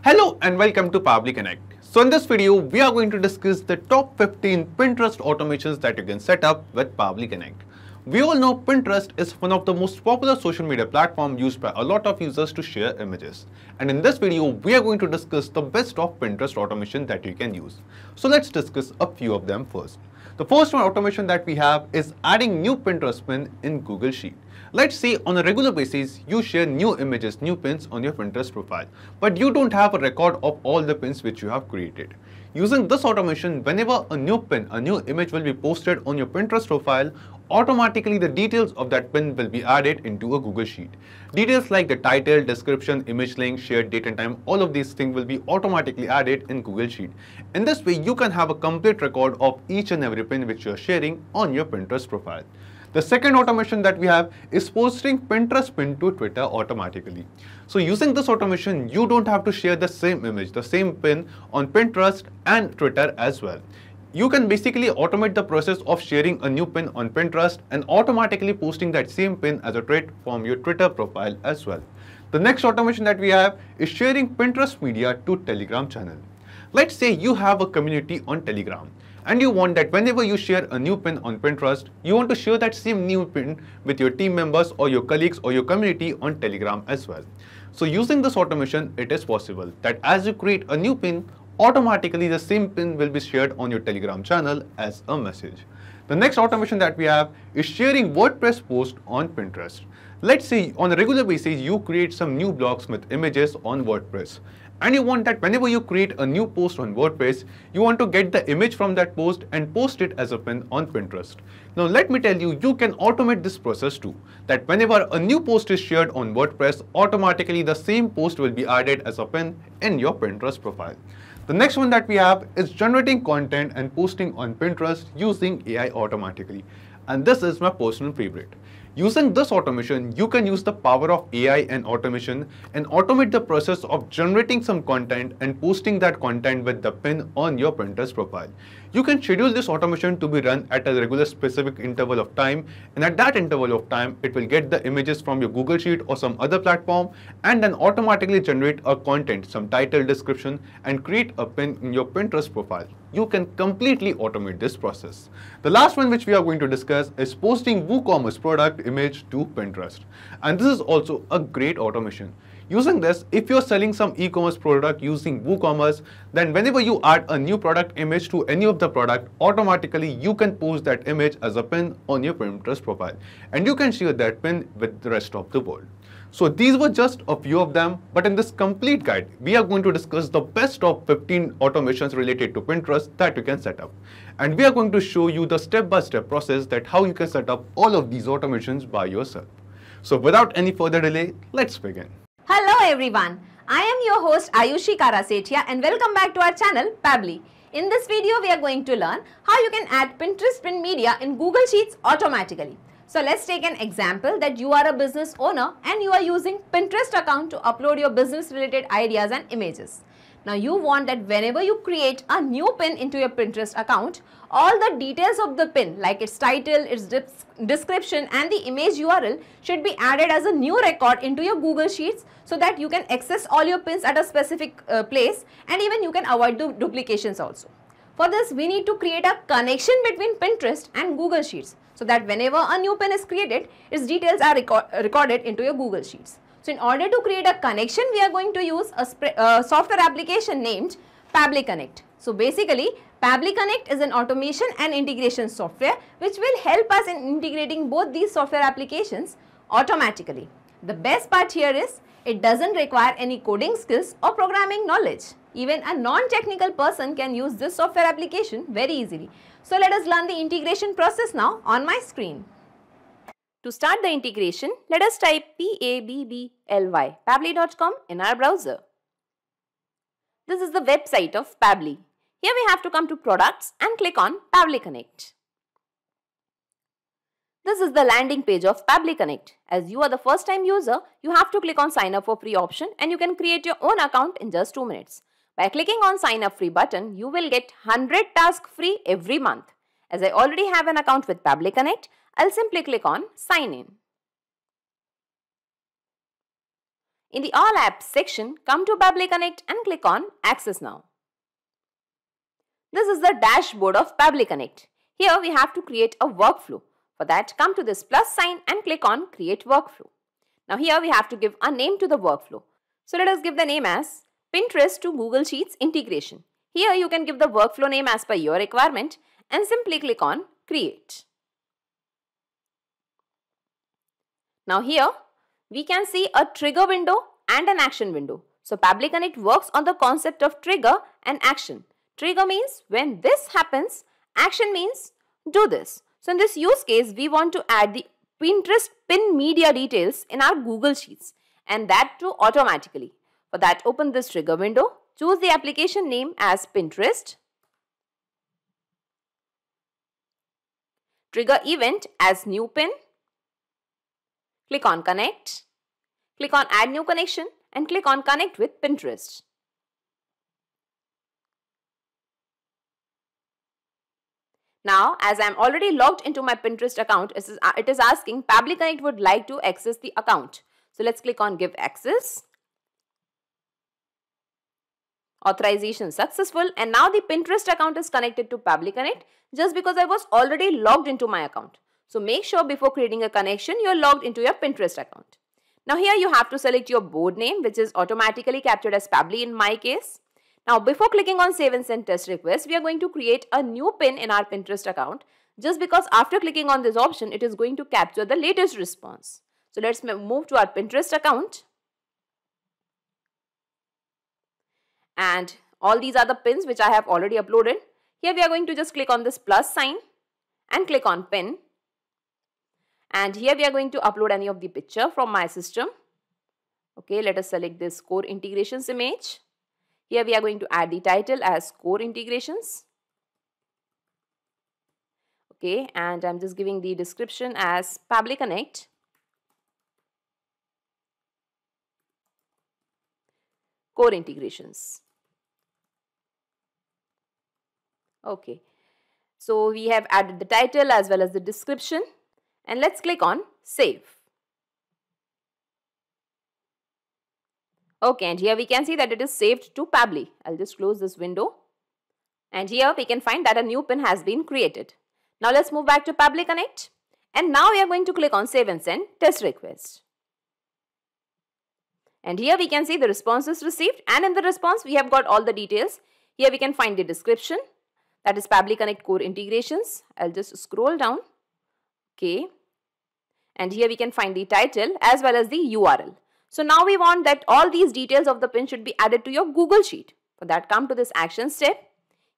Hello and welcome to Pabbly Connect. So in this video, we are going to discuss the top 15 Pinterest automations that you can set up with Pabbly Connect. We all know Pinterest is one of the most popular social media platforms used by a lot of users to share images. And in this video, we are going to discuss the best of Pinterest automation that you can use. So let's discuss a few of them first. The first one automation that we have is adding new Pinterest pin in Google Sheet. Let's say on a regular basis, you share new images, new pins on your Pinterest profile, but you don't have a record of all the pins which you have created. Using this automation, whenever a new pin, a new image will be posted on your Pinterest profile, automatically the details of that pin will be added into a Google Sheet. Details like the title, description, image link, shared date and time, all of these things will be automatically added in Google Sheet. In this way, you can have a complete record of each and every pin which you are sharing on your Pinterest profile. The second automation that we have is posting Pinterest pin to Twitter automatically. So using this automation, you don't have to share the same image, the same pin on Pinterest and Twitter as well. You can basically automate the process of sharing a new pin on Pinterest and automatically posting that same pin as a tweet from your Twitter profile as well. The next automation that we have is sharing Pinterest media to Telegram channel. Let's say you have a community on Telegram and you want that whenever you share a new pin on Pinterest, you want to share that same new pin with your team members or your colleagues or your community on Telegram as well. So using this automation, it is possible that as you create a new pin, automatically the same pin will be shared on your Telegram channel as a message. The next automation that we have is sharing WordPress posts on Pinterest. Let's say on a regular basis, you create some new blogs with images on WordPress. And you want that whenever you create a new post on WordPress, you want to get the image from that post and post it as a pin on Pinterest. Now let me tell you, you can automate this process too. That whenever a new post is shared on WordPress, automatically the same post will be added as a pin in your Pinterest profile. The next one that we have is generating content and posting on Pinterest using AI automatically. And this is my personal favorite. Using this automation, you can use the power of AI and automation and automate the process of generating some content and posting that content with the pin on your Pinterest profile. You can schedule this automation to be run at a regular specific interval of time, and at that interval of time, it will get the images from your Google Sheet or some other platform and then automatically generate a content, some title, description, and create a pin in your Pinterest profile. You can completely automate this process. The last one which we are going to discuss is posting WooCommerce product image to Pinterest. And this is also a great automation. Using this, if you're selling some e-commerce product using WooCommerce, then whenever you add a new product image to any of the product, automatically you can post that image as a pin on your Pinterest profile. And you can share that pin with the rest of the world. So these were just a few of them, but in this complete guide, we are going to discuss the best of 15 automations related to Pinterest that you can set up. And we are going to show you the step-by-step process that how you can set up all of these automations by yourself. So without any further delay, let's begin. Hello everyone, I am your host Ayushi Karasetia and welcome back to our channel Pabbly. In this video, we are going to learn how you can add Pinterest pin media in Google Sheets automatically. So let's take an example that you are a business owner and you are using Pinterest account to upload your business related ideas and images. Now you want that whenever you create a new pin into your Pinterest account, all the details of the pin like its title, its description and the image URL should be added as a new record into your Google Sheets so that you can access all your pins at a specific place and even you can avoid the duplications also. For this, we need to create a connection between Pinterest and Google Sheets so that whenever a new pin is created, its details are recorded into your Google Sheets. So in order to create a connection, we are going to use a software application named Pabbly Connect. So basically, Pabbly Connect is an automation and integration software which will help us in integrating both these software applications automatically. The best part here is it doesn't require any coding skills or programming knowledge. Even a non-technical person can use this software application very easily. So let us learn the integration process now on my screen. To start the integration, let us type Pabbly, pabbly.com in our browser. This is the website of Pabbly. Here we have to come to Products and click on Pabbly Connect. This is the landing page of Pabbly Connect. As you are the first time user, you have to click on sign up for free option and you can create your own account in just 2 minutes. By clicking on sign up free button, you will get 100 tasks free every month. As I already have an account with Pabbly Connect, I'll simply click on sign in. In the All Apps section, come to Pabbly Connect and click on Access Now. This is the dashboard of Pabbly Connect. Here we have to create a workflow. For that, come to this plus sign and click on Create Workflow. Now here we have to give a name to the workflow. So let us give the name as Pinterest to Google Sheets Integration. Here you can give the workflow name as per your requirement and simply click on Create. Now here we can see a trigger window and an action window. So Pabbly Connect works on the concept of trigger and action. Trigger means when this happens, action means do this. So in this use case, we want to add the Pinterest pin media details in our Google Sheets, and that too automatically. For that, open this trigger window, choose the application name as Pinterest, trigger event as new pin, click on connect, click on add new connection and click on connect with Pinterest. Now, as I am already logged into my Pinterest account, it is asking Pabbly Connect would like to access the account. So let's click on Give Access. Authorization successful, and now the Pinterest account is connected to Pabbly Connect just because I was already logged into my account. So make sure before creating a connection, you are logged into your Pinterest account. Now here you have to select your board name, which is automatically captured as Pabbly in my case. Now before clicking on Save and Send Test Request, we are going to create a new pin in our Pinterest account just because after clicking on this option, it is going to capture the latest response. So let's move to our Pinterest account. And all these are the pins which I have already uploaded. Here we are going to just click on this plus sign and click on pin. And here we are going to upload any of the picture from my system. Okay, let us select this Core Integrations image. Here we are going to add the title as Core Integrations. Okay, and I'm just giving the description as Pabbly Connect. Core Integrations. Okay, so we have added the title as well as the description, and let's click on Save. Okay, and here we can see that it is saved to Pabbly. I'll just close this window, and here we can find that a new pin has been created. Now let's move back to Pabbly Connect, and now we are going to click on Save and Send Test Request. And here we can see the response is received, and in the response we have got all the details. Here we can find the description, that is Pabbly Connect Core Integrations. I'll just scroll down. Okay, and here we can find the title as well as the URL. So now we want that all these details of the pin should be added to your Google Sheet. For that, come to this action step.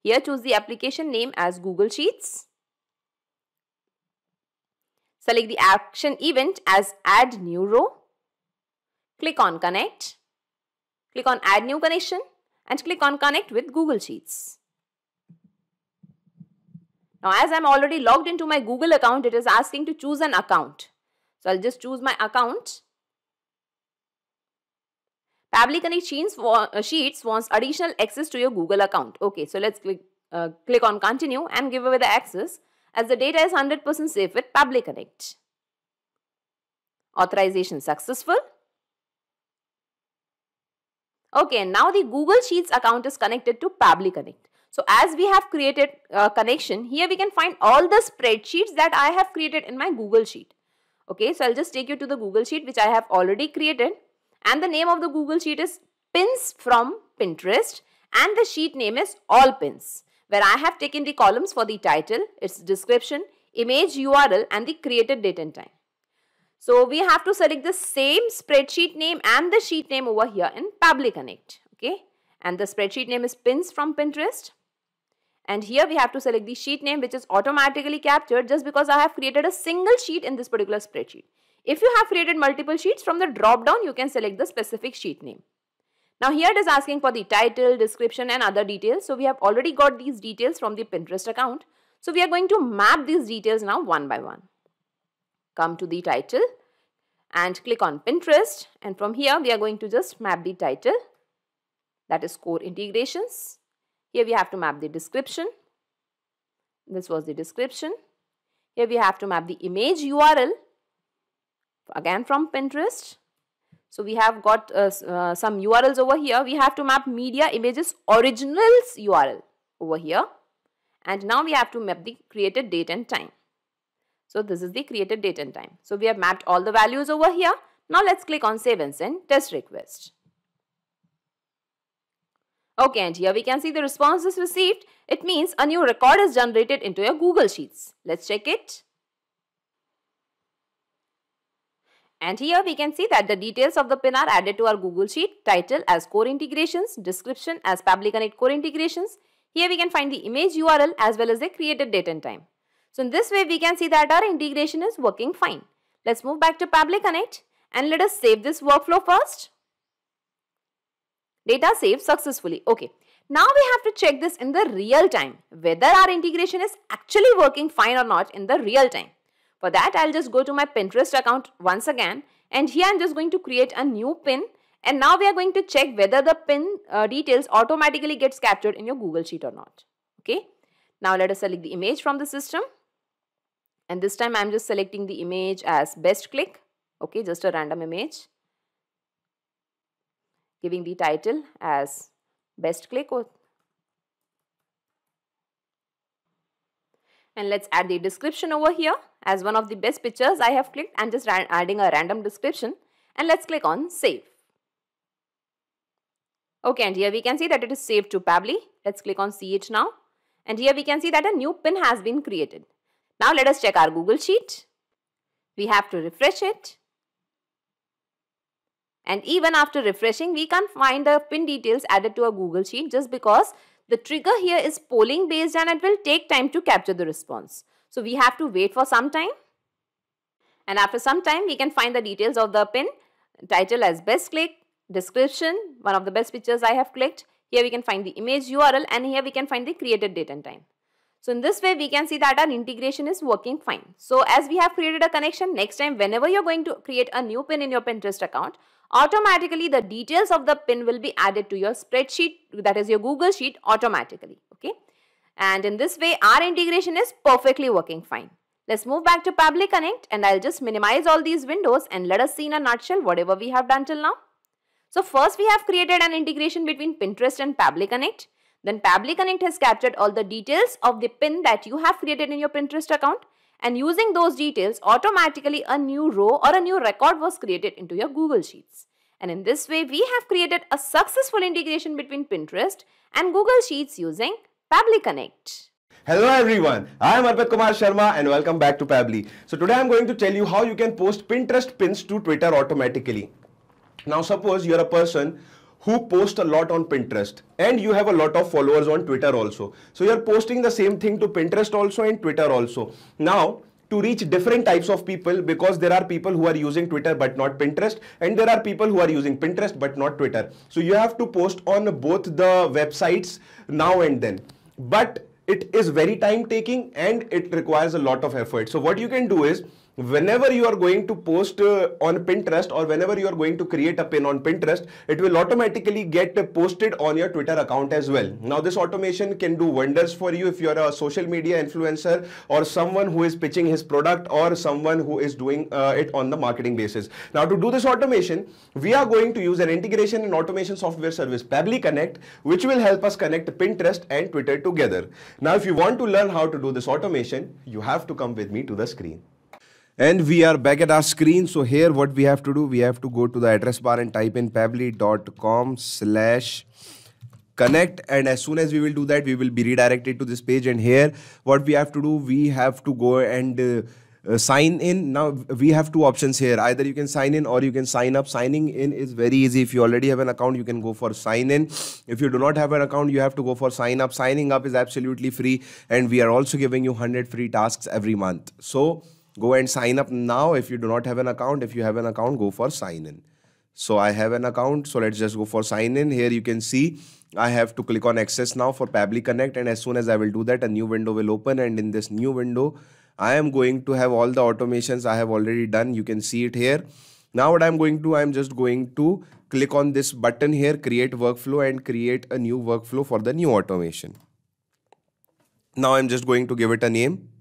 Here choose the application name as Google Sheets. Select the action event as Add New Row. Click on Connect. Click on Add New Connection and click on Connect with Google Sheets. Now as I am already logged into my Google account, it is asking to choose an account. So I'll just choose my account. Pabbly Connect Sheets wants additional access to your Google account. Okay, so let's click on Continue and give away the access as the data is 100% safe with Pabbly Connect. Authorization successful. Okay, and now the Google Sheets account is connected to Pabbly Connect. So as we have created a connection, here we can find all the spreadsheets that I have created in my Google Sheet. Okay, so I'll just take you to the Google Sheet which I have already created, and the name of the Google Sheet is Pins from Pinterest, and the sheet name is All Pins, where I have taken the columns for the title, its description, image URL and the created date and time. So we have to select the same spreadsheet name and the sheet name over here in Pabbly Connect. Okay, and the spreadsheet name is Pins from Pinterest. And here we have to select the sheet name which is automatically captured just because I have created a single sheet in this particular spreadsheet. If you have created multiple sheets, from the drop down you can select the specific sheet name. Now here it is asking for the title, description and other details. So we have already got these details from the Pinterest account. So we are going to map these details now one by one. Come to the title and click on Pinterest, and from here we are going to just map the title, that is Core Integrations. Here we have to map the description. This was the description. Here we have to map the image URL, again from Pinterest. So we have got some URLs over here. We have to map media images originals URL over here. And now we have to map the created date and time. So this is the created date and time. So we have mapped all the values over here. Now let's click on save and send test request. Okay, and here we can see the response is received. It means a new record is generated into your Google Sheets. Let's check it. And here we can see that the details of the pin are added to our Google Sheet. Title as core integrations, description as Pabbly Connect core integrations. Here we can find the image URL as well as the created date and time. So in this way we can see that our integration is working fine. Let's move back to Pabbly Connect and let us save this workflow first. Data saved successfully. Okay. Now we have to check this in the real time, whether our integration is actually working fine or not in the real time. For that, I'll just go to my Pinterest account once again, and here I'm just going to create a new pin, and now we are going to check whether the pin details automatically gets captured in your Google Sheet or not. Okay. Now let us select the image from the system, and this time I'm just selecting the image as best click. Okay, just a random image. Giving the title as best click. And let's add the description over here as one of the best pictures I have clicked, and just adding a random description, and let's click on save. Okay, and here we can see that it is saved to Pabbly. Let's click on see it now, and here we can see that a new pin has been created. Now let us check our Google Sheet. We have to refresh it. And even after refreshing, we can't find the pin details added to a Google Sheet just because the trigger here is polling based and it will take time to capture the response. So we have to wait for some time. And after some time, we can find the details of the pin, title as best click, description, one of the best pictures I have clicked. Here we can find the image URL, and here we can find the created date and time. So in this way, we can see that our integration is working fine. So as we have created a connection, next time whenever you're going to create a new pin in your Pinterest account, automatically the details of the pin will be added to your spreadsheet, that is your Google Sheet, automatically. Okay. And in this way, our integration is perfectly working fine. Let's move back to Pabbly Connect, and I'll just minimize all these windows and let us see in a nutshell whatever we have done till now. So first we have created an integration between Pinterest and Pabbly Connect. Then Pabbly Connect has captured all the details of the pin that you have created in your Pinterest account, and using those details, automatically a new row or a new record was created into your Google Sheets. And in this way, we have created a successful integration between Pinterest and Google Sheets using Pabbly Connect. Hello everyone, I am Arpit Kumar Sharma and welcome back to Pabbly. So today I am going to tell you how you can post Pinterest pins to Twitter automatically. Now suppose you are a person who posts a lot on Pinterest and you have a lot of followers on Twitter also. So you are posting the same thing to Pinterest also and Twitter also. Now to reach different types of people, because there are people who are using Twitter but not Pinterest, and there are people who are using Pinterest but not Twitter. So you have to post on both the websites now and then. But it is very time taking and it requires a lot of effort. So what you can do is, whenever you are going to post on Pinterest, or whenever you are going to create a pin on Pinterest, it will automatically get posted on your Twitter account as well. Now this automation can do wonders for you if you are a social media influencer or someone who is pitching his product or someone who is doing it on the marketing basis. Now to do this automation, we are going to use an integration and automation software service, Pabbly Connect, which will help us connect Pinterest and Twitter together. Now if you want to learn how to do this automation, you have to come with me to the screen. And we are back at our screen. So here what we have to do, we have to go to the address bar and type in pabbly.com/connect, and as soon as we will do that, we will be redirected to this page. And here what we have to do, we have to go and sign in. Now we have two options here, either you can sign in or you can sign up. Signing in is very easy. If you already have an account, you can go for sign in. If you do not have an account, you have to go for sign up. Signing up is absolutely free, and we are also giving you 100 free tasks every month. So go and sign up now if you do not have an account. If you have an account, go for sign in. So I have an account, so let's just go for sign in. Here you can see I have to click on access now for Pabbly Connect, and as soon as I will do that, a new window will open, and in this new window I am going to have all the automations I have already done. You can see it here. Now what I'm going to, I'm just going to click on this button here, create workflow, and create a new workflow for the new automation. Now I'm just going to give it a name.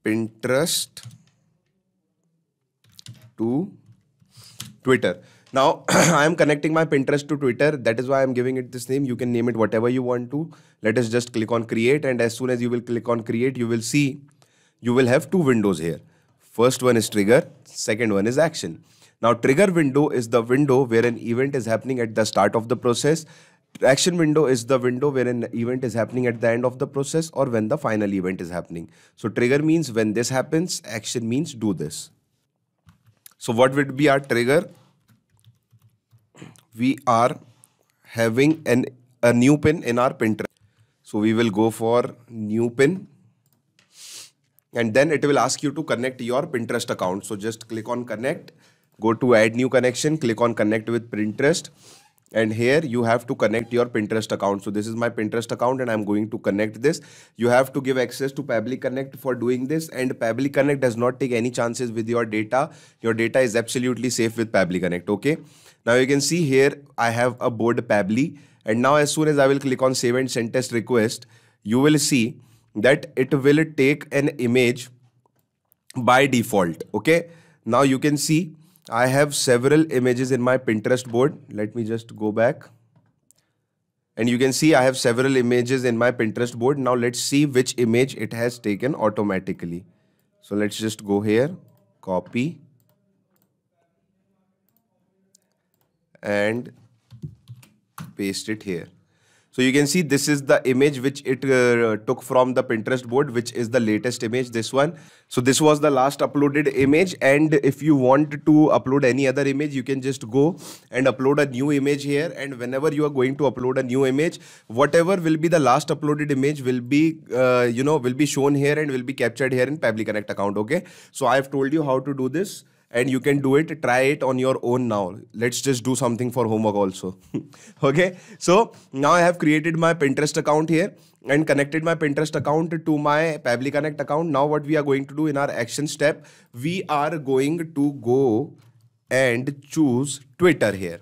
Pinterest to Twitter. Now I am connecting my Pinterest to Twitter. That is why I am giving it this name. You can name it whatever you want to. Let us just click on create, and as soon as you will click on create, you will see you will have two windows here. First one is trigger, second one is action. Now trigger window is the window where an event is happening at the start of the process. Action window is the window where an event is happening at the end of the process or when the final event is happening. So trigger means when this happens, action means do this. So what would be our trigger? We are having a new pin in our Pinterest. So we will go for new pin. And then it will ask you to connect your Pinterest account. So just click on connect, go to add new connection, click on connect with Pinterest. And here you have to connect your Pinterest account. So this is my Pinterest account and I'm going to connect this. You have to give access to Pabbly Connect for doing this, and Pabbly Connect does not take any chances with your data. Your data is absolutely safe with Pabbly Connect, okay? Now you can see here I have a board Pabbly, and now as soon as I will click on save and send test request, you will see that it will take an image by default, okay? Now you can see I have several images in my Pinterest board. Let me just go back. And you can see I have several images in my Pinterest board. Now let's see which image it has taken automatically. So let's just go here, copy, and paste it here. So you can see this is the image which it took from the Pinterest board, which is the latest image, this one. So this was the last uploaded image, and if you want to upload any other image, you can just go and upload a new image here. And whenever you are going to upload a new image, whatever will be the last uploaded image will be, will be shown here and will be captured here in Pabbly Connect account, okay? So I have told you how to do this, and you can do it, try it on your own now. Let's just do something for homework also. Okay, so now I have created my Pinterest account here and connected my Pinterest account to my Pabbly Connect account. Now what we are going to do in our action step, we are going to go and choose Twitter here.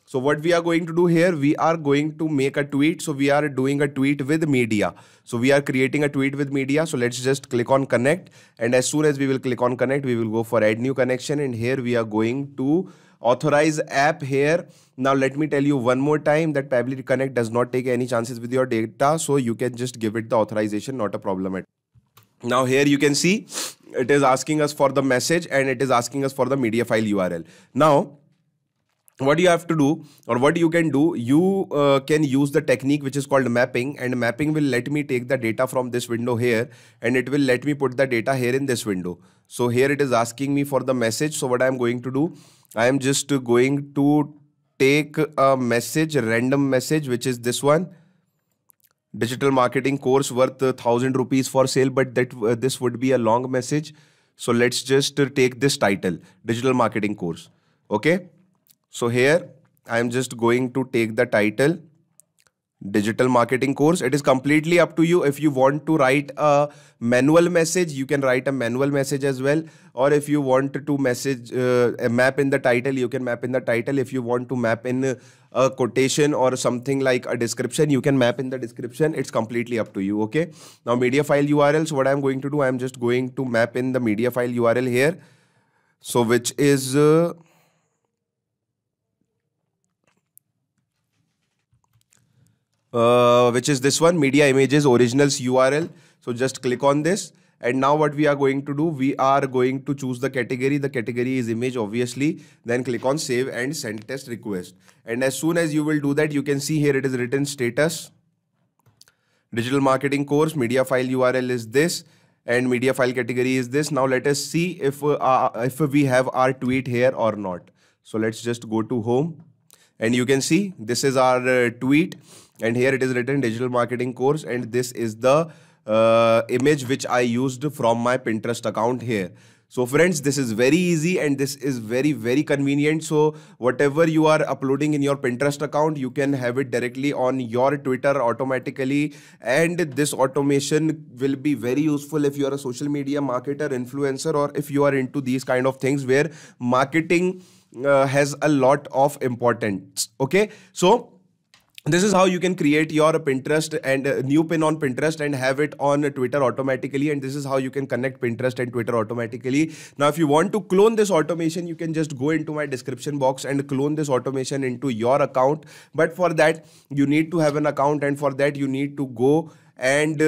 So what we are going to do here, we are going to make a tweet. So we are doing a tweet with media. So we are creating a tweet with media. So let's just click on connect. And as soon as we will click on connect, we will go for add new connection. And here we are going to authorize app here. Now let me tell you one more time that Pabbly Connect does not take any chances with your data. So you can just give it the authorization, not a problem. Now here you can see it is asking us for the message and it is asking us for the media file URL. Now, what you have to do, or what you can do, you can use the technique which is called mapping, and mapping will let me take the data from this window here and it will let me put the data here in this window. So here it is asking me for the message. So what I am going to do, I am just going to take a message, a random message, which is this one. Digital marketing course worth 1,000 rupees for sale, but that this would be a long message. So let's just take this title, digital marketing course. Okay. So here I am just going to take the title, digital marketing course. It is completely up to you. If you want to write a manual message, you can write a manual message as well. Or if you want to message a map in the title, you can map in the title. If you want to map in a quotation or something like a description, you can map in the description. It's completely up to you. Okay. Now media file URL. So what I'm going to do, I'm just going to map in the media file URL here. So which is this one, media images originals URL. So just click on this. And now what we are going to do, we are going to choose the category. The category is image, obviously. Then click on save and send test request. And as soon as you will do that, you can see here it is written status, digital marketing course, media file URL is this, and media file category is this. Now let us see if we have our tweet here or not. So let's just go to home. And you can see this is our tweet. And here it is written digital marketing course, and this is the image which I used from my Pinterest account here. So friends, this is very easy and this is very, very convenient. So whatever you are uploading in your Pinterest account, you can have it directly on your Twitter automatically. And this automation will be very useful if you are a social media marketer, influencer, or if you are into these kind of things where marketing has a lot of importance. Okay, so This is how you can create your Pinterest and new pin on Pinterest and have it on Twitter automatically. And this is how you can connect Pinterest and Twitter automatically. Now, if you want to clone this automation, you can just go into my description box and clone this automation into your account. But for that, you need to have an account, and for that, you need to go and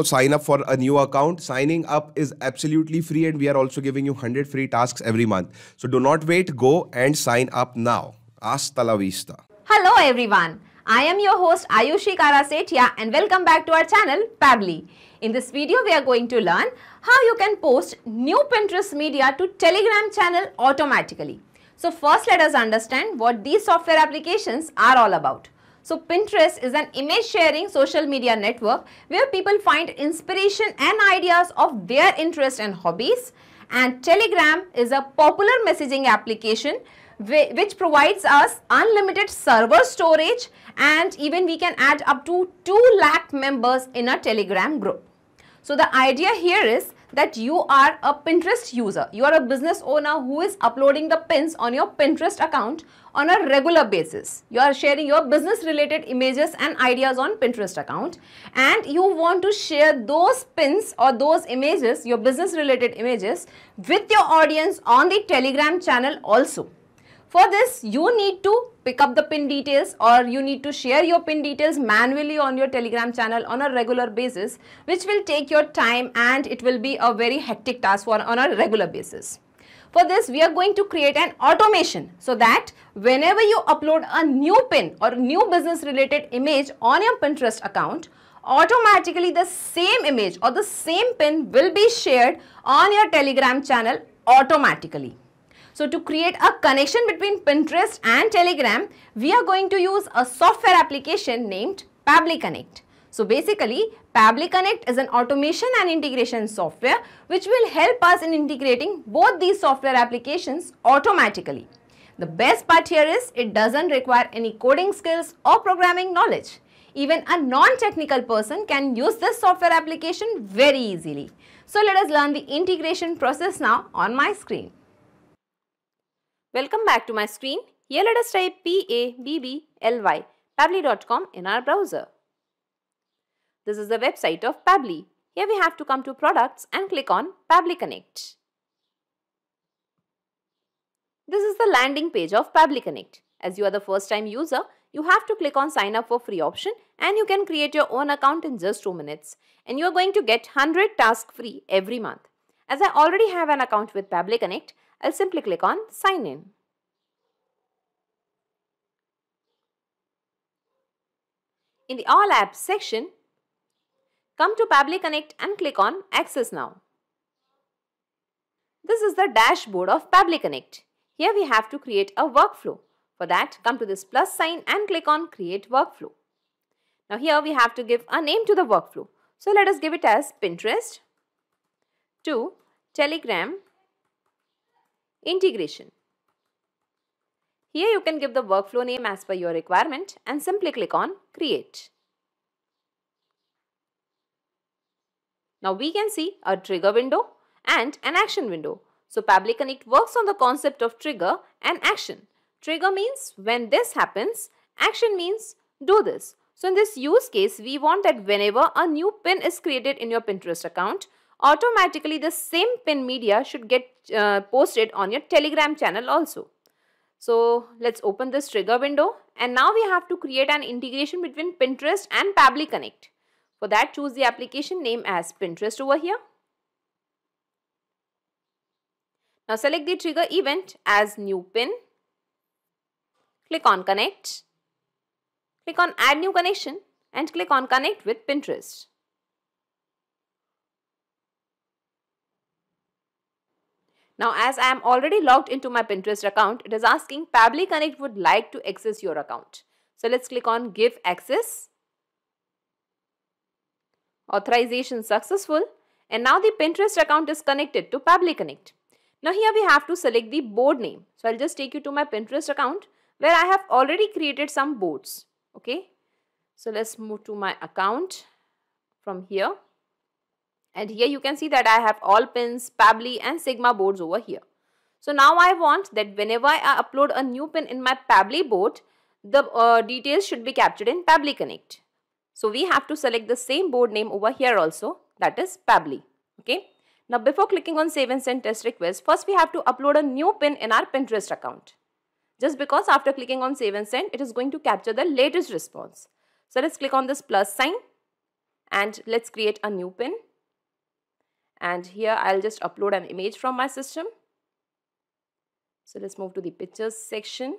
sign up for a new account. Signing up is absolutely free, and we are also giving you 100 free tasks every month. So do not wait, go and sign up now. Hasta la vista. Hello everyone, I am your host Ayushi Karasetia and welcome back to our channel Pabbly. In this video we are going to learn how you can post new Pinterest media to Telegram channel automatically. So first let us understand what these software applications are all about. So Pinterest is an image sharing social media network where people find inspiration and ideas of their interests and hobbies, and Telegram is a popular messaging application which provides us unlimited server storage, and even we can add up to 2 lakh members in a Telegram group. So the idea here is that you are a Pinterest user, you are a business owner who is uploading the pins on your Pinterest account on a regular basis. You are sharing your business related images and ideas on Pinterest account, and you want to share those pins or those images, your business related images, with your audience on the Telegram channel also. For this, you need to pick up the pin details, or you need to share your pin details manually on your Telegram channel on a regular basis, which will take your time and it will be a very hectic task on a regular basis. For this, we are going to create an automation so that whenever you upload a new pin or new business related image on your Pinterest account, automatically the same image or the same pin will be shared on your Telegram channel automatically. So to create a connection between Pinterest and Telegram, we are going to use a software application named Pabbly Connect. So basically, Pabbly Connect is an automation and integration software which will help us in integrating both these software applications automatically. The best part here is it doesn't require any coding skills or programming knowledge. Even a non-technical person can use this software application very easily. So let us learn the integration process now on my screen. Welcome back to my screen. Here let us type Pabbly, pabbly.com in our browser. This is the website of Pabbly. Here we have to come to products and click on Pabbly Connect. This is the landing page of Pabbly Connect. As you are the first time user, you have to click on sign up for free option, and you can create your own account in just 2 minutes. And you are going to get 100 tasks free every month. As I already have an account with Pabbly Connect, I'll simply click on sign in. In the all apps section, come to Pabbly Connect and click on access now. This is the dashboard of Pabbly Connect. Here we have to create a workflow. For that, come to this plus sign and click on create workflow. Now here we have to give a name to the workflow. So let us give it as Pinterest to Telegram integration. Here you can give the workflow name as per your requirement and simply click on create. Now we can see a trigger window and an action window. So Pabbly Connect works on the concept of trigger and action. Trigger means when this happens, action means do this. So in this use case, we want that whenever a new pin is created in your Pinterest account, automatically the same pin media should get posted on your Telegram channel also. So let's open this trigger window, and now we have to create an integration between Pinterest and Pabbly Connect. For that, choose the application name as Pinterest over here. Now select the trigger event as new pin. Click on connect. Click on add new connection and click on connect with Pinterest. Now as I am already logged into my Pinterest account, it is asking Pabbly Connect would like to access your account. So let's click on give access. Authorization successful, and now the Pinterest account is connected to Pabbly Connect. Now here we have to select the board name. So I'll just take you to my Pinterest account where I have already created some boards. Okay. So let's move to my account from here. And here you can see that I have all pins, Pabbly and Sigma boards over here. So now I want that whenever I upload a new pin in my Pabbly board, the details should be captured in Pabbly Connect. So we have to select the same board name over here also, that is Pabbly. Okay. Now before clicking on save and send test request, first we have to upload a new pin in our Pinterest account. Just because after clicking on save and send, it is going to capture the latest response. So let's click on this plus sign and let's create a new pin. And here I'll just upload an image from my system. So let's move to the pictures section.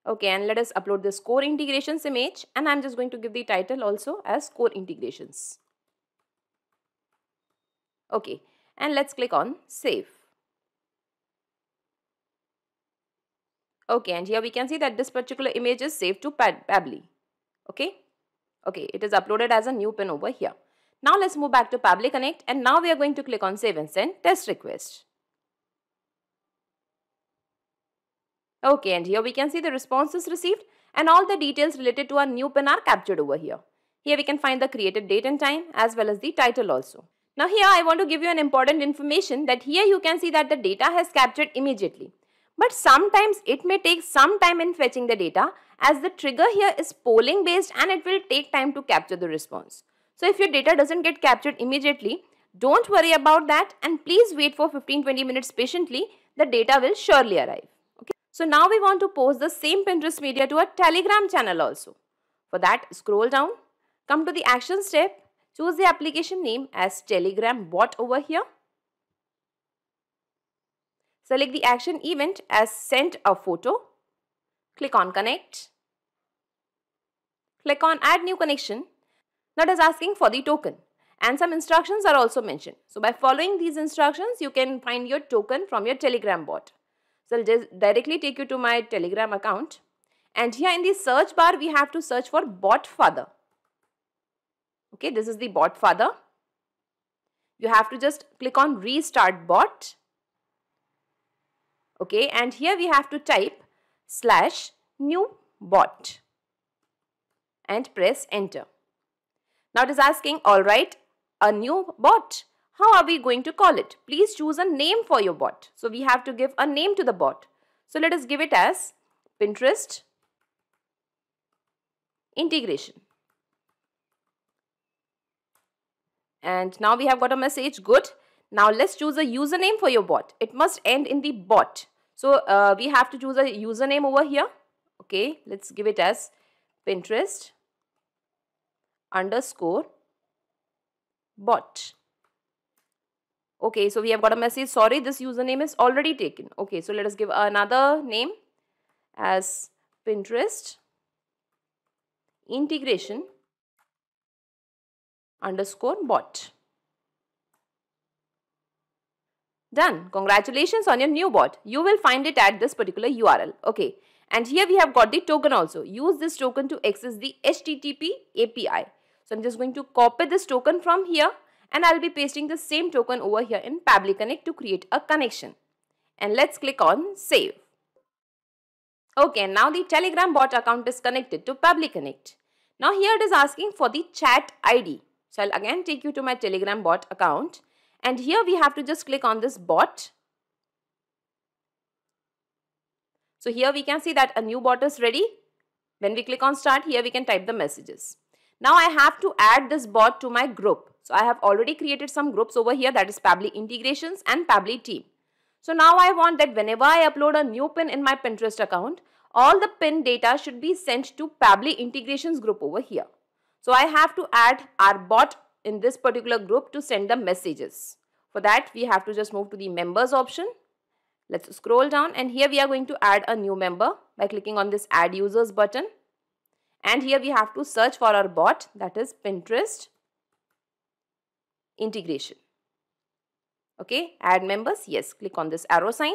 Okay, and let us upload this core integrations image, and I'm just going to give the title also as core integrations. Okay, and let's click on save. Okay, and here we can see that this particular image is saved to Pabbly. Okay, it is uploaded as a new pin over here. Now let's move back to Pabbly Connect, and now we are going to click on save and send test request. Okay, and here we can see the response is received and all the details related to our new pin are captured over here. Here we can find the created date and time as well as the title also. Now here I want to give you an important information that here you can see that the data has captured immediately. But sometimes it may take some time in fetching the data as the trigger here is polling based and it will take time to capture the response. So if your data doesn't get captured immediately, don't worry about that and please wait for 15-20 minutes patiently. The data will surely arrive. So now we want to post the same Pinterest media to a Telegram channel also. For that, scroll down, come to the Actions tab, choose the application name as Telegram bot over here. Select the action event as Send a Photo. Click on Connect. Click on Add New Connection. Now it is asking for the token and some instructions are also mentioned. So by following these instructions, you can find your token from your Telegram bot. So I'll just directly take you to my Telegram account, and here in the search bar we have to search for bot father. Okay, this is the bot father. You have to just click on restart bot. Okay, and here we have to type /new bot and press enter. Now it is asking, alright, a new bot. How are we going to call it? Please choose a name for your bot. So we have to give a name to the bot. So let us give it as Pinterest integration. And now we have got a message, good. Now let's choose a username for your bot. It must end in the bot. So we have to choose a username over here. Okay, let's give it as Pinterest _ bot. Okay, so we have got a message, sorry, this username is already taken. Okay, so let us give another name as Pinterest integration _ bot. Done. Congratulations on your new bot. You will find it at this particular URL. Okay, and here we have got the token also. Use this token to access the HTTP API. So I'm just going to copy this token from here, and I'll be pasting the same token over here in Pabbly Connect to create a connection. And let's click on save. Okay, now the Telegram bot account is connected to Pabbly Connect. Now here it is asking for the chat ID. So I'll again take you to my Telegram bot account, and here we have to just click on this bot. So here we can see that a new bot is ready. When we click on start, here we can type the messages. Now I have to add this bot to my group. So I have already created some groups over here, that is Pabbly Integrations and Pabbly Team. So now I want that whenever I upload a new pin in my Pinterest account, all the pin data should be sent to Pabbly Integrations group over here. So I have to add our bot in this particular group to send the messages. For that, we have to just move to the members option. Let's scroll down, and here we are going to add a new member by clicking on this add users button. And here we have to search for our bot, that is Pinterest integration. Okay, add members, yes, click on this arrow sign.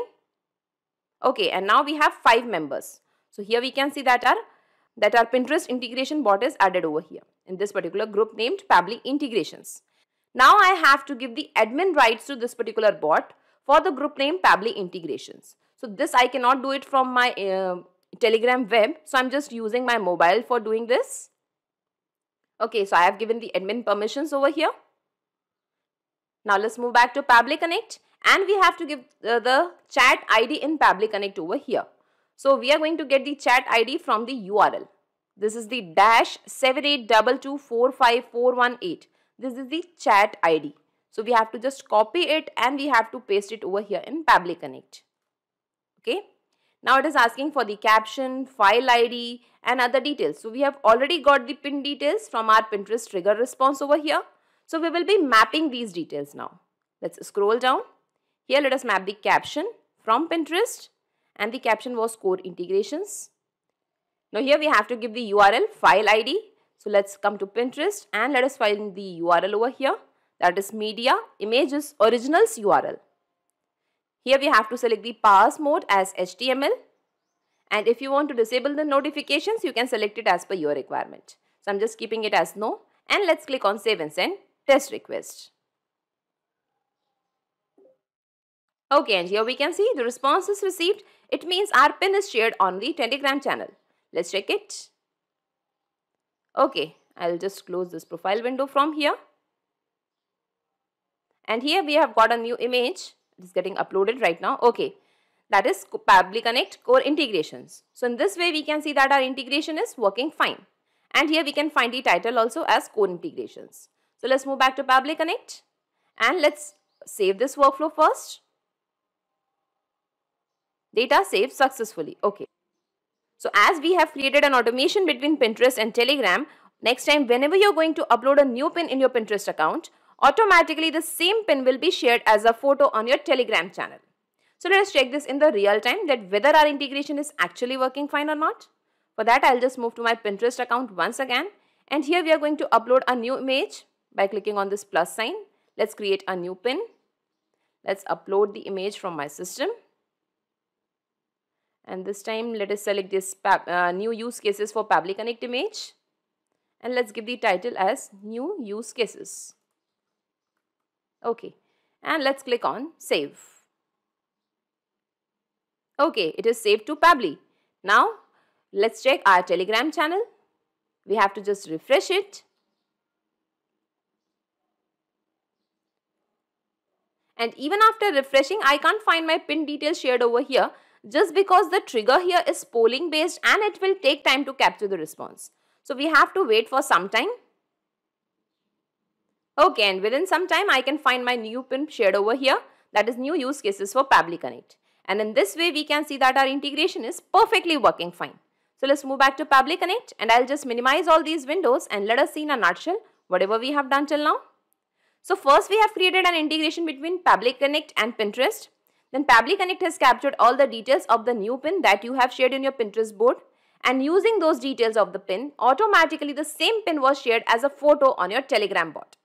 Okay, and now we have 5 members. So here we can see that our Pinterest integration bot is added over here in this particular group named Pabbly Integrations. Now I have to give the admin rights to this particular bot for the group name Pabbly Integrations. So this I cannot do it from my Telegram web, so I'm just using my mobile for doing this. Okay, so I have given the admin permissions over here. Now let's move back to Pabbly Connect, and we have to give the chat ID in Pabbly Connect over here. So we are going to get the chat ID from the URL. This is the --7822454118. This is the chat ID. So we have to just copy it and we have to paste it over here in Pabbly Connect. Okay. Now it is asking for the caption, file ID and other details. So we have already got the pin details from our Pinterest trigger response over here. So we will be mapping these details now. Let's scroll down. Here let us map the caption from Pinterest, and the caption was core integrations. Now here we have to give the URL file ID. So let's come to Pinterest and let us find the URL over here. That is media images originals URL. Here we have to select the parse mode as HTML, and if you want to disable the notifications, you can select it as per your requirement. So I'm just keeping it as no, and let's click on save and send test request. Okay, and here we can see the response is received. It means our pin is shared on the Telegram channel. Let's check it. Okay, I'll just close this profile window from here. And here we have got a new image. It is getting uploaded right now. Okay, that is Pabbly Connect core integrations. So in this way we can see that our integration is working fine. And here we can find the title also as core integrations. So let's move back to Pabbly Connect and let's save this workflow first. Data saved successfully. Okay. So as we have created an automation between Pinterest and Telegram, next time whenever you're going to upload a new pin in your Pinterest account, automatically the same pin will be shared as a photo on your Telegram channel. So let us check this in the real time, that whether our integration is actually working fine or not. For that I'll just move to my Pinterest account once again, and here we are going to upload a new image by clicking on this plus sign. Let's create a new pin. Let's upload the image from my system. And this time let us select this new use cases for Pabbly Connect image, and let's give the title as new use cases. Okay, and let's click on save. Okay, it is saved to Pabbly. Now let's check our Telegram channel. We have to just refresh it. And even after refreshing, I can't find my pin details shared over here, just because the trigger here is polling based and it will take time to capture the response. So we have to wait for some time. Okay, and within some time I can find my new pin shared over here, that is new use cases for Pabbly Connect. And in this way we can see that our integration is perfectly working fine. So let's move back to Pabbly Connect, and I'll just minimize all these windows and let us see in a nutshell whatever we have done till now. So first we have created an integration between Pabbly Connect and Pinterest. Then Pabbly Connect has captured all the details of the new pin that you have shared in your Pinterest board, and using those details of the pin, automatically the same pin was shared as a photo on your Telegram bot.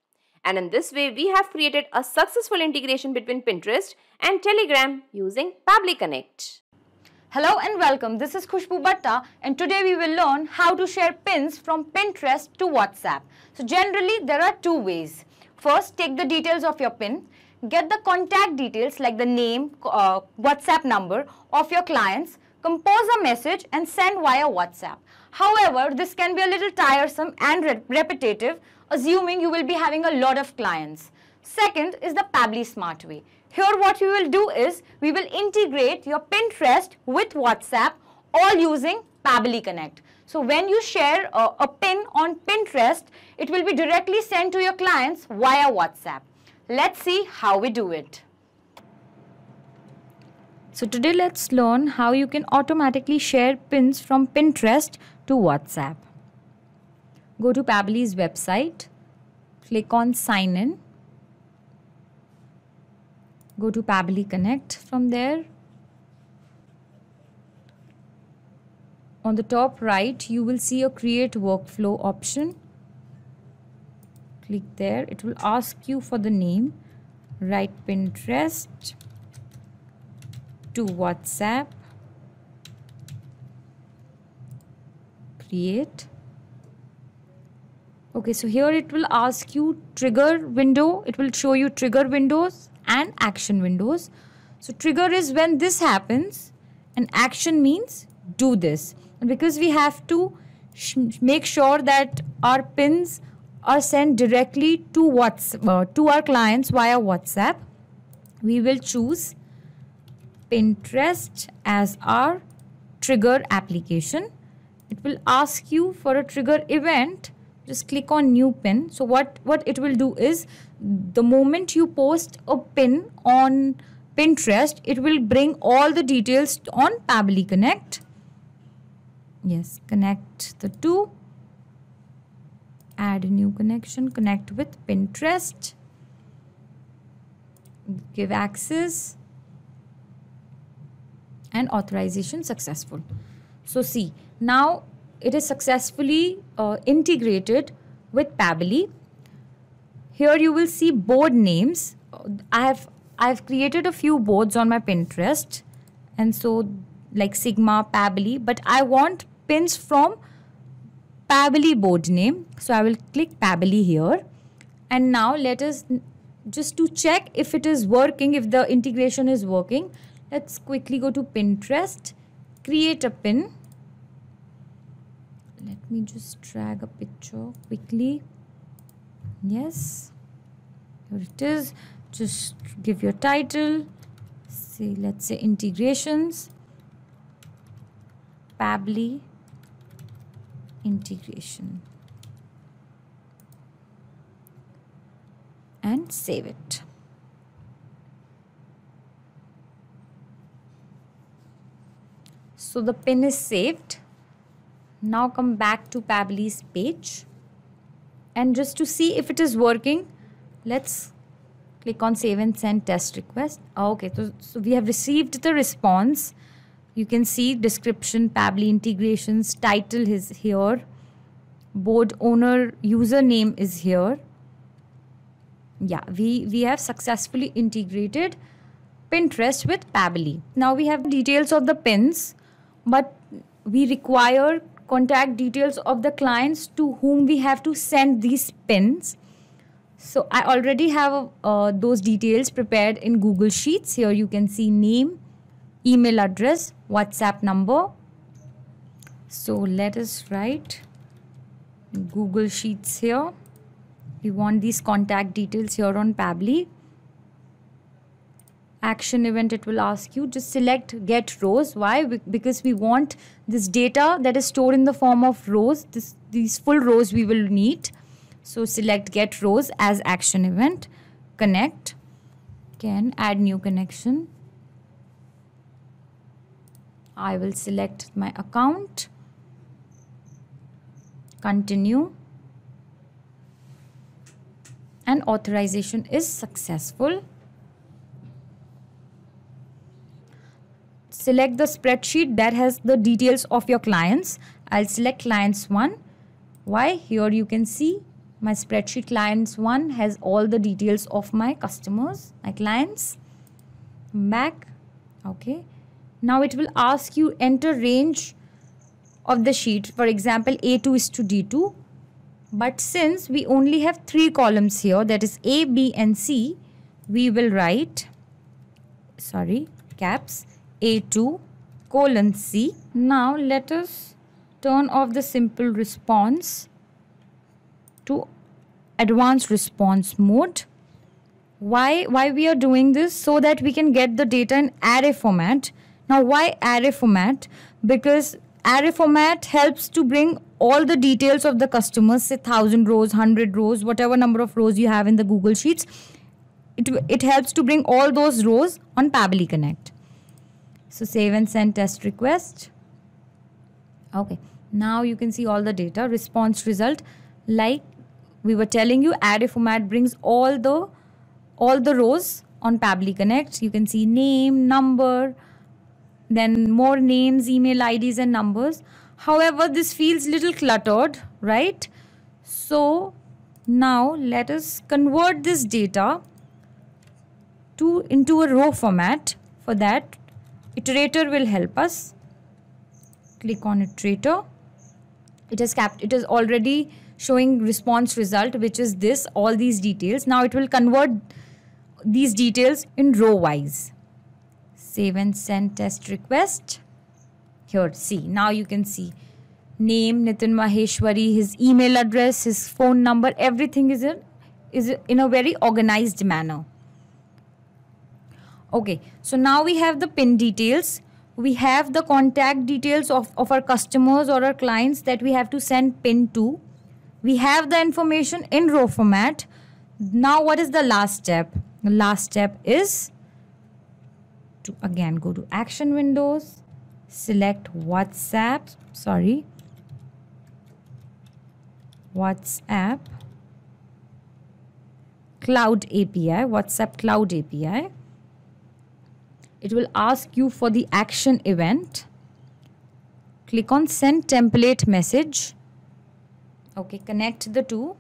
And in this way we have created a successful integration between Pinterest and Telegram using Pabbly Connect. Hello and welcome, this is Khushbu Batta, and today we will learn how to share pins from Pinterest to WhatsApp. So generally there are two ways. First, take the details of your pin, get the contact details like the name, WhatsApp number of your clients, compose a message and send via WhatsApp. However, this can be a little tiresome and repetitive, assuming you will be having a lot of clients. Second is the Pabbly Smart way. Here what we will do is, we will integrate your Pinterest with WhatsApp, all using Pabbly Connect. So when you share a pin on Pinterest, it will be directly sent to your clients via WhatsApp. Let's see how we do it. So today let's learn how you can automatically share pins from Pinterest to WhatsApp. Go to Pabbly's website, click on sign in, go to Pabbly Connect. From there, on the top right, you will see a create workflow option. Click there. It will ask you for the name. Write Pinterest to WhatsApp. Create. Okay, so here it will ask you trigger window. It will show you trigger windows and action windows. So trigger is when this happens, and action means do this. And because we have to make sure that our pins are sent directly to WhatsApp, to our clients via WhatsApp, we will choose Pinterest as our trigger application. It will ask you for a trigger event. Just click on new pin. So what it will do is, the moment you post a pin on Pinterest, it will bring all the details on Pabbly Connect. Yes, connect the two. Add a new connection. Connect with Pinterest. Give access. And authorization successful. So see, now it is successfully integrated with Pabbly. Here you will see board names. I have created a few boards on my Pinterest, and so like Sigma, Pabbly, but I want pins from Pabbly board name. So I will click Pabbly here, and now let us, just to check if it is working, if the integration is working, let's quickly go to Pinterest, create a pin. Let me just drag a picture quickly. Yes, here it is. Just give your title. Say, let's say integrations. Pabbly integration. And save it. So the pin is saved. Now come back to Pabbly's page, and just to see if it is working, let's click on save and send test request. Okay, so we have received the response. You can see description, Pabbly integrations, title is here, board owner username is here. Yeah, we have successfully integrated Pinterest with Pabbly. Now we have details of the pins, but we require contact details of the clients to whom we have to send these pins. So I already have those details prepared in Google Sheets. Here you can see name, email address, WhatsApp number. So let us write Google Sheets here. We want these contact details here on Pabbly. Action event, it will ask you, just select get rows. Why? Because we want this data that is stored in the form of rows. These full rows we will need. So select get rows as action event. Connect. Can add new connection. I will select my account. Continue. And authorization is successful. Select the spreadsheet that has the details of your clients. I'll select clients 1. Why? Here you can see my spreadsheet clients 1 has all the details of my customers, my clients. Back. Okay. Now it will ask you enter range of the sheet. For example, A2 is to D2. But since we only have 3 columns here, that is A, B and C, we will write, caps, A2 colon C. Now let us turn off the simple response to advanced response mode. Why we are doing this? So that we can get the data in array format. Now why array format? Because array format helps to bring all the details of the customers, say 1000 rows, 100 rows, whatever number of rows you have in the Google Sheets. It helps to bring all those rows on Pabbly Connect. So save and send test request. Okay, now you can see all the data. Response result, like we were telling you, array format brings all the rows on Pabbly Connect. You can see name, number, then more names, email IDs and numbers. However, this feels little cluttered, right? So now let us convert this data into a row format. For that, iterator will help us. Click on iterator. It is already showing response result, which is this, all these details. Now it will convert these details in row wise. Save and send test request. Here, see, now you can see name Nitin Maheshwari, his email address, his phone number, everything is in a very organized manner. Okay, so now we have the pin details. we have the contact details of our customers or our clients that we have to send pin to. We have the information in row format. Now what is the last step? The last step is to again go to action windows, select WhatsApp, Cloud API, WhatsApp Cloud API. It will ask you for the action event. Click on send template message. Okay, connect the two.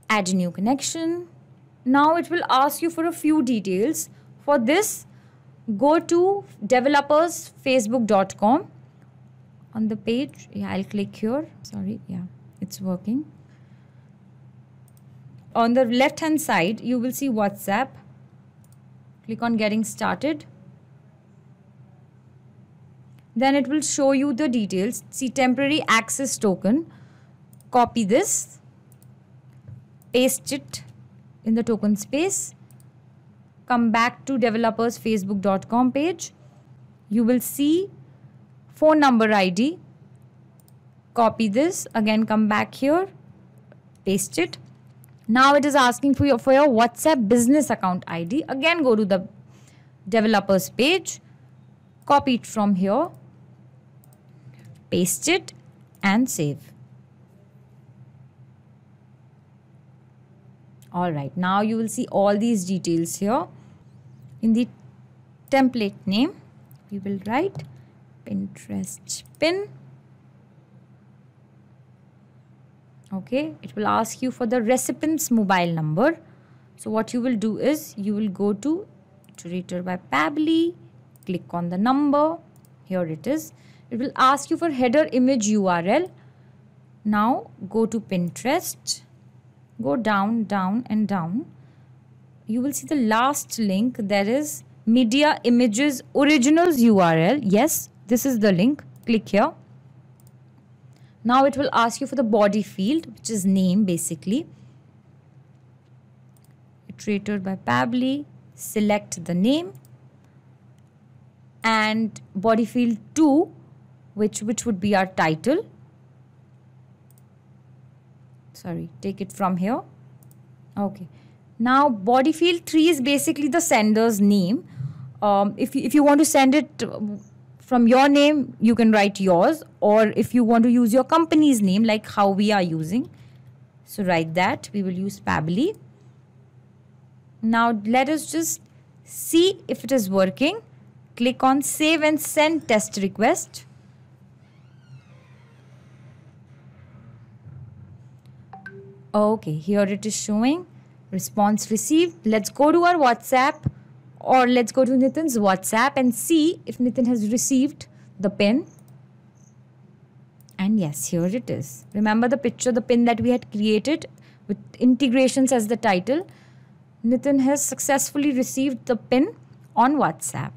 Add a new connection. Now it will ask you for a few details. For this, go to developersfacebook.com. On the page, I'll click here. It's working. On the left hand side, you will see WhatsApp. Click on getting started. Then it will show you the details. See temporary access token. Copy this. Paste it in the token space. Come back to developersfacebook.com page. You will see phone number ID. Copy this. Again, come back here. Paste it. Now it is asking for your WhatsApp business account ID. Again, go to the developers page. Copy it from here. Paste it and save. Alright, now you will see all these details here. In the template name, we will write Pinterest pin. Okay, it will ask you for the recipient's mobile number. So what you will do is you will go to Iterator by Pabbly, click on the number. Here it is. It will ask you for header image URL. Now go to Pinterest. Go down, down and down. You will see the last link, that is media images originals URL. Yes, this is the link. Click here. Now it will ask you for the body field, which is name basically. Iterator by Pabbly. Select the name. And body field 2, which would be our title. Take it from here. Okay. Now body field 3 is basically the sender's name. If you want to send it from your name, you can write yours, or if you want to use your company's name like how we are using, so write that. We will use Pabbly. Now let us just see if it is working. Click on save and send test request. Okay, here it is showing response received. Let's go to our WhatsApp, or let's go to Nitin's WhatsApp and see if Nitin has received the pin. And yes, here it is. Remember the picture, the pin that we had created with integrations as the title. Nitin has successfully received the pin on WhatsApp.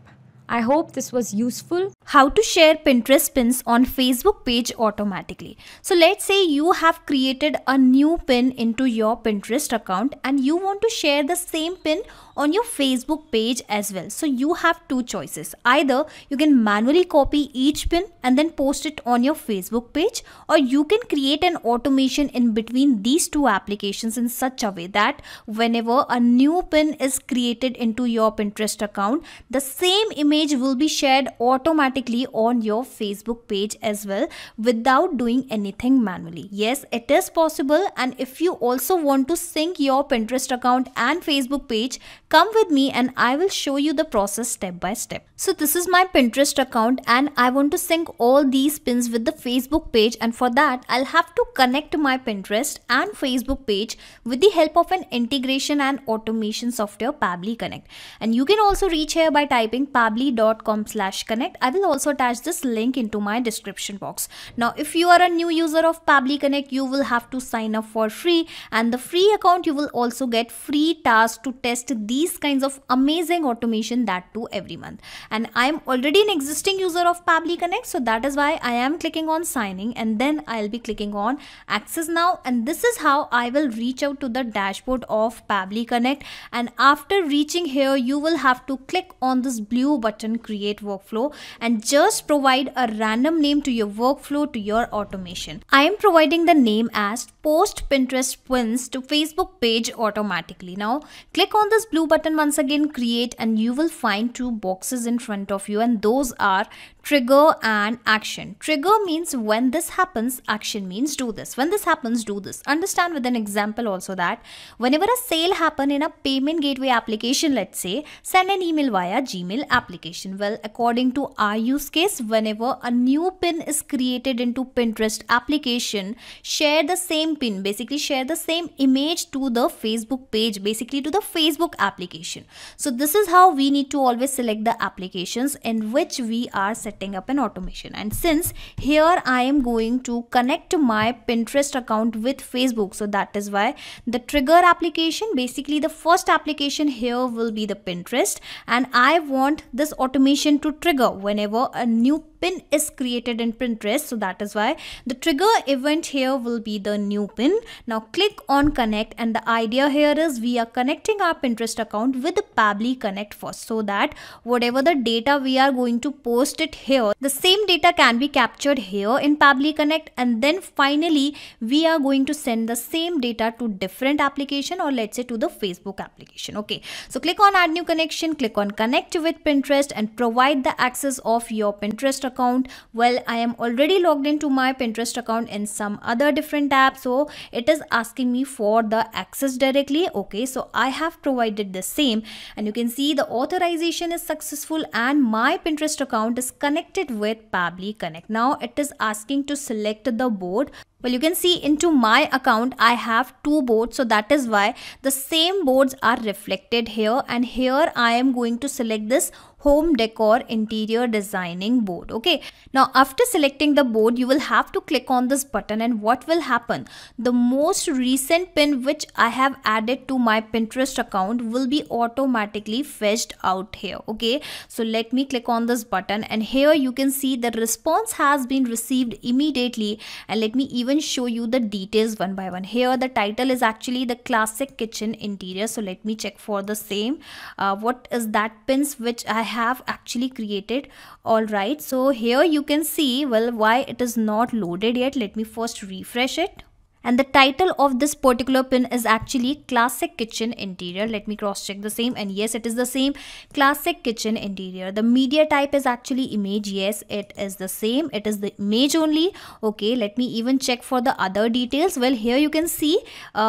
I hope this was useful. How to share Pinterest pins on Facebook page automatically. So let's say you have created a new pin into your Pinterest account and you want to share the same pin on your Facebook page as well. So you have two choices. Either you can manually copy each pin and then post it on your Facebook page, or you can create an automation in between these two applications in such a way that whenever a new pin is created into your Pinterest account, the same image will be shared automatically on your Facebook page as well without doing anything manually. Yes, it is possible, and if you also want to sync your Pinterest account and Facebook page, come with me and I will show you the process step by step. So this is my Pinterest account and I want to sync all these pins with the Facebook page, and for that I'll have to connect my Pinterest and Facebook page with the help of an integration and automation software Pabbly Connect. And you can also reach here by typing pabbly.com/connect. I will also attach this link into my description box. Now if you are a new user of Pabbly Connect, you will have to sign up for free, and the free account you will also get free tasks to test these these kinds of amazing automation, that too every month. And I'm already an existing user of Pabbly Connect, so that is why I am clicking on signing, and then I'll be clicking on access now, and this is how I will reach out to the dashboard of Pabbly Connect. And after reaching here, you will have to click on this blue button, create workflow, and just provide a random name to your workflow, to your automation. I am providing the name as post Pinterest pins to Facebook page automatically. Now click on this blue button once again, create, and you will find two boxes in front of you, and those are trigger and action. Trigger means when this happens, action means do this. When this happens, do this. Understand with an example also that whenever a sale happen in a payment gateway application, let's say, send an email via Gmail application. Well, according to our use case, whenever a new pin is created into Pinterest application, share the same pin, basically share the same image to the Facebook page, basically to the Facebook application. So this is how we need to always select the applications in which we are setting up an automation. And since here I am going to connect my Pinterest account with Facebook, so that is why the trigger application, basically the first application here will be the Pinterest, and I want this automation to trigger whenever a new pin is created in Pinterest, so that is why the trigger event here will be the new pin. Now click on connect, and the idea here is we are connecting our Pinterest account with the Pabbly Connect first, so that whatever the data we are going to post it here, the same data can be captured here in Pabbly Connect, and then finally we are going to send the same data to different application, or let's say to the Facebook application. Okay, so click on add new connection, click on connect with Pinterest, and provide the access of your Pinterest account. Well, I am already logged into my Pinterest account in some other different tab, so it is asking me for the access directly. Okay, so I have provided the same, and you can see the authorization is successful and my Pinterest account is connected with Pabbly Connect. Now it is asking to select the board. Well, you can see into my account I have two boards, so that is why the same boards are reflected here, and here I am going to select this home decor interior designing board. Okay, now after selecting the board, you will have to click on this button, and what will happen, the most recent pin which I have added to my Pinterest account will be automatically fetched out here. Okay, so let me click on this button, and here you can see the response has been received immediately, and let me even show you the details one by one. Here the title is actually the classic kitchen interior, so let me check for the same. What is that pins which I have actually created? All right, so here you can see, well, why it is not loaded yet. Let me first refresh it. And the title of this particular pin is actually classic kitchen interior. Let me cross check the same, and yes, it is the same, classic kitchen interior. The media type is actually image. Yes, it is the same, it is the image only. Okay, let me even check for the other details. Well, here you can see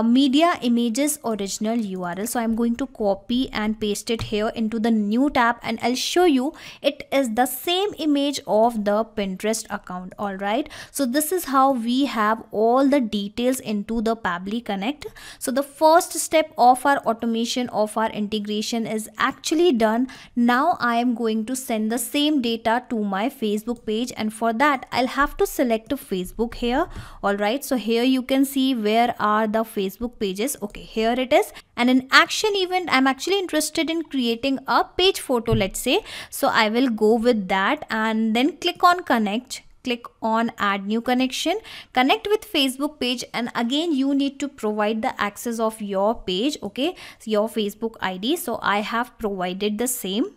media images original URL, so I'm going to copy and paste it here into the new tab, and I'll show you it is the same image of the Pinterest account. All right, so this is how we have all the details into the Pabbly Connect. So the first step of our automation of our integration is actually done. Now I am going to send the same data to my Facebook page, and for that I'll have to select Facebook here. All right, so here you can see where are the Facebook pages. Okay, here it is. And in action event, I'm actually interested in creating a page photo, let's say, so I will go with that, and then click on connect. Click on add new connection, connect with Facebook page, and again you need to provide the access of your page. Okay, so your Facebook ID, so I have provided the same.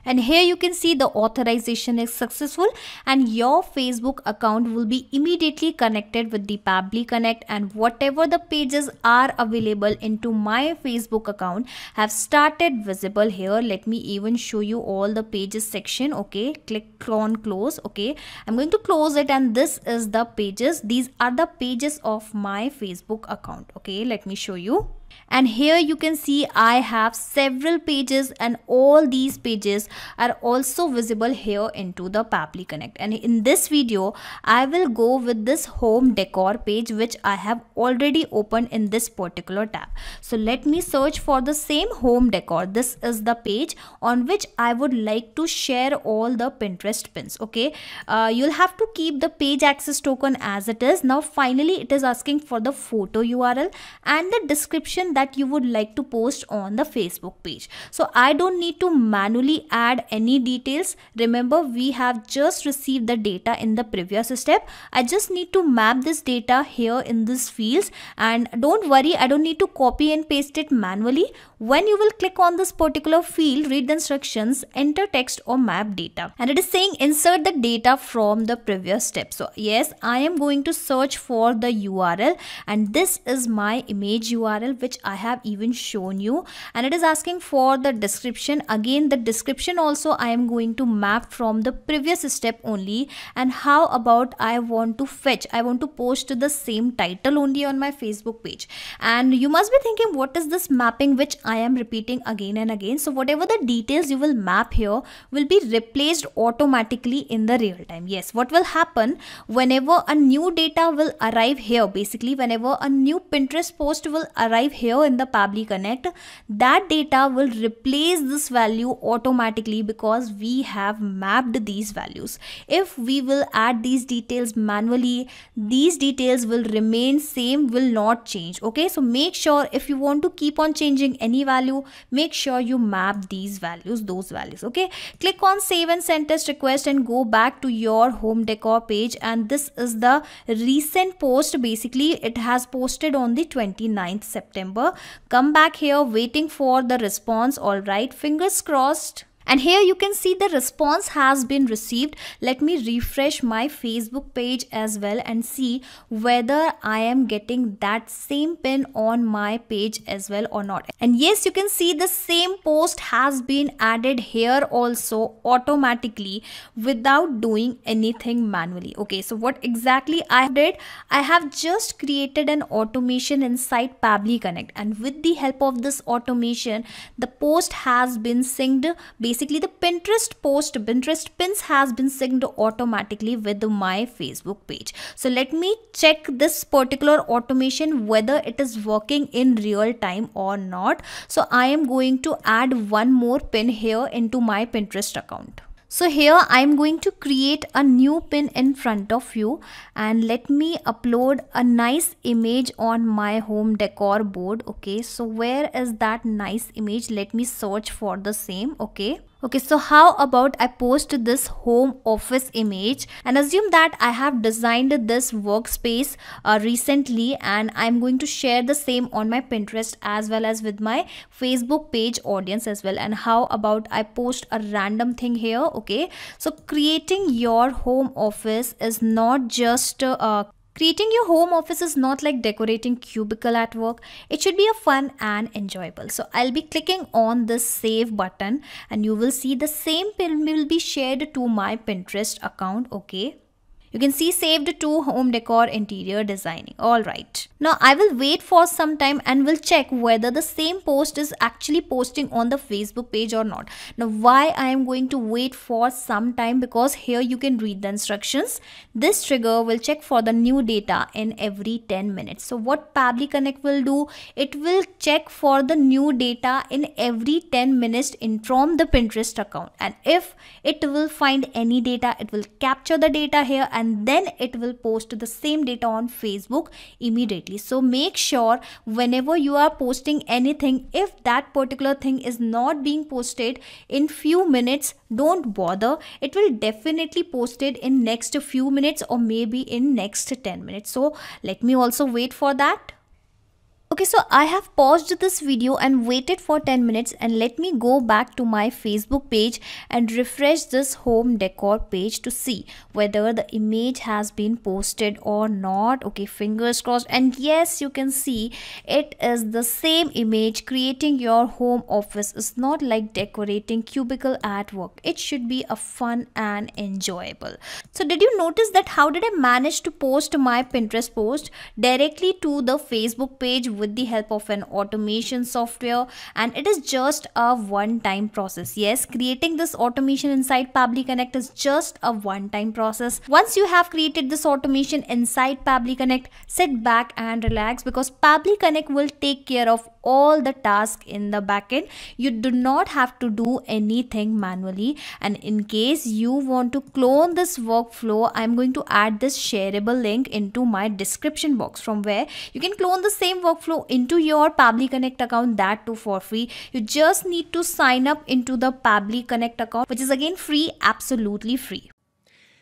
And here you can see the authorization is successful, and your Facebook account will be immediately connected with the Pabbly Connect, and whatever the pages are available into my Facebook account have started visible here. Let me even show you all the pages section. Okay, click on close. Okay, I'm going to close it, and this is the pages. These are the pages of my Facebook account. Okay, let me show you. And here you can see I have several pages, and all these pages are also visible here into the Pabbly Connect. And in this video I will go with this home decor page which I have already opened in this particular tab. So let me search for the same home decor. This is the page on which I would like to share all the Pinterest pins. Okay, you'll have to keep the page access token as it is. Now finally it is asking for the photo URL and the description that you would like to post on the Facebook page. So I don't need to manually add any details. Remember, we have just received the data in the previous step. I just need to map this data here in this fields, and don't worry, I don't need to copy and paste it manually. When you will click on this particular field, read the instructions, enter text or map data, and it is saying insert the data from the previous step. So yes, I am going to search for the URL, and this is my image URL which I have even shown you, and it is asking for the description. Again, the description also I am going to map from the previous step only. And how about I want to post the same title only on my Facebook page. And you must be thinking, what is this mapping which I am repeating again and again? So whatever the details you will map here will be replaced automatically in the real time. Yes, what will happen whenever a new data will arrive here, basically whenever a new Pinterest post will arrive here in the Pabbly Connect, that data will replace this value automatically because we have mapped these values. If we will add these details manually, these details will remain same, will not change. Okay, so make sure if you want to keep on changing any value, make sure you map these values, those values. Okay, click on save and send test request and go back to your home decor page, and this is the recent post. Basically it has posted on the 29th September. Come back here, waiting for the response. All right, fingers crossed. And here you can see the response has been received. Let me refresh my Facebook page as well and see whether I am getting that same pin on my page as well or not. And yes, you can see the same post has been added here also automatically without doing anything manually. Okay, so what exactly I did, I have just created an automation inside Pabbly Connect, and with the help of this automation, the post has been synced. Basically the Pinterest pins has been synced automatically with my Facebook page. So let me check this particular automation whether it is working in real time or not. So I am going to add one more pin here into my Pinterest account. So here I am going to create a new pin in front of you, and let me upload a nice image on my home decor board. Okay, so where is that nice image? Let me search for the same. Okay, so how about I post this home office image, and assume that I have designed this workspace recently, and I'm going to share the same on my Pinterest as well as with my Facebook page audience as well. And how about I post a random thing here? Okay, so creating your home office is not just creating your home office is not like decorating cubicle at work. It should be a fun and enjoyable. So I'll be clicking on this save button, and you will see the same pin will be shared to my Pinterest account. Okay, you can see saved to home decor interior designing. All right, now I will wait for some time and will check whether the same post is actually posting on the Facebook page or not. Now why I am going to wait for some time, because here you can read the instructions. This trigger will check for the new data in every 10 minutes. So what Pabbly Connect will do, it will check for the new data in every 10 minutes in from the Pinterest account, and if it will find any data, it will capture the data here and then it will post the same data on Facebook immediately. So make sure whenever you are posting anything, if that particular thing is not being posted in few minutes, don't bother. It will definitely post it in next few minutes or maybe in next 10 minutes. So let me also wait for that. Okay, so I have paused this video and waited for 10 minutes, and let me go back to my Facebook page and refresh this home decor page to see whether the image has been posted or not. Okay, fingers crossed, and yes, you can see it is the same image. Creating your home office is not like decorating cubicle at work. It should be a fun and enjoyable. So did you notice that how did I manage to post my Pinterest post directly to the Facebook page with the help of an automation software, and it is just a one-time process. Yes, creating this automation inside Pabbly Connect is just a one-time process. Once you have created this automation inside Pabbly Connect, sit back and relax, because Pabbly Connect will take care of all the tasks in the backend. You do not have to do anything manually. And in case you want to clone this workflow, I'm going to add this shareable link into my description box, from where you can clone the same workflow into your Pabbly Connect account, that too for free. You just need to sign up into the Pabbly Connect account, which is again free, absolutely free.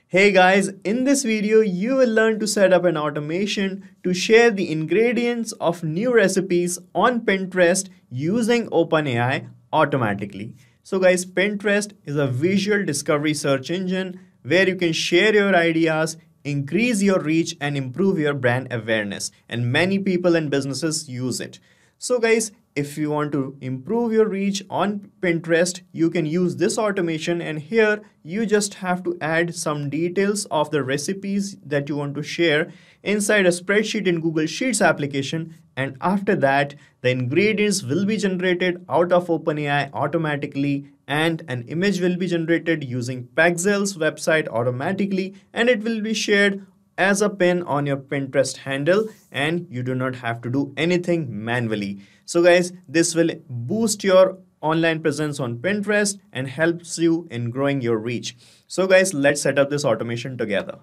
Hey guys, in this video you will learn to set up an automation to share the ingredients of new recipes on Pinterest using OpenAI automatically. So guys, Pinterest is a visual discovery search engine where you can share your ideas, increase your reach and improve your brand awareness, and many people and businesses use it. So guys, if you want to improve your reach on Pinterest, you can use this automation, and here you just have to add some details of the recipes that you want to share inside a spreadsheet in Google Sheets application, and after that the ingredients will be generated out of OpenAI automatically, and an image will be generated using Pexels website automatically, and it will be shared as a pin on your Pinterest handle, and you do not have to do anything manually. So guys, this will boost your online presence on Pinterest and helps you in growing your reach. So guys, let's set up this automation together.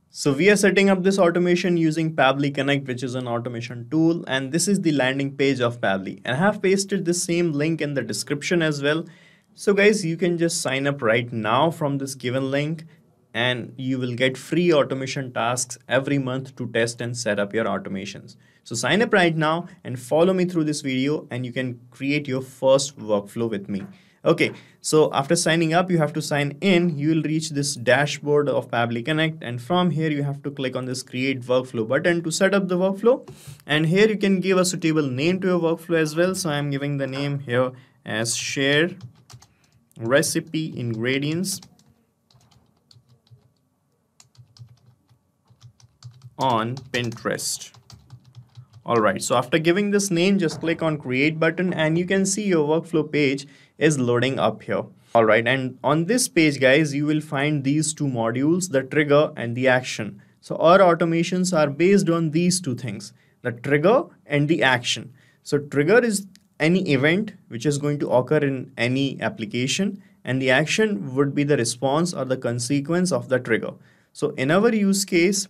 So we are setting up this automation using Pabbly Connect, which is an automation tool, and this is the landing page of Pabbly, and I have pasted the same link in the description as well. So guys, you can just sign up right now from this given link, and you will get free automation tasks every month to test and set up your automations. So sign up right now and follow me through this video, and you can create your first workflow with me. Okay, so after signing up, you have to sign in. You will reach this dashboard of Pabbly Connect, and from here you have to click on this create workflow button to set up the workflow. And here you can give a suitable name to your workflow as well. So I'm giving the name here as share recipe ingredients on Pinterest. Alright, so after giving this name, just click on create button, and you can see your workflow page is loading up here. Alright, and on this page guys, you will find these two modules, the trigger and the action. So our automations are based on these two things, the trigger and the action. So trigger is any event which is going to occur in any application, and the action would be the response or the consequence of the trigger. So in our use case,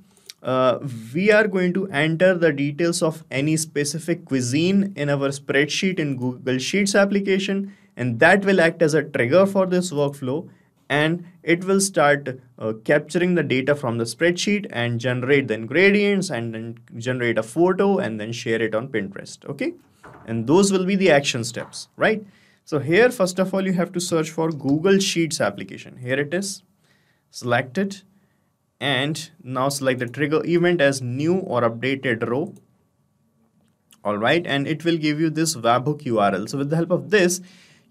we are going to enter the details of any specific cuisine in our spreadsheet in Google Sheets application, and that will act as a trigger for this workflow, and it will start capturing the data from the spreadsheet and generate the ingredients, and then generate a photo and then share it on Pinterest. Okay, and those will be the action steps, right? So here, first of all, you have to search for Google Sheets application. Here it is, select it, and now select the trigger event as new or updated row. All right, and it will give you this webhook URL. So with the help of this,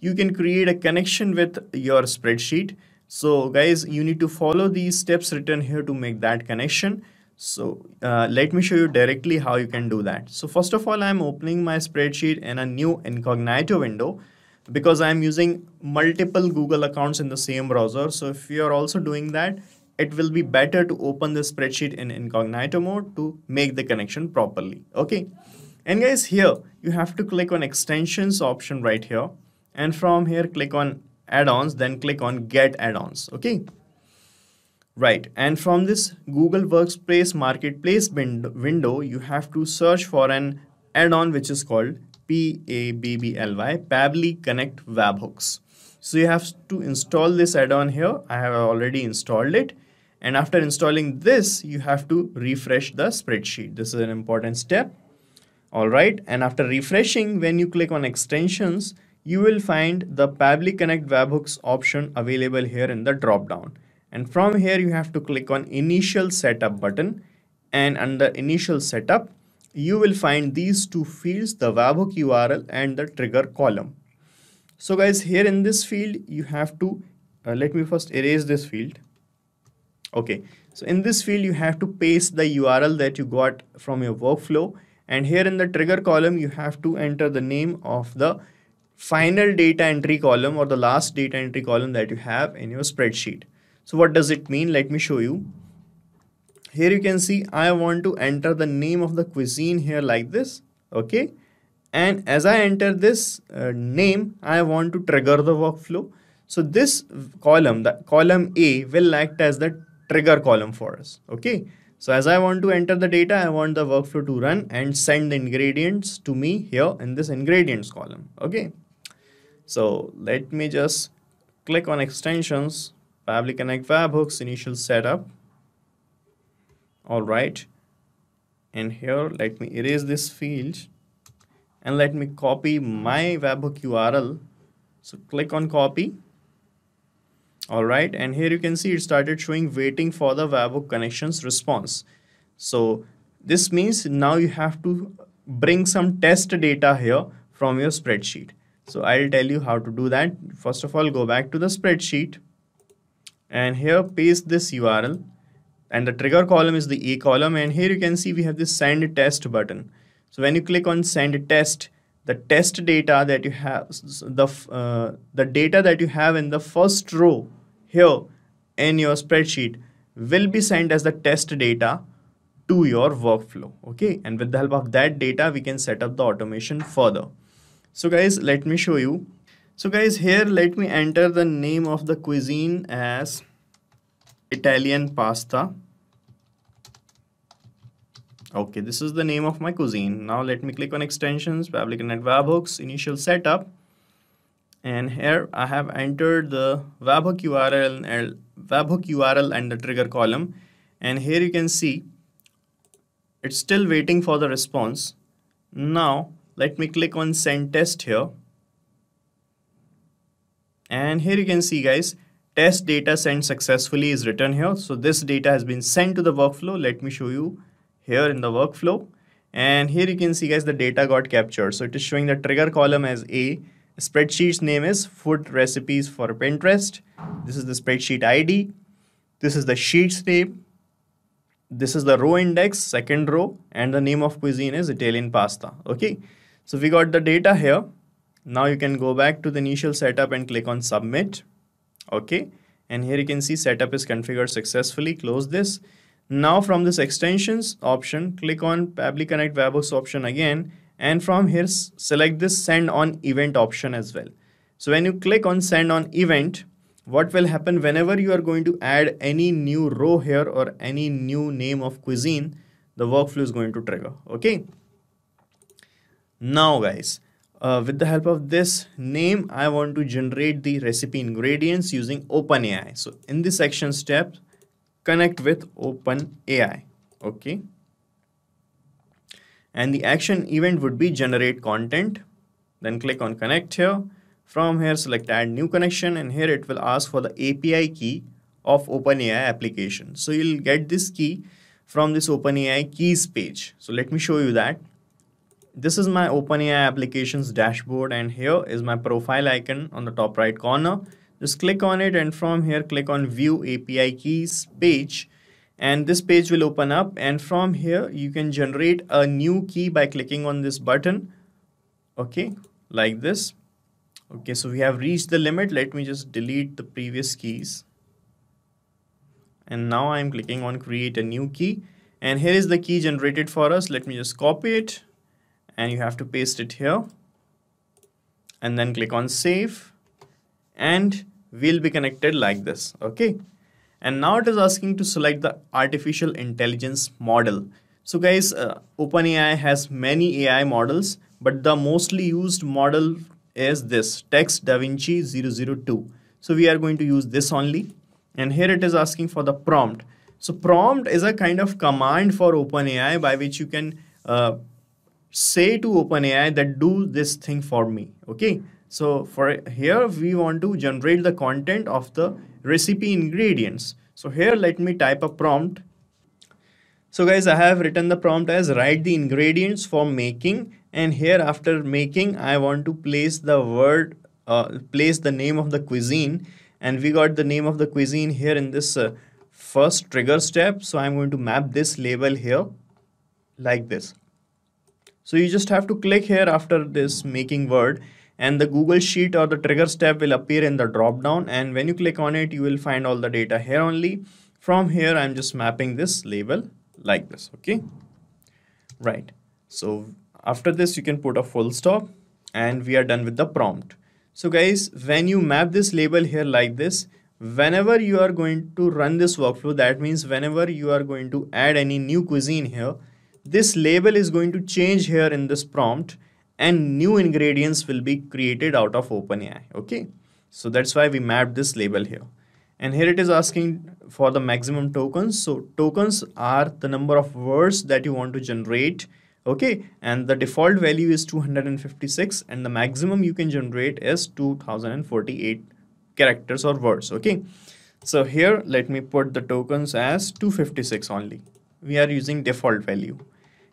you can create a connection with your spreadsheet. So guys, you need to follow these steps written here to make that connection. So let me show you directly how you can do that. So first of all, I'm opening my spreadsheet in a new incognito window, because I'm using multiple Google accounts in the same browser. So if you're also doing that, it will be better to open the spreadsheet in incognito mode to make the connection properly. Okay, and guys, here you have to click on extensions option right here, and from here click on add-ons, then click on get add-ons. Okay, right, and from this Google Workspace Marketplace window, you have to search for an add-on which is called Pabbly Pabbly Connect Webhooks. So you have to install this add-on here. I have already installed it. And after installing this, you have to refresh the spreadsheet. This is an important step. All right. And after refreshing, when you click on extensions, you will find the Pabbly Connect Webhooks option available here in the drop down. And from here, you have to click on Initial Setup button. And under Initial Setup, you will find these two fields, the webhook URL and the trigger column. So guys, here in this field, you have to, let me first erase this field. Okay, so in this field, you have to paste the URL that you got from your workflow, And here in the trigger column, you have to enter the name of the final data entry column or the last data entry column that you have in your spreadsheet. So what does it mean? Let me show you. Here you can see I want to enter the name of the cuisine here like this. Okay. And as I enter this name, I want to trigger the workflow. So this column, the column A, will act as the trigger column for us. Okay. So as I want to enter the data, I want the workflow to run and send the ingredients to me here in this ingredients column. Okay. So let me just click on extensions, Pabbly Connect webhooks, initial setup. All right. And here, let me erase this field and let me copy my webhook URL. So click on copy. All right. And here you can see it started showing waiting for the webhook connections response. So this means now you have to bring some test data here from your spreadsheet. So I'll tell you how to do that. First of all, go back to the spreadsheet and here paste this URL, and the trigger column is the A column, and here you can see we have this send test button. So when you click on send test, the test data that you have, the data that you have in the first row here in your spreadsheet will be sent as the test data to your workflow. Okay, and with the help of that data, we can set up the automation further. So guys, let me show you. So guys, here let me enter the name of the cuisine as Italian pasta. Okay, this is the name of my cuisine. Now let me click on extensions, Pabbly Connect webhooks, initial setup. And here I have entered the webhook URL and the trigger column. And here you can see it's still waiting for the response. Now let me click on send test here. And here you can see guys, test data sent successfully is written here. So this data has been sent to the workflow. Let me show you here in the workflow. And here you can see guys, the data got captured. So it is showing the trigger column as A. Spreadsheet's name is food recipes for Pinterest. This is the spreadsheet ID. This is the sheet's name. This is the row index, second row, and the name of cuisine is Italian pasta. Okay. So we got the data here. Now you can go back to the initial setup and click on submit. Okay. And here you can see setup is configured successfully. Close this. Now from this extensions option, click on Pabbly Connect webhooks option again. And from here, select this send on event option as well. So when you click on send on event, what will happen whenever you are going to add any new row here or any new name of cuisine, the workflow is going to trigger. Okay. Now guys, with the help of this name, I want to generate the recipe ingredients using OpenAI. So in this section step, connect with OpenAI. Okay. And the action event would be generate content. Then click on connect here. From here, select add new connection, and here it will ask for the API key of OpenAI application. So you'll get this key from this OpenAI keys page. So let me show you that. This is my OpenAI applications dashboard, and here is my profile icon on the top right corner. Just click on it, and from here click on view API keys page, and this page will open up, and from here you can generate a new key by clicking on this button. Okay, like this. Okay, so we have reached the limit. Let me just delete the previous keys. And now I'm clicking on create a new key, and here is the key generated for us. Let me just copy it, and you have to paste it here, and then click on save, and we'll be connected like this. Okay. And now it is asking to select the artificial intelligence model. So guys, OpenAI has many AI models, but the mostly used model is this Text DaVinci 002. So we are going to use this only. And here it is asking for the prompt. So prompt is a kind of command for OpenAI by which you can say to OpenAI that do this thing for me. Okay. So for here, we want to generate the content of the recipe ingredients. So here, let me type a prompt. So guys, I have written the prompt as write the ingredients for making. And here after making, I want to place the word, place the name of the cuisine. And we got the name of the cuisine here in this first trigger step. So I'm going to map this label here like this. So you just have to click here after this making word, and the Google Sheet or the triggers tab will appear in the drop down, and when you click on it you will find all the data here only. From here I'm just mapping this label like this. Okay, right. So after this you can put a full stop and we are done with the prompt. So guys, when you map this label here like this, whenever you are going to run this workflow, that means whenever you are going to add any new cuisine here, this label is going to change here in this prompt and new ingredients will be created out of OpenAI. Okay, so that's why we mapped this label here. And here it is asking for the maximum tokens. So tokens are the number of words that you want to generate. Okay, and the default value is 256 and the maximum you can generate is 2048 characters or words. Okay, so here let me put the tokens as 256 only. We are using default value.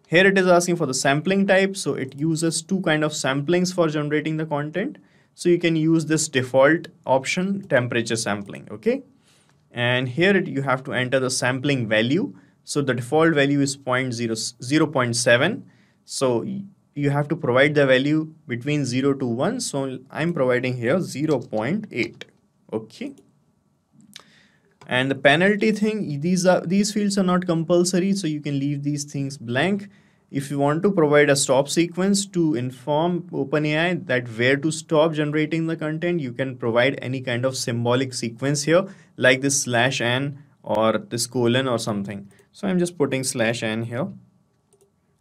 Here it is asking for the sampling type, so it uses two kind of samplings for generating the content. So you can use this default option, temperature sampling. Okay, and here you have to enter the sampling value. So the default value is 0.7. So you have to provide the value between 0 to 1. So I'm providing here 0.8. Okay. And the penalty thing, these fields are not compulsory, so you can leave these things blank. If you want to provide a stop sequence to inform OpenAI that where to stop generating the content, you can provide any kind of symbolic sequence here, like this /n or this colon or something. So I'm just putting /n here.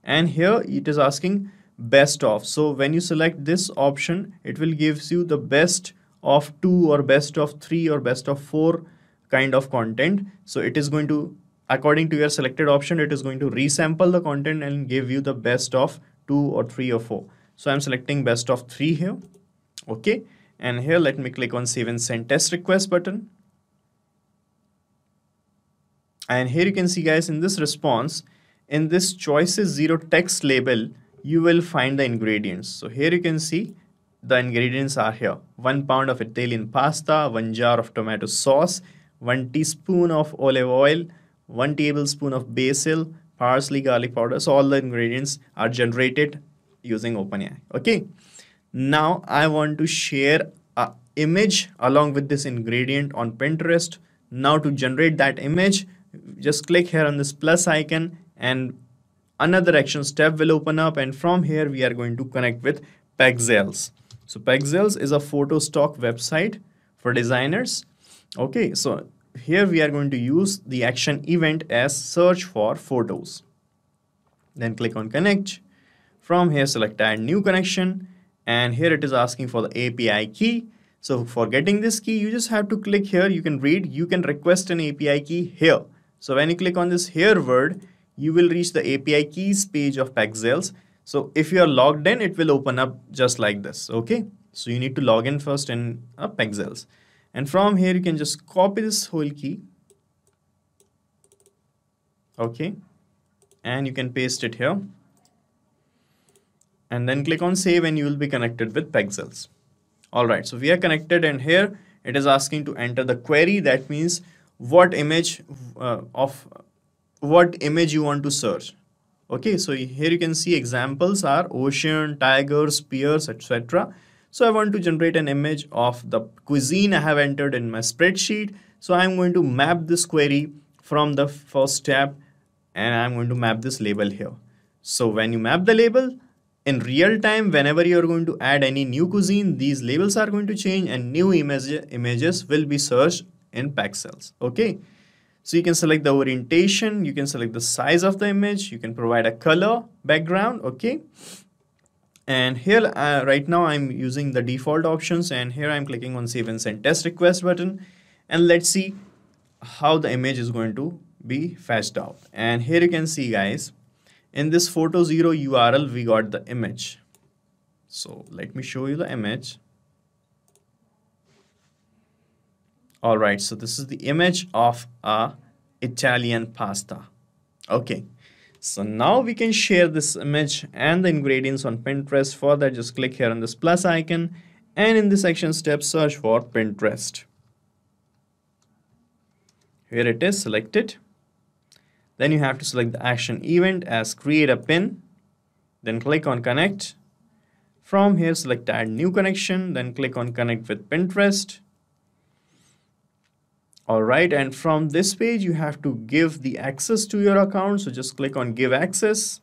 And here it is asking best of. So when you select this option, it will gives you the best of 2 or best of 3 or best of 4 kind of content. So it is going to, according to your selected option, it is going to resample the content and give you the best of 2 or 3 or 4. So I'm selecting best of 3 here. Okay, and here let me click on save and send test request button. And here you can see guys, in this response, in this choices 0 text label, you will find the ingredients. So here you can see the ingredients are here: 1 pound of Italian pasta, 1 jar of tomato sauce, 1 teaspoon of olive oil, 1 tablespoon of basil, parsley, garlic powder. So all the ingredients are generated using OpenAI. Okay, now I want to share an image along with this ingredient on Pinterest. Now to generate that image, just click here on this plus icon and another actions tab will open up, and from here we are going to connect with Pexels. So Pexels is a photo stock website for designers. Okay, so here we are going to use the action event as search for photos. Then click on connect. From here select add new connection, and here it is asking for the API key. So for getting this key, you just have to click here. You can read, you can request an API key here. So when you click on this here word, you will reach the API keys page of Pexels. So if you are logged in, it will open up just like this. Okay, so you need to log in first in Pexels. And from here, you can just copy this whole key. Okay, and you can paste it here. And then click on save and you will be connected with Pexels. All right, so we are connected, and here it is asking to enter the query. That means what image you want to search. Okay, so here you can see examples are ocean, tigers, spears, etc. So I want to generate an image of the cuisine I have entered in my spreadsheet. So I'm going to map this query from the first tab, and I'm going to map this label here. So when you map the label, in real time, whenever you are going to add any new cuisine, these labels are going to change and new images will be searched in Pexels. Okay, so you can select the orientation, you can select the size of the image, you can provide a color background. Okay, and here right now I'm using the default options, and here I'm clicking on save and send test request button, and let's see how the image is going to be fetched out. And here you can see guys, in this photo 0 URL we got the image. So let me show you the image. All right, so this is the image of a Italian pasta. Okay, so now we can share this image and the ingredients on Pinterest. For that, just click here on this plus icon, and in this action step, search for Pinterest. Here it is selected. Then you have to select the action event as create a pin. then click on connect. From here, select add new connection, then click on connect with Pinterest. All right, and from this page, you have to give the access to your account. So just click on give access.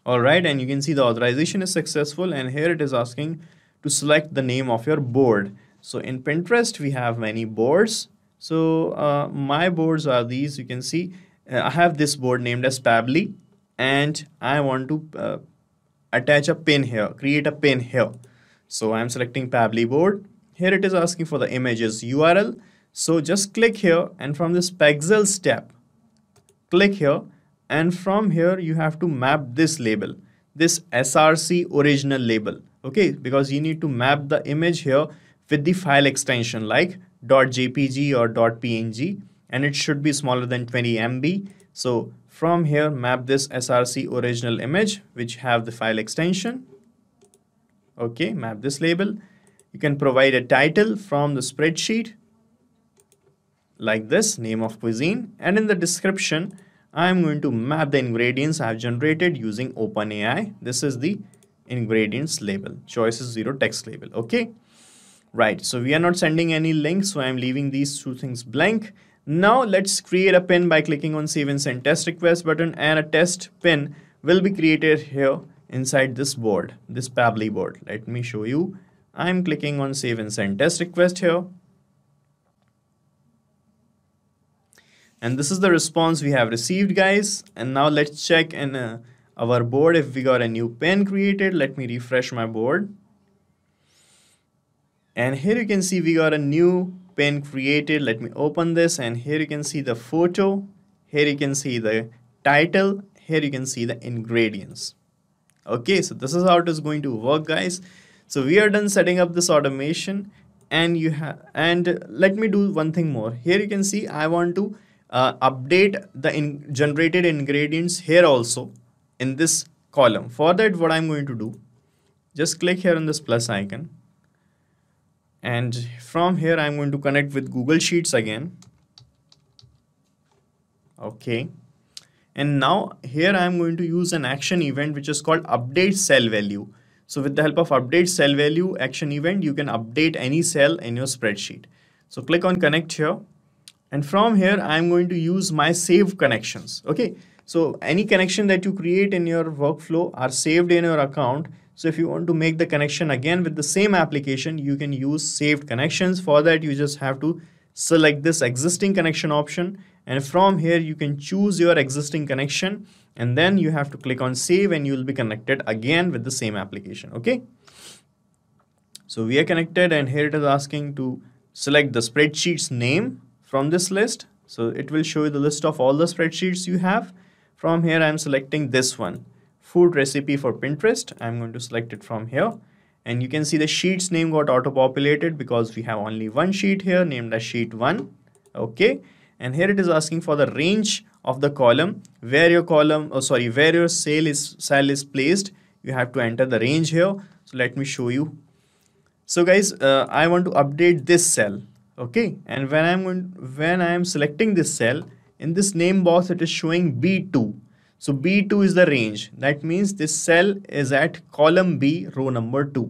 All right, and you can see the authorization is successful, and here it is asking to select the name of your board. So in Pinterest, we have many boards. So my boards are these. You can see I have this board named as Pabbly, and I want to attach a pin here, create a pin here. So I'm selecting Pabbly board. Here it is asking for the images URL. So just click here, and from this Pexels tab, click here, and from here you have to map this label, this SRC original label. Okay, because you need to map the image here with the file extension like .jpg or .png, and it should be smaller than 20 MB. So from here, map this SRC original image which have the file extension. Okay, map this label. You can provide a title from the spreadsheet like this, name of cuisine, and in the description I'm going to map the ingredients I've generated using OpenAI. This is the ingredients label, choices 0 text label. Okay, right, so we are not sending any links, so I'm leaving these two things blank. Now let's create a pin by clicking on save and send test request button, and a test pin will be created here inside this board, this Pabbly board. Let me show you. I'm clicking on save and send test request here. And this is the response we have received, guys. And now let's check in our board if we got a new pin created. Let me refresh my board. And here you can see we got a new pin created. Let me open this, and here you can see the photo. Here you can see the title. Here you can see the ingredients. Okay, so this is how it is going to work, guys. So we are done setting up this automation, and let me do one thing more. Here you can see I want to update the generated ingredients here also in this column. For that, what I'm going to do, just click here on this plus icon, and from here I'm going to connect with Google Sheets again. Okay, and now here I'm going to use an action event which is called update cell value. So with the help of update cell value action event, you can update any cell in your spreadsheet. So click on connect here. And from here, I'm going to use my saved connections. Okay, so any connection that you create in your workflow are saved in your account. So if you want to make the connection again with the same application, you can use saved connections. For that, you just have to select this existing connection option. And from here, you can choose your existing connection. And then you have to click on save, and you will be connected again with the same application. Okay, so we are connected, and here it is asking to select the spreadsheet's name from this list. So it will show you the list of all the spreadsheets you have. From here, I'm selecting this one, food recipe for Pinterest. I'm going to select it from here, and you can see the sheet's name got auto-populated because we have only one sheet here named as sheet 1. Okay, and here it is asking for the range of the column where your where your cell is placed. You have to enter the range here. So let me show you. So guys, I want to update this cell. Okay, and when I am selecting this cell, in this name box it is showing B2. So B2 is the range. That means this cell is at column B, row number 2.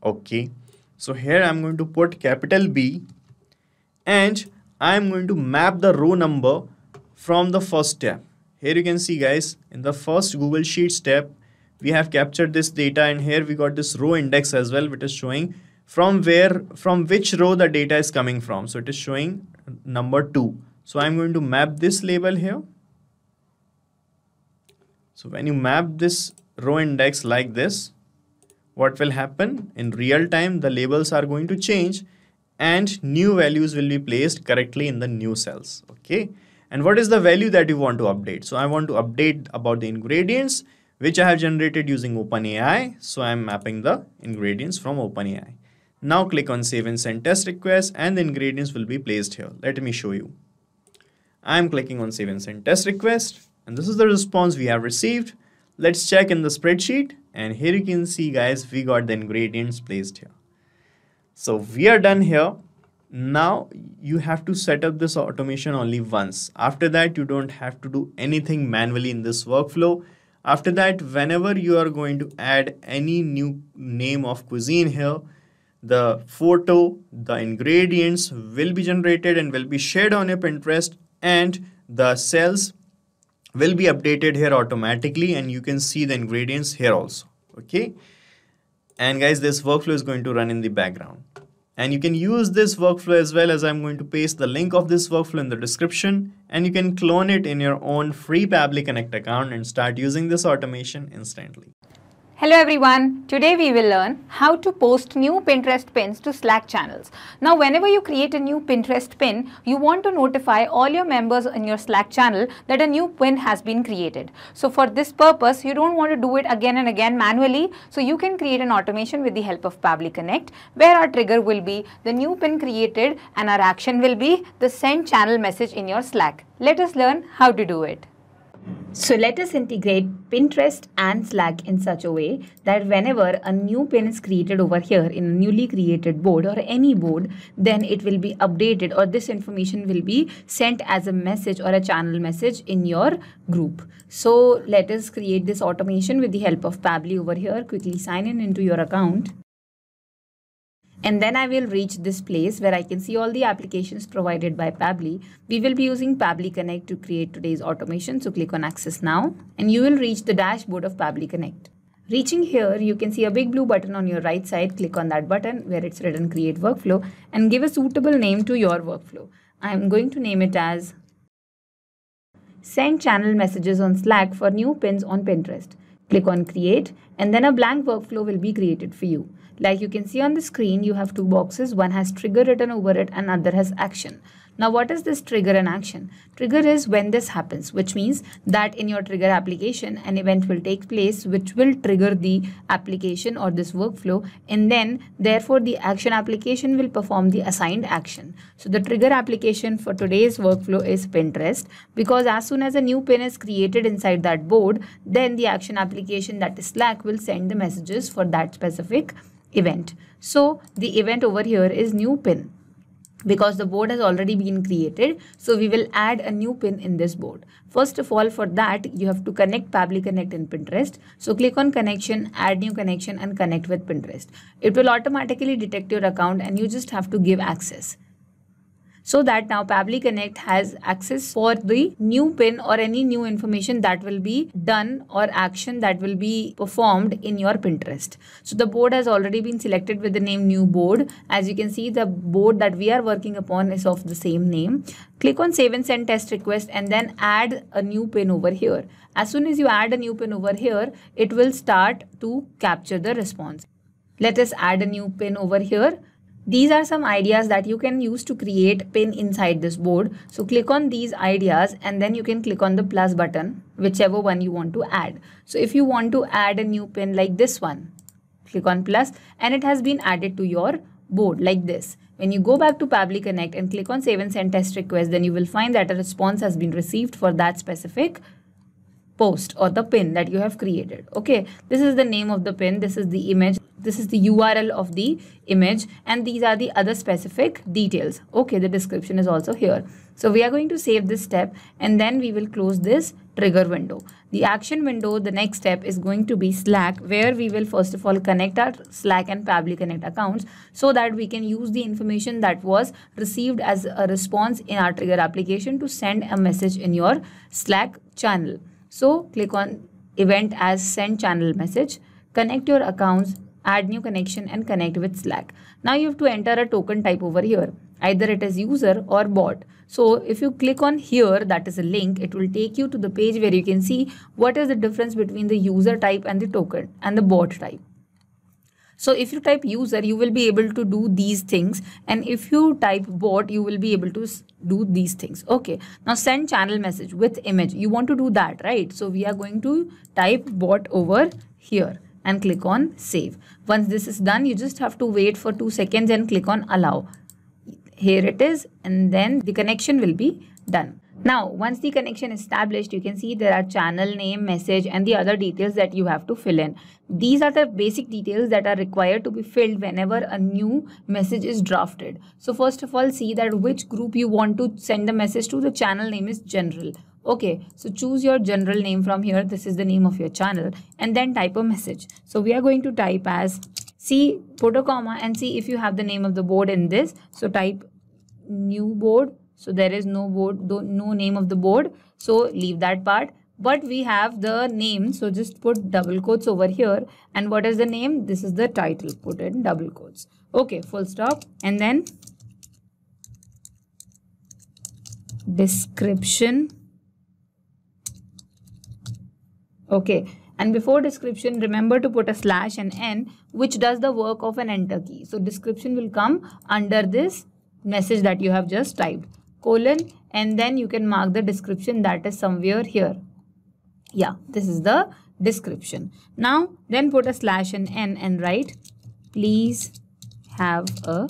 Okay, so here I'm going to put capital B, and I'm going to map the row number from the first tab. Here you can see, guys, in the first Google Sheets tab, we have captured this data, and here we got this row index as well, which is showing from which row the data is coming from. So it is showing number 2. So I'm going to map this label here. So when you map this row index like this, what will happen in real time, the labels are going to change and new values will be placed correctly in the new cells. Okay, and what is the value that you want to update? So I want to update about the ingredients which I have generated using OpenAI. So I'm mapping the ingredients from OpenAI. Now click on save and send test request, and the ingredients will be placed here. Let me show you. I'm clicking on save and send test request, and this is the response we have received. Let's check in the spreadsheet, and here you can see, guys, we got the ingredients placed here. So we are done here. Now you have to set up this automation only once. After that, you don't have to do anything manually in this workflow. After that, whenever you are going to add any new name of cuisine here, the photo, the ingredients will be generated and will be shared on your Pinterest, and the cells will be updated here automatically, and you can see the ingredients here also. Okay. And guys, this workflow is going to run in the background. And you can use this workflow as well, as I'm going to paste the link of this workflow in the description, and you can clone it in your own free Pabbly Connect account and start using this automation instantly. Hello everyone, today we will learn how to post new Pinterest pins to Slack channels. Now whenever you create a new Pinterest pin, you want to notify all your members in your Slack channel that a new pin has been created. So for this purpose, you don't want to do it again and again manually, so you can create an automation with the help of Pabbly Connect, where our trigger will be the new pin created and our action will be the send channel message in your Slack. Let us learn how to do it. So let us integrate Pinterest and Slack in such a way that whenever a new pin is created over here in a newly created board or any board, then it will be updated, or this information will be sent as a message or a channel message in your group. So let us create this automation with the help of Pabbly over here. Quickly sign in into your account. And then I will reach this place where I can see all the applications provided by Pabbly. We will be using Pabbly Connect to create today's automation. So click on Access Now and you will reach the dashboard of Pabbly Connect. Reaching here, you can see a big blue button on your right side. Click on that button where it's written Create Workflow and give a suitable name to your workflow. I'm going to name it as Send Channel Messages on Slack for New Pins on Pinterest. Click on Create and then a blank workflow will be created for you. Like you can see on the screen, you have two boxes. One has trigger written over it and another has action. Now what is this trigger and action? Trigger is when this happens, which means that in your trigger application, an event will take place which will trigger the application or this workflow, and then therefore the action application will perform the assigned action. So the trigger application for today's workflow is Pinterest, because as soon as a new pin is created inside that board, then the action application, that is Slack, will send the messages for that specific event. So the event over here is new pin, because the board has already been created. So we will add a new pin in this board. First of all, for that, you have to connect Pabbly Connect in Pinterest. So click on connection, add new connection and connect with Pinterest. It will automatically detect your account and you just have to give access. So that now Pabbly Connect has access for the new pin or any new information that will be done or action that will be performed in your Pinterest. So the board has already been selected with the name new board. As you can see, the board that we are working upon is of the same name. Click on save and send test request and then add a new pin over here. As soon as you add a new pin over here, it will start to capture the response. Let us add a new pin over here. These are some ideas that you can use to create pin inside this board. So click on these ideas and then you can click on the plus button, whichever one you want to add. So if you want to add a new pin like this one, click on plus and it has been added to your board like this. When you go back to Pabbly Connect and click on save and send test request, then you will find that a response has been received for that specific post or the pin that you have created. Okay, this is the name of the pin, this is the image, this is the URL of the image, and these are the other specific details. Okay, the description is also here. So we are going to save this step and then we will close this trigger window. The action window, the next step is going to be Slack, where we will first of all connect our Slack and Pabbly Connect accounts so that we can use the information that was received as a response in our trigger application to send a message in your Slack channel. So click on event as send channel message, connect your accounts, add new connection and connect with Slack. Now you have to enter a token type over here. Either it is user or bot. So if you click on here, that is a link, it will take you to the page where you can see what is the difference between the user type and the token and the bot type. So if you type user, you will be able to do these things. And if you type bot, you will be able to do these things. Okay. Now send channel message with image. You want to do that, right? So we are going to type bot over here and click on save. Once this is done, you just have to wait for 2 seconds and click on allow. Here it is. And then the connection will be done. Now, once the connection is established, you can see there are channel name, message, and the other details that you have to fill in. These are the basic details that are required to be filled whenever a new message is drafted. So first of all, see that which group you want to send the message to. The channel name is general. Okay, so choose your general name from here. This is the name of your channel, and then type a message. So we are going to type as, see, put a comma and see if you have the name of the board in this. So type new board. So there is no board, no name of the board. So leave that part. But we have the name. So just put double quotes over here. And what is the name? This is the title. Put it in double quotes. Okay, full stop. And then description. Okay. And before description, remember to put a slash and n, which does the work of an enter key. So description will come under this message that you have just typed. Colon, and then you can mark the description that is somewhere here. Yeah, this is the description. Now, then put a slash and n and write, please have a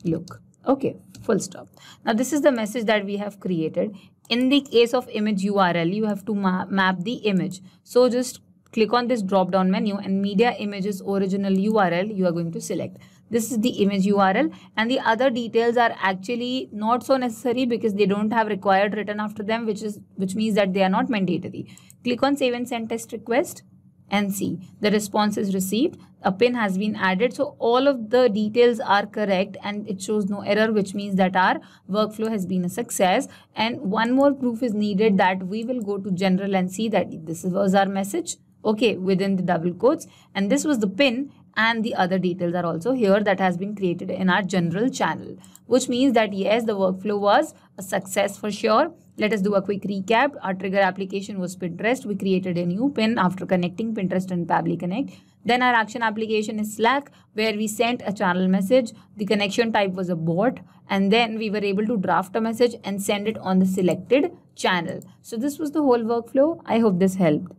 look. Okay, full stop. Now, this is the message that we have created. In the case of image URL, you have to map the image. So, just click on this drop down menu and media images original URL you are going to select. This is the image URL, and the other details are actually not so necessary because they don't have required written after them, which means that they are not mandatory. Click on save and send test request and see the response is received. A pin has been added. So all of the details are correct and it shows no error, which means that our workflow has been a success. And one more proof is needed, that we will go to general and see that this was our message. Okay, within the double quotes, and this was the pin, and the other details are also here that has been created in our general channel, which means that yes, the workflow was a success for sure. Let us do a quick recap. Our trigger application was Pinterest. We created a new pin after connecting Pinterest and Pabbly Connect. Then our action application is Slack, where we sent a channel message. The connection type was a bot, and then we were able to draft a message and send it on the selected channel. So this was the whole workflow. I hope this helped.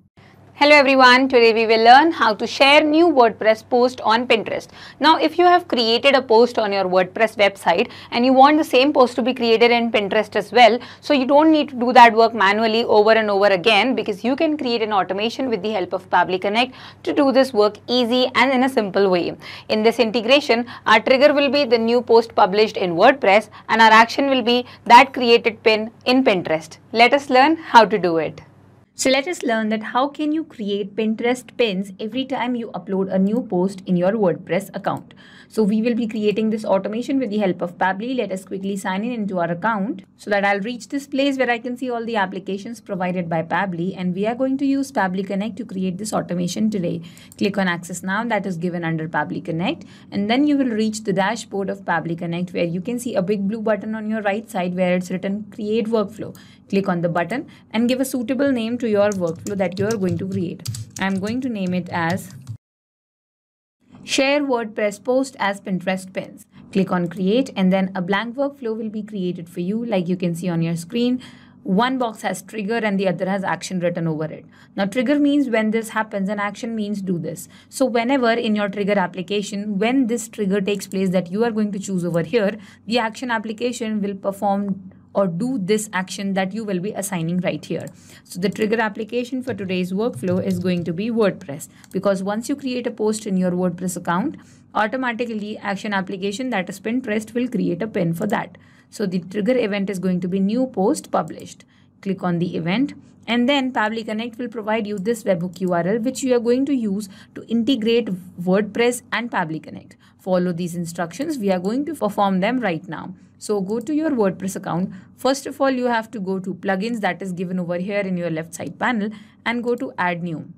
Hello everyone, today we will learn how to share new WordPress post on Pinterest. Now if you have created a post on your WordPress website and you want the same post to be created in Pinterest as well, so you don't need to do that work manually over and over again, because you can create an automation with the help of Pabbly Connect to do this work easy and in a simple way. In this integration, our trigger will be the new post published in WordPress and our action will be that created pin in Pinterest. Let us learn how to do it. So let us learn that how can you create Pinterest pins every time you upload a new post in your WordPress account. So we will be creating this automation with the help of Pabbly. Let us quickly sign in into our account so that I'll reach this place where I can see all the applications provided by Pabbly, and we are going to use Pabbly Connect to create this automation today. Click on Access Now, that is given under Pabbly Connect, and then you will reach the dashboard of Pabbly Connect, where you can see a big blue button on your right side where it's written Create Workflow. Click on the button and give a suitable name to your workflow that you are going to create. I'm going to name it as Share WordPress Post as Pinterest Pins. Click on Create, and then a blank workflow will be created for you, like you can see on your screen. One box has trigger and the other has action written over it. Now trigger means when this happens, and action means do this. So whenever in your trigger application, when this trigger takes place that you are going to choose over here, the action application will perform or do this action that you will be assigning right here. So the trigger application for today's workflow is going to be WordPress, because once you create a post in your WordPress account, automatically action application, that is Pinterest, will create a pin for that. So the trigger event is going to be new post published. Click on the event, and then Pabbly Connect will provide you this webhook URL, which you are going to use to integrate WordPress and Pabbly Connect. Follow these instructions. We are going to perform them right now. So go to your WordPress account. First of all, you have to go to plugins, that is given over here in your left side panel, and go to add new.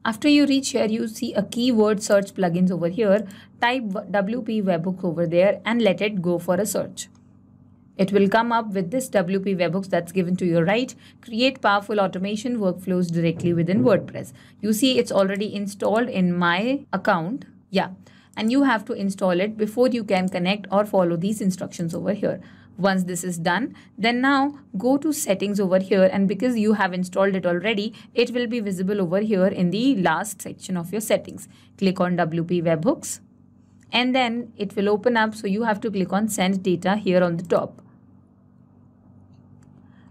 After you reach here, you see a keyword search plugins over here. Type WP webhooks over there and let it go for a search. It will come up with this WP webhooks that's given to your right. Create powerful automation workflows directly within WordPress. You see it's already installed in my account. Yeah. And you have to install it before you can connect or follow these instructions over here. Once this is done, then now go to settings over here, and because you have installed it already, it will be visible over here in the last section of your settings. Click on WP webhooks and then it will open up. So you have to click on send data here on the top.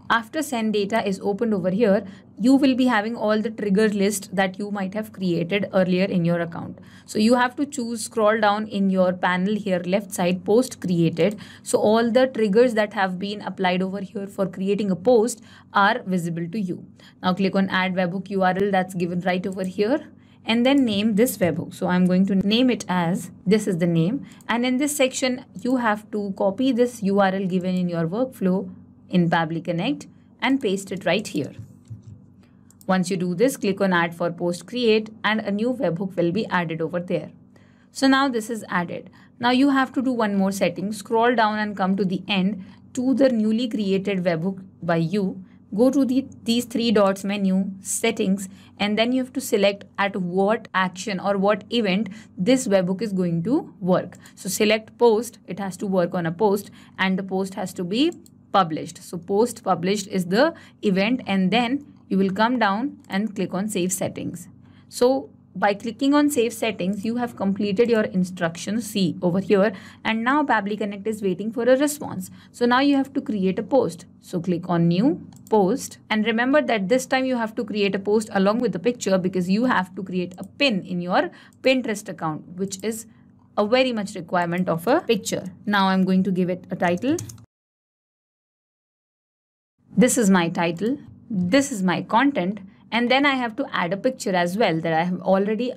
After send data is opened over here, you will be having all the trigger list that you might have created earlier in your account. So you have to choose, scroll down in your panel here, left side, post created. So all the triggers that have been applied over here for creating a post are visible to you. Now click on add webhook URL that's given right over here. And then name this webhook. So I'm going to name it as, this is the name. And in this section, you have to copy this URL given in your workflow in Pabbly Connect and paste it right here. Once you do this, click on add for post create and a new webhook will be added over there. So now this is added. Now you have to do one more setting. Scroll down and come to the end to the newly created webhook by you. Go to these three dots menu, settings, and then you have to select at what action or what event this webhook is going to work. So select post, it has to work on a post and the post has to be published. So post published is the event, and then you will come down and click on save settings. So by clicking on save settings, you have completed your instructions, see over here, and now Pabbly Connect is waiting for a response. So now you have to create a post. So click on new post, and remember that this time you have to create a post along with the picture because you have to create a pin in your Pinterest account, which is a very much requirement of a picture. Now I'm going to give it a title. This is my title. This is my content, and then I have to add a picture as well that I have already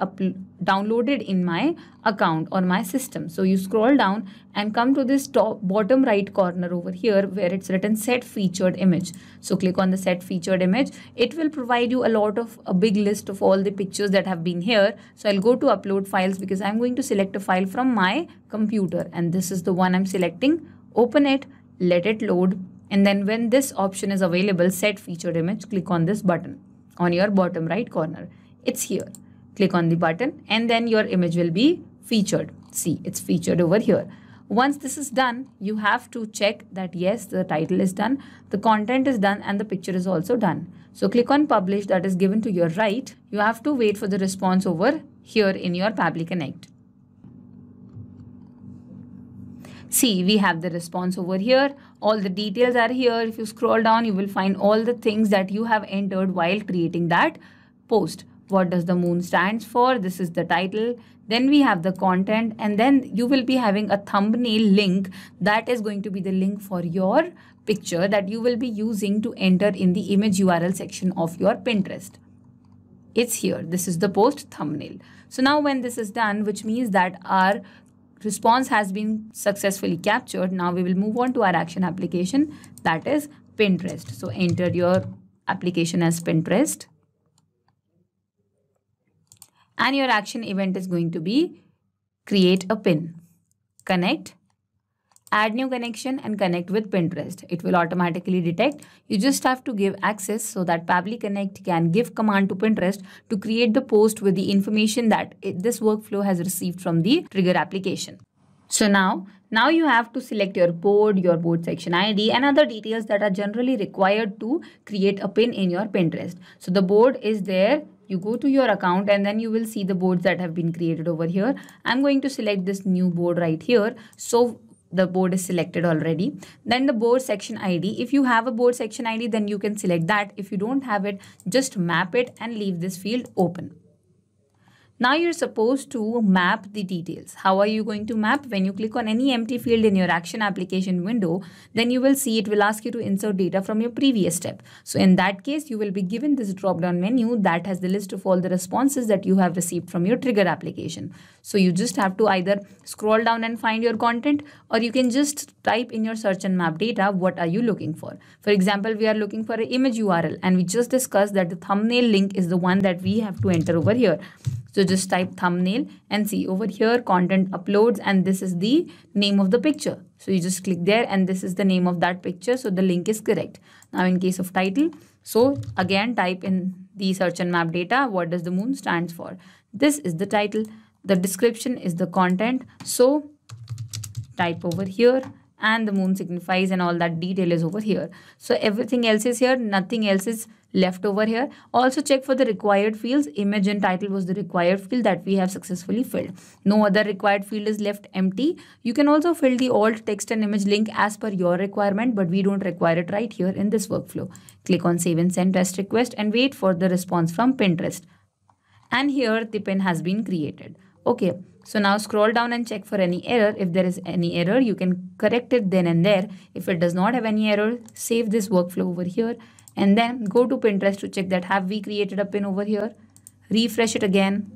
downloaded in my account or my system. So you scroll down and come to this bottom right corner over here where it's written set featured image. So click on the set featured image. It will provide you a big list of all the pictures that have been here. So I'll go to upload files because I'm going to select a file from my computer, and this is the one I'm selecting. Open it, let it load. And then when this option is available, set featured image, click on this button on your bottom right corner. It's here. Click on the button and then your image will be featured. See, it's featured over here. Once this is done, you have to check that yes, the title is done, the content is done, and the picture is also done. So click on publish, that is given to your right. You have to wait for the response over here in your Pabbly Connect. See, we have the response over here. All the details are here. If you scroll down, you will find all the things that you have entered while creating that post. What does the moon stands for? This is the title. Then we have the content, and then you will be having a thumbnail link that is going to be the link for your picture that you will be using to enter in the image URL section of your Pinterest. It's here. This is the post thumbnail. So now when this is done, which means that our response has been successfully captured. Now we will move on to our action application, that is Pinterest. So enter your application as Pinterest. And your action event is going to be create a pin, connect, add new connection, and connect with Pinterest. It will automatically detect. You just have to give access so that Pabbly Connect can give command to Pinterest to create the post with the information that this workflow has received from the trigger application. So now you have to select your board section ID, and other details that are generally required to create a pin in your Pinterest. So the board is there. You go to your account and then you will see the boards that have been created over here. I'm going to select this new board right here. So the board is selected already. Then the board section ID. If you have a board section ID, then you can select that. If you don't have it, just map it and leave this field open. Now you're supposed to map the details. How are you going to map? When you click on any empty field in your action application window, then you will see it will ask you to insert data from your previous step. So in that case, you will be given this drop-down menu that has the list of all the responses that you have received from your trigger application. So you just have to either scroll down and find your content, or you can just type in your search and map data, what are you looking for? For example, we are looking for an image URL, and we just discussed that the thumbnail link is the one that we have to enter over here. So just type thumbnail and see over here content uploads, and this is the name of the picture. So you just click there and this is the name of that picture. So the link is correct. Now in case of title, so again type in the search and map data, what does the moon stands for? This is the title. The description is the content. So type over here and the moon signifies, and all that detail is over here. So everything else is here, nothing else is left over here. Also check for the required fields. Image and title was the required field that we have successfully filled. No other required field is left empty. You can also fill the alt text and image link as per your requirement, but we don't require it right here in this workflow. Click on save and send test request and wait for the response from Pinterest. And here the pin has been created. Okay, so now scroll down and check for any error. If there is any error, you can correct it then and there. If it does not have any error, save this workflow over here and then go to Pinterest to check that have we created a pin over here. Refresh it again.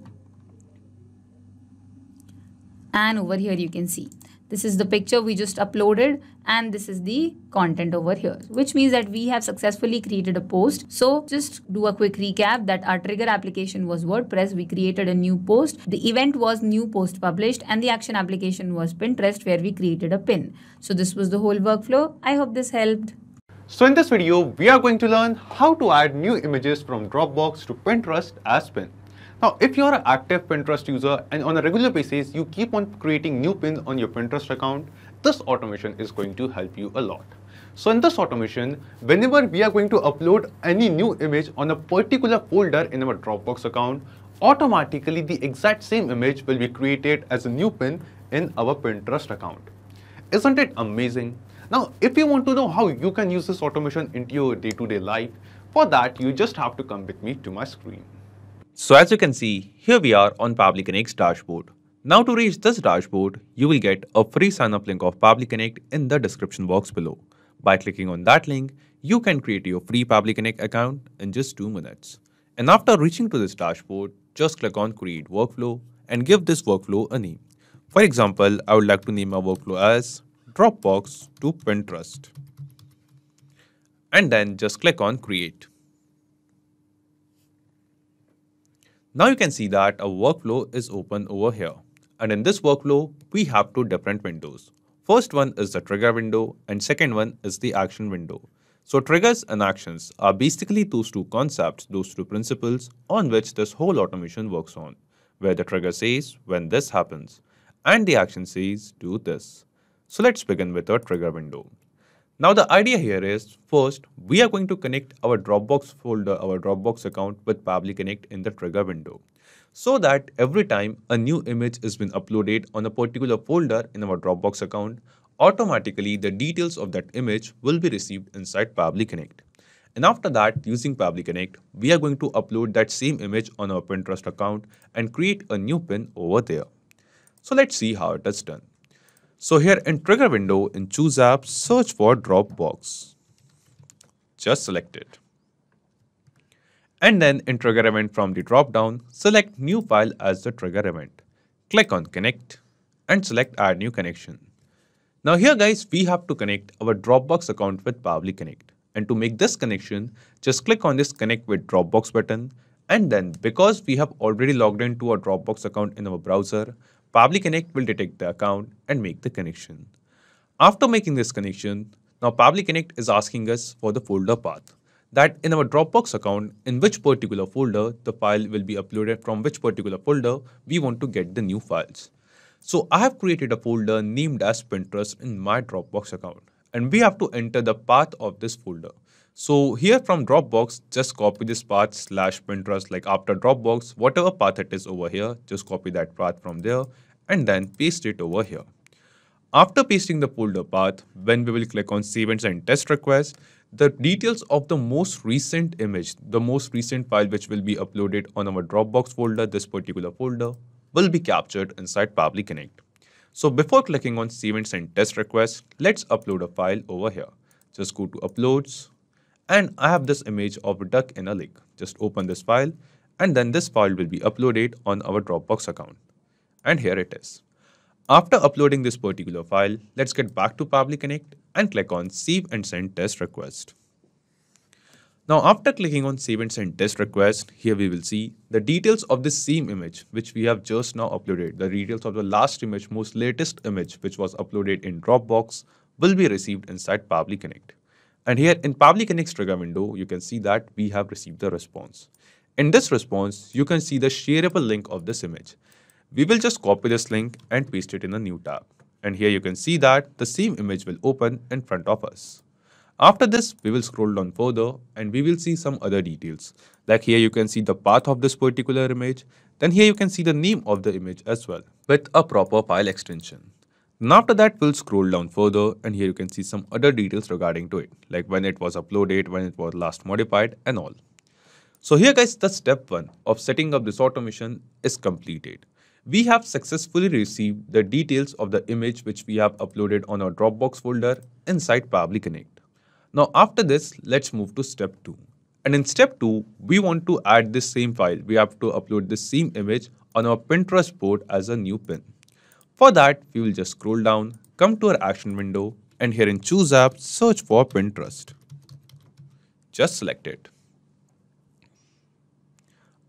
And over here you can see this is the picture we just uploaded and this is the content over here, which means that we have successfully created a post. So just do a quick recap that our trigger application was WordPress. We created a new post. The event was new post published and the action application was Pinterest where we created a pin. So this was the whole workflow. I hope this helped. So in this video, we are going to learn how to add new images from Dropbox to Pinterest as pin. Now, if you are an active Pinterest user and on a regular basis, you keep on creating new pins on your Pinterest account, this automation is going to help you a lot. So in this automation, whenever we are going to upload any new image on a particular folder in our Dropbox account, automatically the exact same image will be created as a new pin in our Pinterest account. Isn't it amazing? Now, if you want to know how you can use this automation into your day-to-day life, for that, you just have to come with me to my screen. So as you can see, here we are on Pabbly Connect's dashboard. Now to reach this dashboard, you will get a free sign-up link of Pabbly Connect in the description box below. By clicking on that link, you can create your free Pabbly Connect account in just 2 minutes. And after reaching to this dashboard, just click on Create Workflow and give this workflow a name. For example, I would like to name my workflow as Dropbox to Pinterest. And then just click on Create. Now you can see that a workflow is open over here. And in this workflow, we have 2 different windows. First one is the trigger window and second one is the action window. So triggers and actions are basically those 2 concepts, those 2 principles on which this whole automation works on, where the trigger says when this happens and the action says do this. So let's begin with our trigger window. Now the idea here is, first, we are going to connect our Dropbox folder, our Dropbox account with Pabbly Connect in the trigger window, so that every time a new image has been uploaded on a particular folder in our Dropbox account, automatically the details of that image will be received inside Pabbly Connect. And after that, using Pabbly Connect, we are going to upload that same image on our Pinterest account and create a new pin over there. So let's see how it is done. So here in trigger window, in choose app, search for Dropbox. Just select it. And then in trigger event from the drop down, select new file as the trigger event. Click on connect and select add new connection. Now here guys, we have to connect our Dropbox account with Pabbly Connect. And to make this connection, just click on this connect with Dropbox button. And then because we have already logged into our Dropbox account in our browser, Pabbly Connect will detect the account and make the connection. After making this connection, now Pabbly Connect is asking us for the folder path. That in our Dropbox account, in which particular folder the file will be uploaded, from which particular folder we want to get the new files. So I have created a folder named as Pinterest in my Dropbox account. And we have to enter the path of this folder. So here from Dropbox, just copy this path /Pinterest, like after Dropbox, whatever path it is over here, just copy that path from there and then paste it over here. After pasting the folder path, when we will click on save and send test request, the details of the most recent image, the most recent file which will be uploaded on our Dropbox folder, this particular folder, will be captured inside Pabbly Connect. So before clicking on save and send test request, let's upload a file over here. Just go to uploads. And I have this image of a duck in a lake. Just open this file and then this file will be uploaded on our Dropbox account. And here it is. After uploading this particular file, let's get back to Pabbly Connect and click on save and send test request. Now after clicking on save and send test request, here we will see the details of this same image which we have just now uploaded. The details of the last image, most latest image which was uploaded in Dropbox will be received inside Pabbly Connect. And here in Pabbly Connect's trigger window, you can see that we have received the response. In this response, you can see the shareable link of this image. We will just copy this link and paste it in a new tab. And here you can see that the same image will open in front of us. After this, we will scroll down further and we will see some other details. Like here you can see the path of this particular image. Then here you can see the name of the image as well with a proper file extension. And after that, we'll scroll down further and here you can see some other details regarding to it, like when it was uploaded, when it was last modified and all. So here guys, the step 1 of setting up this automation is completed. We have successfully received the details of the image which we have uploaded on our Dropbox folder inside Pabbly Connect. Now after this, let's move to step 2. And in step 2, we want to add this same file. We have to upload this same image on our Pinterest board as a new pin. For that, we will just scroll down, come to our action window, and here in Choose App, search for Pinterest. Just select it.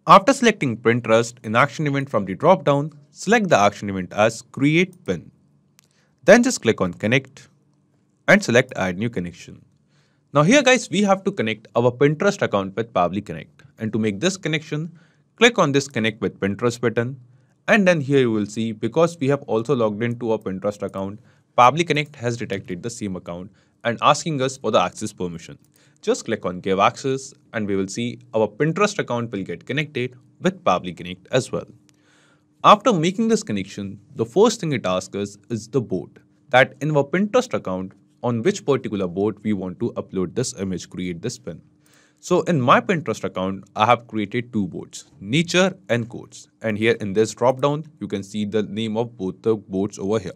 After selecting Pinterest in action event from the drop-down, select the action event as Create Pin. Then just click on Connect and select Add New Connection. Now here guys, we have to connect our Pinterest account with Pabbly Connect. And to make this connection, click on this Connect with Pinterest button. And then here you will see, because we have also logged into our Pinterest account, Pabbly Connect has detected the same account and asking us for the access permission. Just click on Give Access and we will see our Pinterest account will get connected with Pabbly Connect as well. After making this connection, the first thing it asks us is the board, that in our Pinterest account, on which particular board we want to upload this image, create this pin. So in my Pinterest account, I have created 2 boards, Nature and Quotes. And here in this drop down, you can see the name of both the boards over here.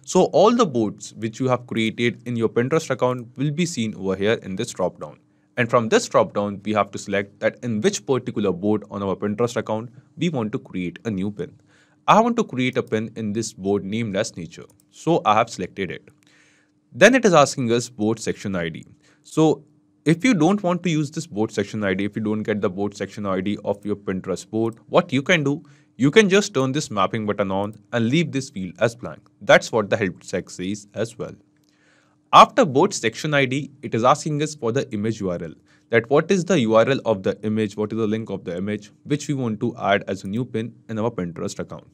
So all the boards which you have created in your Pinterest account will be seen over here in this drop down. And from this drop down, we have to select that in which particular board on our Pinterest account we want to create a new pin. I want to create a pin in this board named as Nature. So I have selected it. Then it is asking us board section ID. So if you don't want to use this board section ID, if you don't get the board section ID of your Pinterest board, what you can do, you can just turn this mapping button on and leave this field as blank. That's what the help check says as well. After board section ID, it is asking us for the image URL. That what is the URL of the image, what is the link of the image, which we want to add as a new pin in our Pinterest account.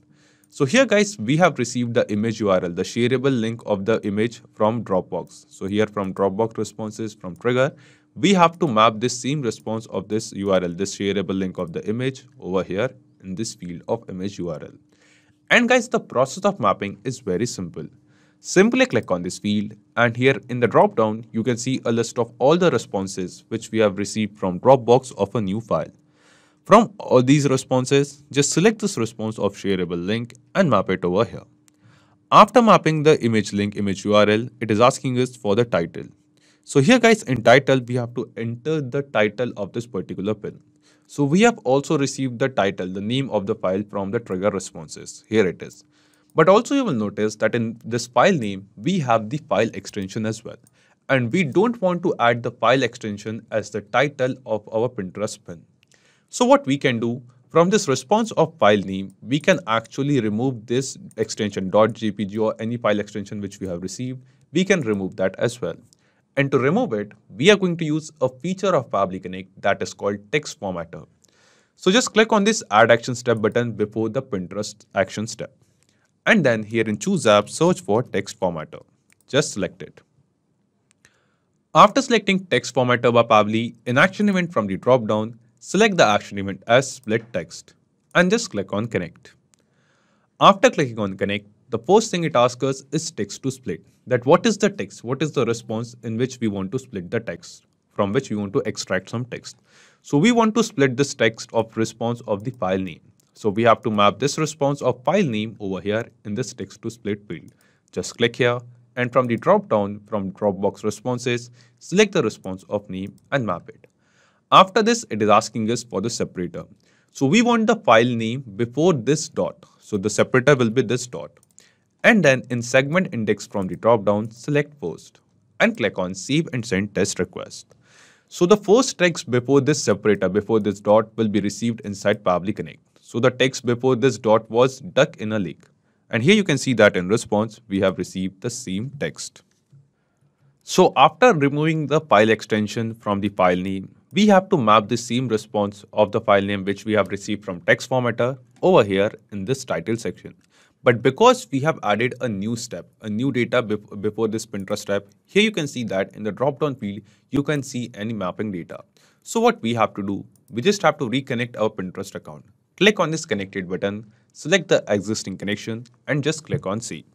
So here guys, we have received the image URL, the shareable link of the image from Dropbox. So here from Dropbox responses from Trigger, we have to map this same response of this URL, this shareable link of the image over here in this field of image URL. And guys, the process of mapping is very simple. Simply click on this field and here in the drop down, you can see a list of all the responses which we have received from Dropbox of a new file. From all these responses, just select this response of shareable link and map it over here. After mapping the image link, image URL, it is asking us for the title. So here guys, in title, we have to enter the title of this particular pin. So we have also received the title, the name of the file from the Trigger responses. Here it is. But also you will notice that in this file name, we have the file extension as well. And we don't want to add the file extension as the title of our Pinterest pin. So what we can do, from this response of file name, we can actually remove this extension .jpg or any file extension which we have received. We can remove that as well. And to remove it, we are going to use a feature of Pabbly Connect that is called text formatter. So just click on this add action step button before the Pinterest action step. And then here in Choose App, search for text formatter. Just select it. After selecting text formatter by Pabbly, in action event from the drop down, select the action event as split text and just click on connect. After clicking on connect, the first thing it asks us is text to split. That what is the text? What is the response in which we want to split the text, from which we want to extract some text. So we want to split this text of response of the file name. So we have to map this response of file name over here in this text to split field. Just click here and from the drop down from Dropbox responses, select the response of name and map it. After this, it is asking us for the separator. So we want the file name before this dot. So the separator will be this dot. And then in segment index from the drop down, select first and click on save and send test request. So the first text before this separator, before this dot will be received inside Pabbly Connect. So the text before this dot was duck in a lake. And here you can see that in response, we have received the same text. So after removing the file extension from the file name, we have to map the same response of the file name which we have received from text formatter over here in this title section. But because we have added a new step, a new data before this Pinterest step, here you can see that in the drop-down field, you can see any mapping data. So what we have to do, we just have to reconnect our Pinterest account. Click on this connected button, select the existing connection and just click on save.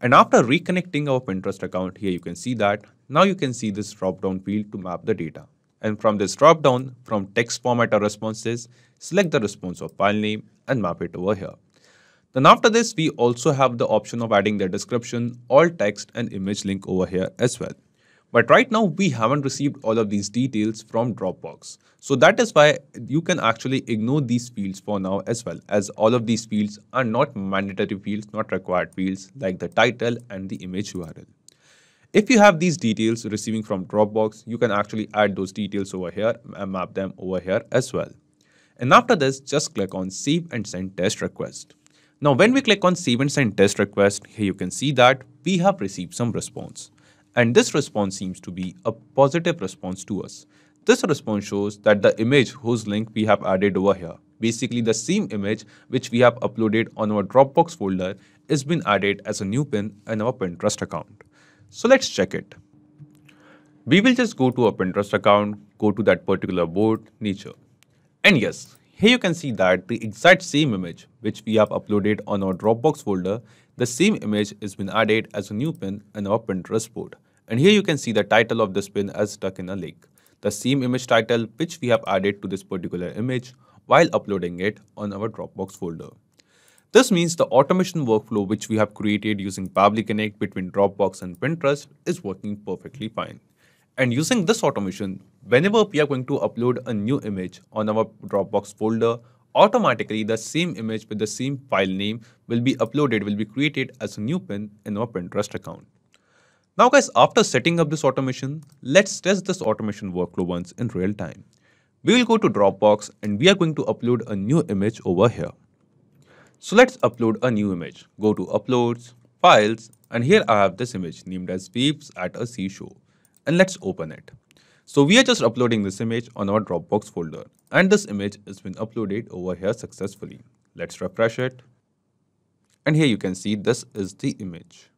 And after reconnecting our Pinterest account, here you can see that now you can see this drop-down field to map the data. And from this drop-down, from text format or responses, select the response of file name and map it over here. Then after this, we also have the option of adding the description, alt text and image link over here as well. But right now, we haven't received all of these details from Dropbox. So that is why you can actually ignore these fields for now as well, as all of these fields are not mandatory fields, not required fields like the title and the image URL. If you have these details receiving from Dropbox, you can actually add those details over here and map them over here as well. And after this, just click on Save and Send Test Request. Now, when we click on Save and Send Test Request, here you can see that we have received some response. And this response seems to be a positive response to us. This response shows that the image whose link we have added over here, basically the same image which we have uploaded on our Dropbox folder, is been added as a new pin in our Pinterest account. So let's check it. We will just go to our Pinterest account, go to that particular board, nature. And yes, here you can see that the exact same image which we have uploaded on our Dropbox folder, the same image is been added as a new pin in our Pinterest board. And here you can see the title of this pin as Stuck in a Lake, the same image title which we have added to this particular image while uploading it on our Dropbox folder. This means the automation workflow which we have created using Pabbly Connect between Dropbox and Pinterest is working perfectly fine. And using this automation, whenever we are going to upload a new image on our Dropbox folder, automatically the same image with the same file name will be created as a new pin in our Pinterest account. Now guys, after setting up this automation, let's test this automation workflow once in real time. We will go to Dropbox and we are going to upload a new image over here. So let's upload a new image. Go to Uploads, Files, and here I have this image named as Waves at a Seashore. And let's open it. So we are just uploading this image on our Dropbox folder and this image has been uploaded over here successfully. Let's refresh it. And here you can see this is the image.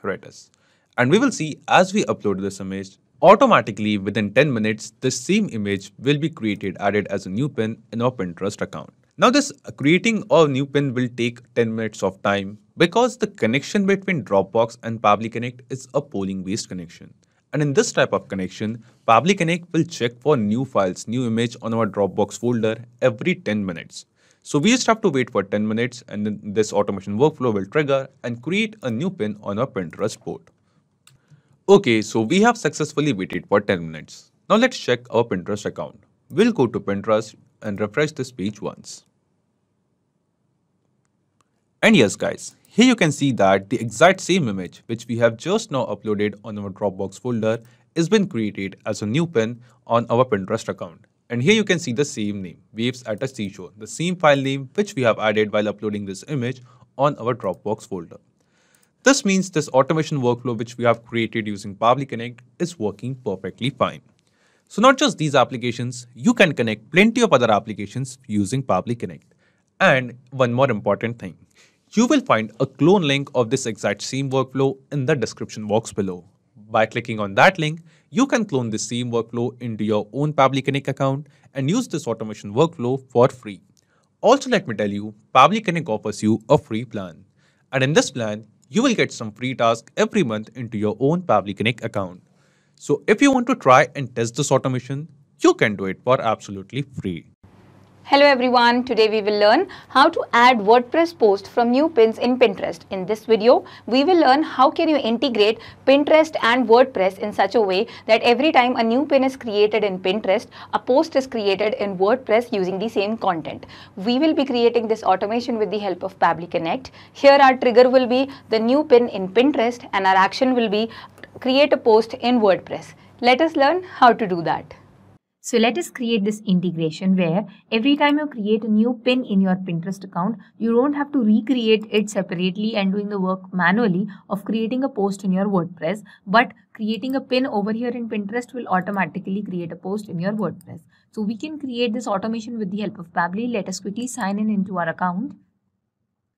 Here it is. And we will see as we upload this image, automatically within 10 minutes, the same image will be added as a new pin in our Pinterest account. Now this creating a new pin will take 10 minutes of time because the connection between Dropbox and Pabbly Connect is a polling based connection. And in this type of connection, Pabbly Connect will check for new files, new image on our Dropbox folder every 10 minutes. So we just have to wait for 10 minutes and then this automation workflow will trigger and create a new pin on our Pinterest board. Okay, so we have successfully waited for 10 minutes. Now let's check our Pinterest account. We'll go to Pinterest and refresh this page once. And yes guys, here you can see that the exact same image which we have just now uploaded on our Dropbox folder is been created as a new pin on our Pinterest account. And here you can see the same name, Waves at a Seashore, the same file name which we have added while uploading this image on our Dropbox folder. This means this automation workflow which we have created using Pabbly Connect is working perfectly fine. So not just these applications, you can connect plenty of other applications using Pabbly Connect. And one more important thing, you will find a clone link of this exact same workflow in the description box below. By clicking on that link, you can clone the same workflow into your own Pabbly Connect account and use this automation workflow for free. Also, let me tell you, Pabbly Connect offers you a free plan. And in this plan, you will get some free tasks every month into your own Pabbly Connect account. So if you want to try and test this automation, you can do it for absolutely free. Hello everyone, today we will learn how to add WordPress posts from new pins in Pinterest. In this video, we will learn how can you integrate Pinterest and WordPress in such a way that every time a new pin is created in Pinterest, a post is created in WordPress using the same content. We will be creating this automation with the help of Pabbly Connect. Here our trigger will be the new pin in Pinterest and our action will be create a post in WordPress. Let us learn how to do that. So let us create this integration where every time you create a new pin in your Pinterest account, you don't have to recreate it separately and doing the work manually of creating a post in your WordPress, but creating a pin over here in Pinterest will automatically create a post in your WordPress. So we can create this automation with the help of Pabbly. Let us quickly sign in into our account.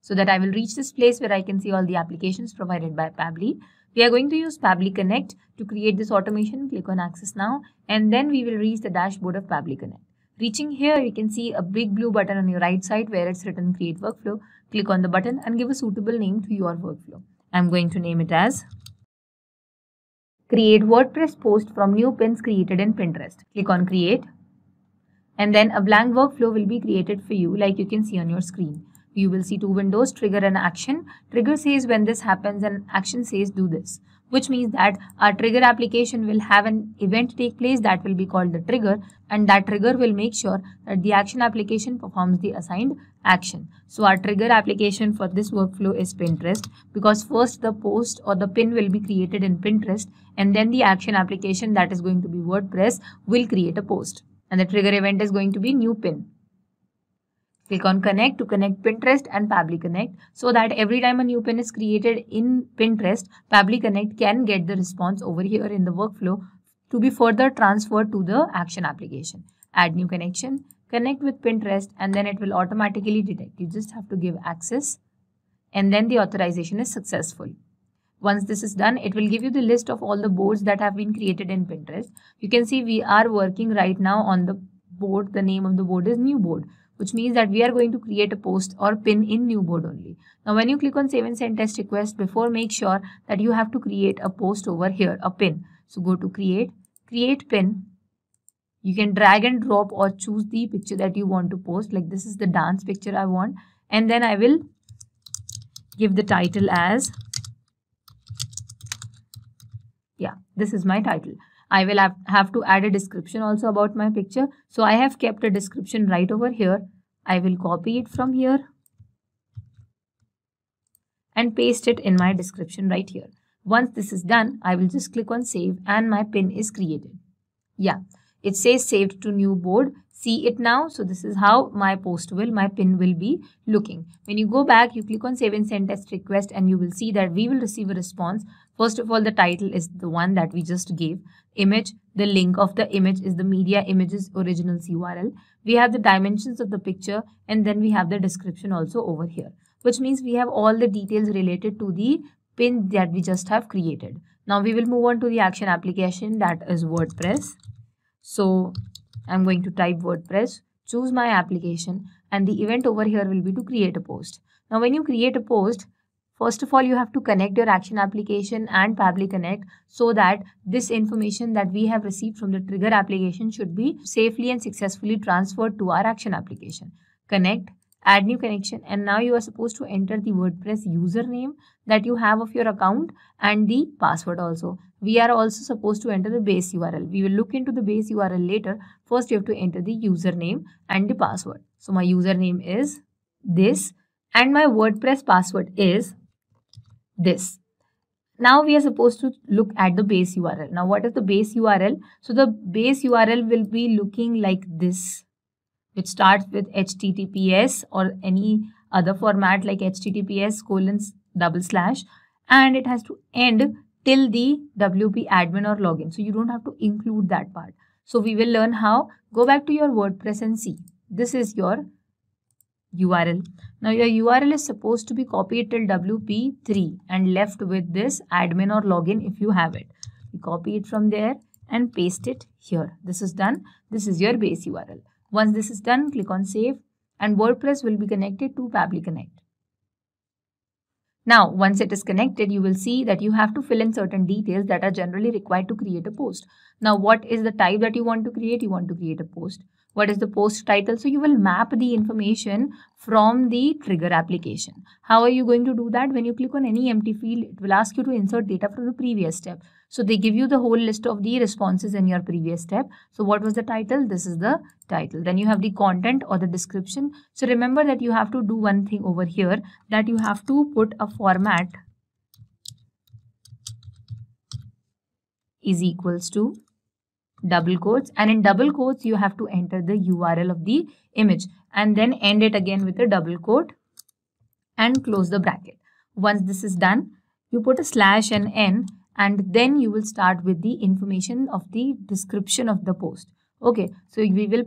so that I will reach this place where I can see all the applications provided by Pabbly. We are going to use Pabbly Connect to create this automation. Click on Access Now, and then we will reach the dashboard of Pabbly Connect. Reaching here, you can see a big blue button on your right side where it's written Create Workflow. Click on the button and give a suitable name to your workflow. I'm going to name it as Create WordPress Post from New Pins Created in Pinterest. Click on Create, and then a blank workflow will be created for you like you can see on your screen. You will see two windows, trigger and action. Trigger says when this happens and action says do this, which means that our trigger application will have an event take place that will be called the trigger, and that trigger will make sure that the action application performs the assigned action. So our trigger application for this workflow is Pinterest, because first the post or the pin will be created in Pinterest, and then the action application, that is going to be WordPress, will create a post, and the trigger event is going to be new pin. Click on Connect to connect Pinterest and Pabbly Connect, so that every time a new pin is created in Pinterest, Pabbly Connect can get the response over here in the workflow to be further transferred to the action application. Add new connection, connect with Pinterest, and then it will automatically detect. You just have to give access, and then the authorization is successful. Once this is done, it will give you the list of all the boards that have been created in Pinterest. You can see we are working right now on the board. The name of the board is New Board, which means that we are going to create a post or pin in new board only. Now, when you click on Save and Send Test Request, before make sure that you have to create a post over here, a pin. So go to Create, Create Pin. You can drag and drop or choose the picture that you want to post. Like this is the dance picture I want. And then I will give the title as, this is my title. I will have to add a description also about my picture. So I have kept a description right over here. I will copy it from here and paste it in my description right here. Once this is done, I will just click on Save and my pin is created. It says saved to new board. See it now. So this is how my pin will be looking. When you go back, you click on Save and Send Test Request, and you will see that we will receive a response. First of all, the title is the one that we just gave. Image, the link of the image is the media images originals URL. We have the dimensions of the picture, and then we have the description also over here, which means we have all the details related to the pin that we just have created. Now we will move on to the action application, that is WordPress. So I'm going to type WordPress, choose my application, and the event over here will be to create a post. Now when you create a post, first of all, you have to connect your action application and Pabbly Connect, so that this information that we have received from the trigger application should be safely and successfully transferred to our action application. Connect, add new connection, and now you are supposed to enter the WordPress username that you have of your account and the password also. We are also supposed to enter the base URL. We will look into the base URL later. First, you have to enter the username and the password. So my username is this and my WordPress password is this. Now we are supposed to look at the base URL. Now what is the base URL? So the base URL will be looking like this. It starts with HTTPS or any other format like HTTPS:// and it has to end till the WP admin or login. So you don't have to include that part. So we will learn how. Go back to your WordPress and see. This is your URL. Now your URL is supposed to be copied till WP3 and left with this admin or login if you have it. You copy it from there and paste it here. This is done. This is your base URL. Once this is done, click on Save and WordPress will be connected to Pabbly Connect. Now, once it is connected, you will see that you have to fill in certain details that are generally required to create a post. Now, what is the type that you want to create? You want to create a post. What is the post title? So you will map the information from the trigger application. How are you going to do that? When you click on any empty field, it will ask you to insert data from the previous step. So they give you the whole list of the responses in your previous step. So what was the title? This is the title. Then you have the content or the description. So remember that you have to do one thing over here, that you have to put a format is equals to double quotes, and in double quotes you have to enter the URL of the image and then end it again with a double quote and close the bracket. Once this is done, you put a / and n, and then you will start with the information of the description of the post. Okay, so we will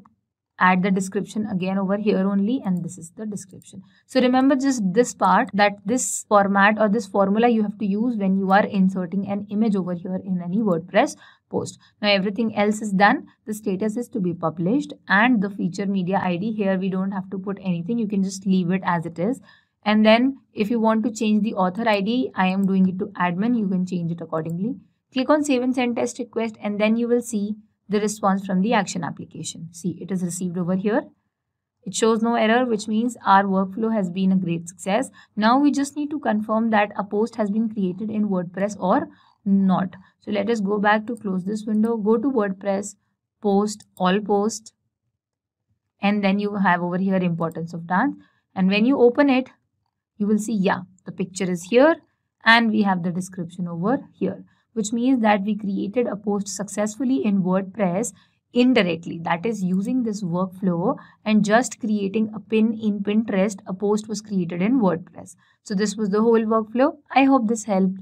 add the description again over here only, and this is the description. So remember just this part, that this format or this formula you have to use when you are inserting an image over here in any WordPress post. Now everything else is done. The status is to be published, and the feature media ID here we don't have to put anything. You can just leave it as it is. And then if you want to change the author ID, I am doing it to admin. You can change it accordingly. Click on save and send test request, and then you will see the response from the action application. See, it is received over here. It shows no error, which means our workflow has been a great success. Now we just need to confirm that a post has been created in WordPress or not. So let us go back to close this window, go to WordPress, post, all post, and then you have over here importance of dance. And when you open it, you will see, yeah, the picture is here and we have the description over here, which means that we created a post successfully in WordPress indirectly. That is, using this workflow and just creating a pin in Pinterest, a post was created in WordPress. So this was the whole workflow. I hope this helped.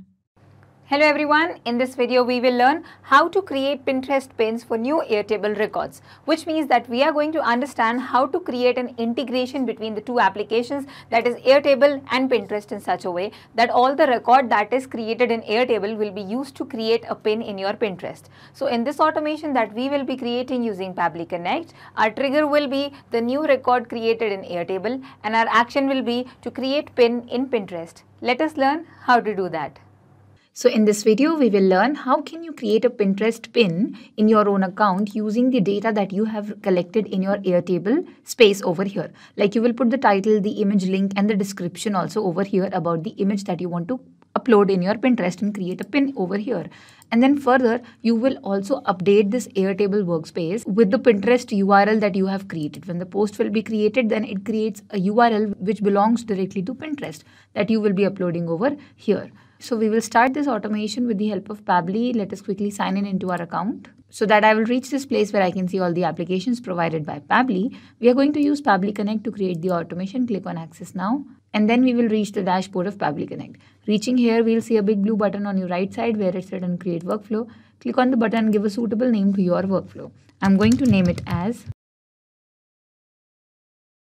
Hello everyone, in this video we will learn how to create Pinterest pins for new Airtable records, which means that we are going to understand how to create an integration between the two applications, that is Airtable and Pinterest, in such a way that all the record that is created in Airtable will be used to create a pin in your Pinterest. So in this automation that we will be creating using Pabbly Connect, our trigger will be the new record created in Airtable and our action will be to create pin in Pinterest. Let us learn how to do that. So in this video, we will learn how can you create a Pinterest pin in your own account using the data that you have collected in your Airtable space over here. Like you will put the title, the image link and the description also over here about the image that you want to upload in your Pinterest and create a pin over here. And then further, you will also update this Airtable workspace with the Pinterest URL that you have created. When the post will be created, then it creates a URL which belongs directly to Pinterest that you will be uploading over here. So we will start this automation with the help of Pabbly. Let us quickly sign in into our account. So that I will reach this place where I can see all the applications provided by Pabbly. We are going to use Pabbly Connect to create the automation. Click on Access Now. And then we will reach the dashboard of Pabbly Connect. Reaching here, we'll see a big blue button on your right side where it's written Create Workflow. Click on the button and give a suitable name to your workflow. I'm going to name it as.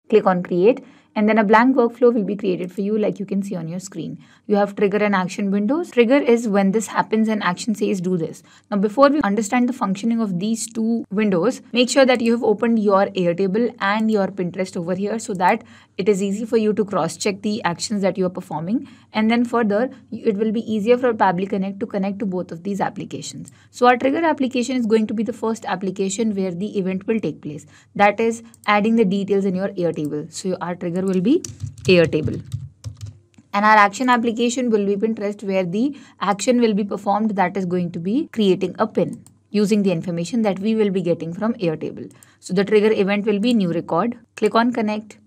Click on Create. And then a blank workflow will be created for you, like you can see on your screen. You have trigger and action windows. Trigger is when this happens and action says do this. Now before we understand the functioning of these two windows, make sure that you have opened your Airtable and your Pinterest over here so that it is easy for you to cross-check the actions that you are performing. And then further, it will be easier for Pabbly Connect to connect to both of these applications. So our trigger application is going to be the first application where the event will take place. That is adding the details in your Airtable. So our trigger will be Airtable. And our action application will be Pinterest, where the action will be performed, that is going to be creating a pin using the information that we will be getting from Airtable. So the trigger event will be new record. Click on connect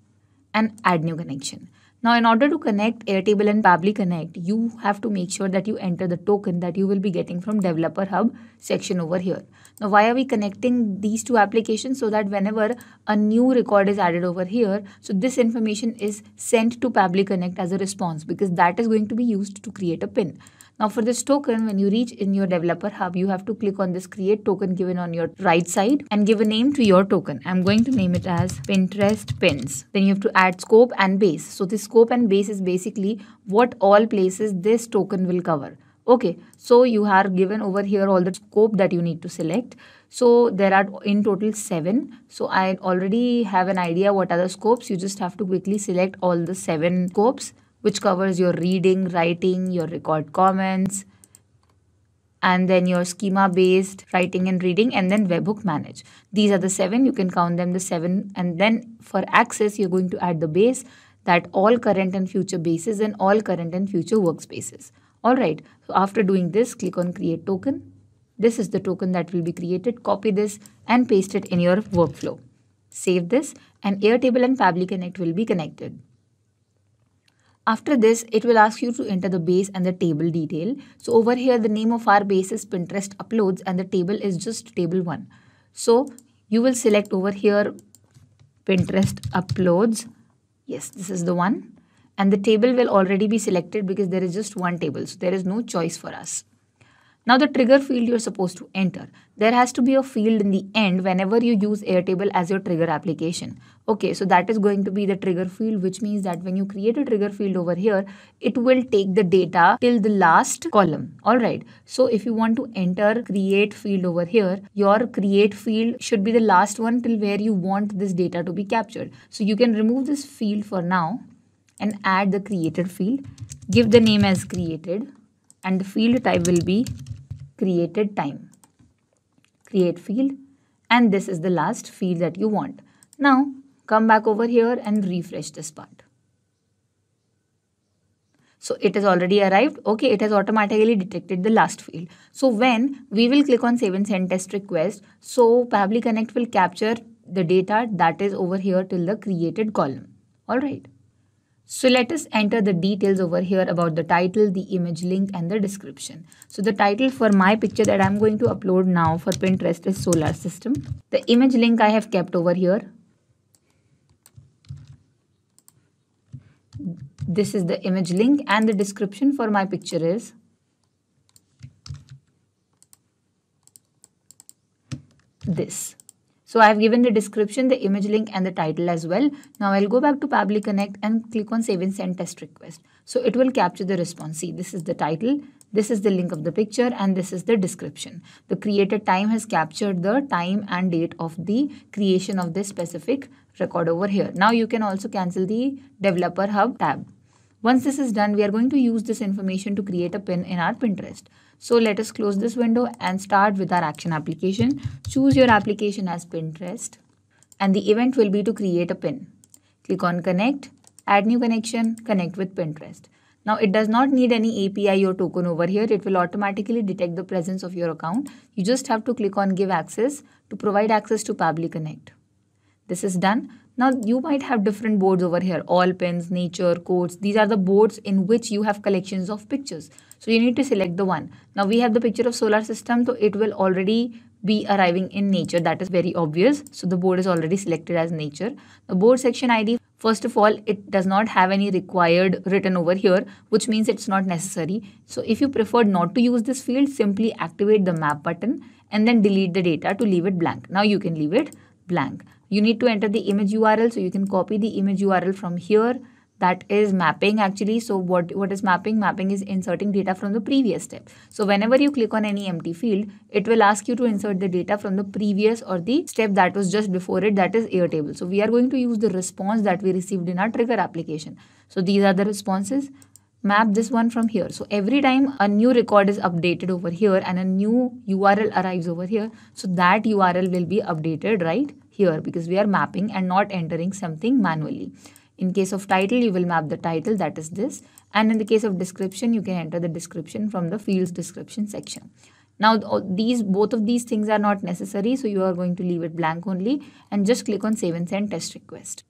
and add new connection. Now in order to connect Airtable and Pabbly Connect, you have to make sure that you enter the token that you will be getting from Developer Hub section over here. Now why are we connecting these two applications? So that whenever a new record is added over here, so this information is sent to Pabbly Connect as a response, because that is going to be used to create a pin. Now for this token, when you reach in your Developer Hub, you have to click on this create token given on your right side and give a name to your token. I'm going to name it as Pinterest pins. Then you have to add scope and base. So this scope and base is basically what all places this token will cover. Okay, so you are given over here all the scope that you need to select. So there are in total 7. So I already have an idea what are the scopes. You just have to quickly select all the 7 scopes, which covers your reading, writing, your record comments, and then your schema-based writing and reading, and then webhook manage. These are the 7. You can count them, the 7. And then for access, you're going to add the base, that all current and future bases and all current and future workspaces. All right. So after doing this, click on create token. This is the token that will be created. Copy this and paste it in your workflow. Save this, and Airtable and Pabbly Connect will be connected. After this, it will ask you to enter the base and the table detail. So over here, the name of our base is Pinterest Uploads and the table is just table 1. So you will select over here Pinterest Uploads. Yes, this is the one. And the table will already be selected because there is just one table. So there is no choice for us. Now the trigger field you're supposed to enter. There has to be a field in the end whenever you use Airtable as your trigger application. Okay, so that is going to be the trigger field, which means that when you create a trigger field over here, it will take the data till the last column. Alright, so if you want to enter create field over here, your create field should be the last one till where you want this data to be captured. So you can remove this field for now and add the created field. Give the name as created and the field type will be created time. Create field, and this is the last field that you want. Now come back over here and refresh this part. So it has already arrived. Okay, it has automatically detected the last field. So when we will click on save and send test request, so Pabbly Connect will capture the data that is over here till the created column. Alright. So let us enter the details over here about the title, the image link and the description. So the title for my picture that I'm going to upload now for Pinterest is Solar System. The image link I have kept over here. This is the image link and the description for my picture is this. So I have given the description, the image link and the title as well. Now I'll go back to Pabbly Connect and click on save and send test request. So it will capture the response. See, this is the title, this is the link of the picture and this is the description. The created time has captured the time and date of the creation of this specific record over here. Now you can also cancel the Developer Hub tab. Once this is done, we are going to use this information to create a pin in our Pinterest. So let us close this window and start with our action application. Choose your application as Pinterest and the event will be to create a pin. Click on connect, add new connection, connect with Pinterest. Now it does not need any API or token over here. It will automatically detect the presence of your account. You just have to click on give access to provide access to Pabbly Connect. This is done. Now you might have different boards over here, all pins, nature, quotes. These are the boards in which you have collections of pictures. So you need to select the one. Now we have the picture of solar system, so it will already be arriving in nature. That is very obvious. So the board is already selected as nature. The board section ID, first of all, it does not have any required written over here, which means it's not necessary. So if you prefer not to use this field, simply activate the map button and then delete the data to leave it blank. Now you can leave it blank. You need to enter the image URL, so you can copy the image URL from here. That is mapping actually. So what is mapping? Mapping is inserting data from the previous step. So whenever you click on any empty field, it will ask you to insert the data from the previous or the step that was just before it, that is Airtable. So we are going to use the response that we received in our trigger application. So these are the responses. Map this one from here. So every time a new record is updated over here and a new URL arrives over here, so that URL will be updated right here because we are mapping and not entering something manually. In case of title, you will map the title, that is this. And in the case of description, you can enter the description from the fields description section. Now, both of these things are not necessary, so you are going to leave it blank only and just click on save and send test request.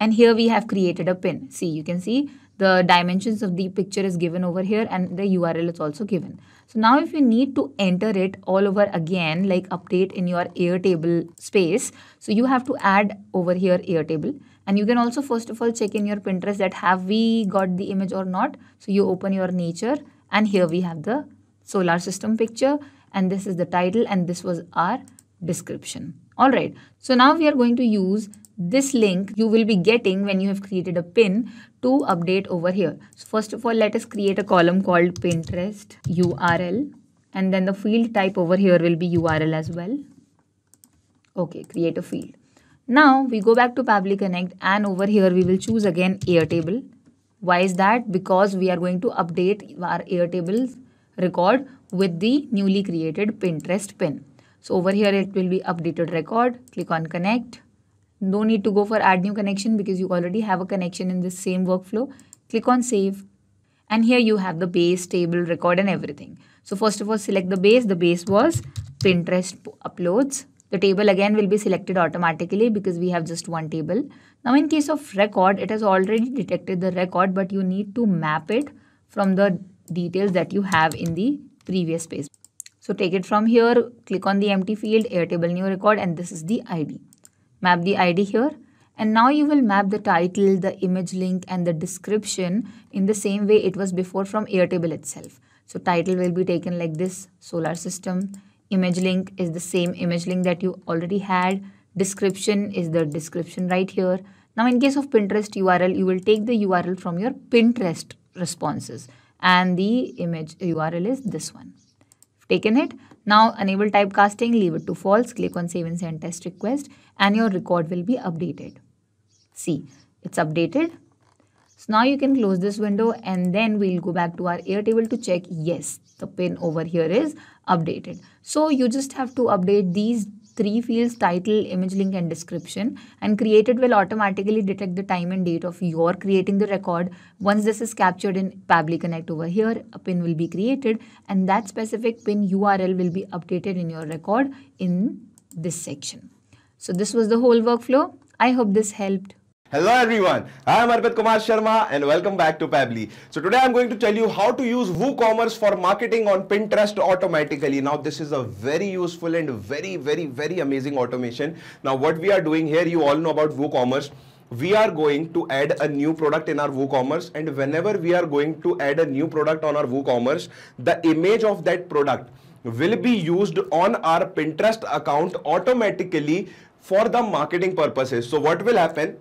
And here we have created a pin. See, you can see the dimensions of the picture is given over here and the URL is also given. So now if you need to enter it all over again, like update in your Airtable space, so you have to add over here Airtable. And you can also first of all check in your Pinterest that have we got the image or not. So you open your nature and here we have the solar system picture and this is the title and this was our description. Alright, so now we are going to use this link you will be getting when you have created a pin to update over here. So first of all, let us create a column called Pinterest URL and then the field type over here will be URL as well. Okay, create a field. Now we go back to Pabbly Connect and over here we will choose again Airtable. Why is that? Because we are going to update our Airtable record with the newly created Pinterest pin. So over here it will be updated record. Click on connect. No need to go for add new connection because you already have a connection in this same workflow. Click on save. And here you have the base, table, record and everything. So first of all, select the base. The base was Pinterest uploads. The table again will be selected automatically because we have just one table. Now in case of record, it has already detected the record, but you need to map it from the details that you have in the previous page. So take it from here, click on the empty field, Airtable new record, and this is the ID. Map the ID here. And now you will map the title, the image link and the description in the same way it was before from Airtable itself. So title will be taken like this, solar system. Image link is the same image link that you already had. Description is the description right here. Now in case of Pinterest URL, you will take the URL from your Pinterest responses and the image URL is this one. Taken it. Now enable typecasting, leave it to false, click on save and send test request and your record will be updated. See, it's updated. So now you can close this window and then we'll go back to our Airtable to check, yes, the pin over here is updated. So you just have to update these three fields, title, image link and description, and Created will automatically detect the time and date of your creating the record. Once this is captured in Pabbly Connect over here, a pin will be created and that specific pin URL will be updated in your record in this section. So this was the whole workflow. I hope this helped. Hello everyone, I am Arpit Kumar Sharma and welcome back to Pabbly. So today I am going to tell you how to use WooCommerce for marketing on Pinterest automatically. Now this is a very useful and very amazing automation. Now what we are doing here, you all know about WooCommerce. We are going to add a new product in our WooCommerce, and whenever we are going to add a new product on our WooCommerce, the image of that product will be used on our Pinterest account automatically for the marketing purposes. So what will happen?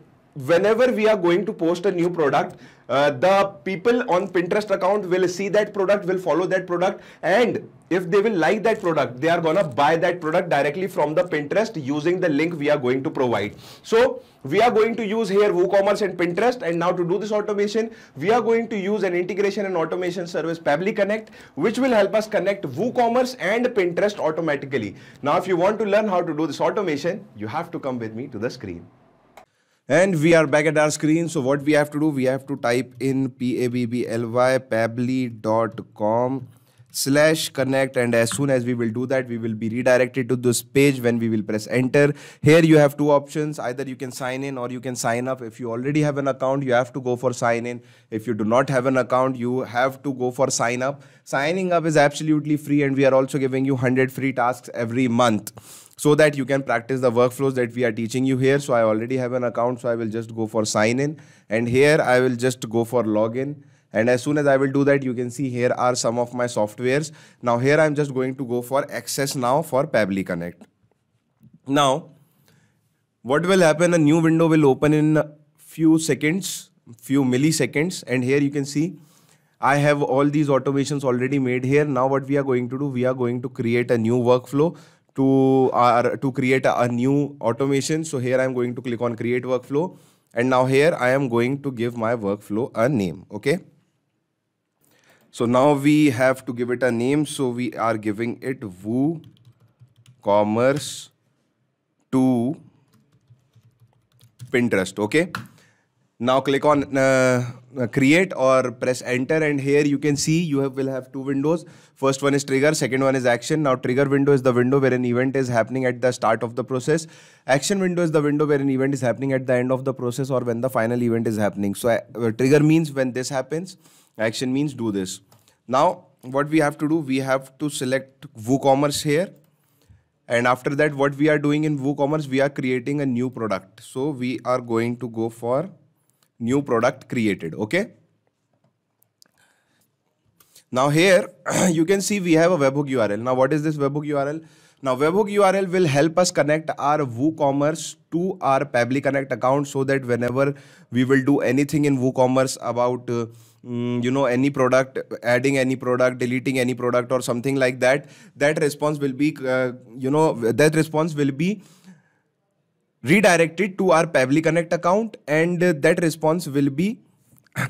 Whenever we are going to post a new product, the people on Pinterest account will see that product, will follow that product, and if they will like that product, they are gonna buy that product directly from the Pinterest using the link we are going to provide. So we are going to use here WooCommerce and Pinterest, and now to do this automation, we are going to use an integration and automation service, Pabbly Connect, which will help us connect WooCommerce and Pinterest automatically. Now if you want to learn how to do this automation, you have to come with me to the screen. And we are back at our screen. So what we have to do, we have to type in pabbly.com/connect, and as soon as we will do that, we will be redirected to this page when we will press enter. Here you have two options, either you can sign in or you can sign up. If you already have an account, you have to go for sign in. If you do not have an account, you have to go for sign up. Signing up is absolutely free, and we are also giving you 100 free tasks every month, so that you can practice the workflows that we are teaching you here. So I already have an account, so I will just go for sign in, and here I will just go for login. And as soon as I will do that, you can see here are some of my softwares. Now here I'm just going to go for access now for Pabbly Connect. Now what will happen, a new window will open in few milliseconds, and here you can see I have all these automations already made here. Now what we are going to do, we are going to create a new workflow to create a new automation. So here I am going to click on create workflow, and now here I am going to give my workflow a name. Okay, so now we have to give it a name, so we are giving it WooCommerce to Pinterest. Okay, now click on create or press enter, and here you can see you will have two windows. First one is trigger, second one is action. Now trigger window is the window where an event is happening at the start of the process. Action window is the window where an event is happening at the end of the process or when the final event is happening. So trigger means when this happens, action means do this. Now what we have to do, we have to select WooCommerce here, and after that what we are doing in WooCommerce, we are creating a new product. So we are going to go for new product created. Okay, now here you can see we have a webhook URL. Now what is this webhook URL? Now webhook URL will help us connect our WooCommerce to our Pabbly Connect account, so that whenever we will do anything in WooCommerce about any product, adding any product, deleting any product or something like that, that response will be redirected to our Pabbly Connect account, and that response will be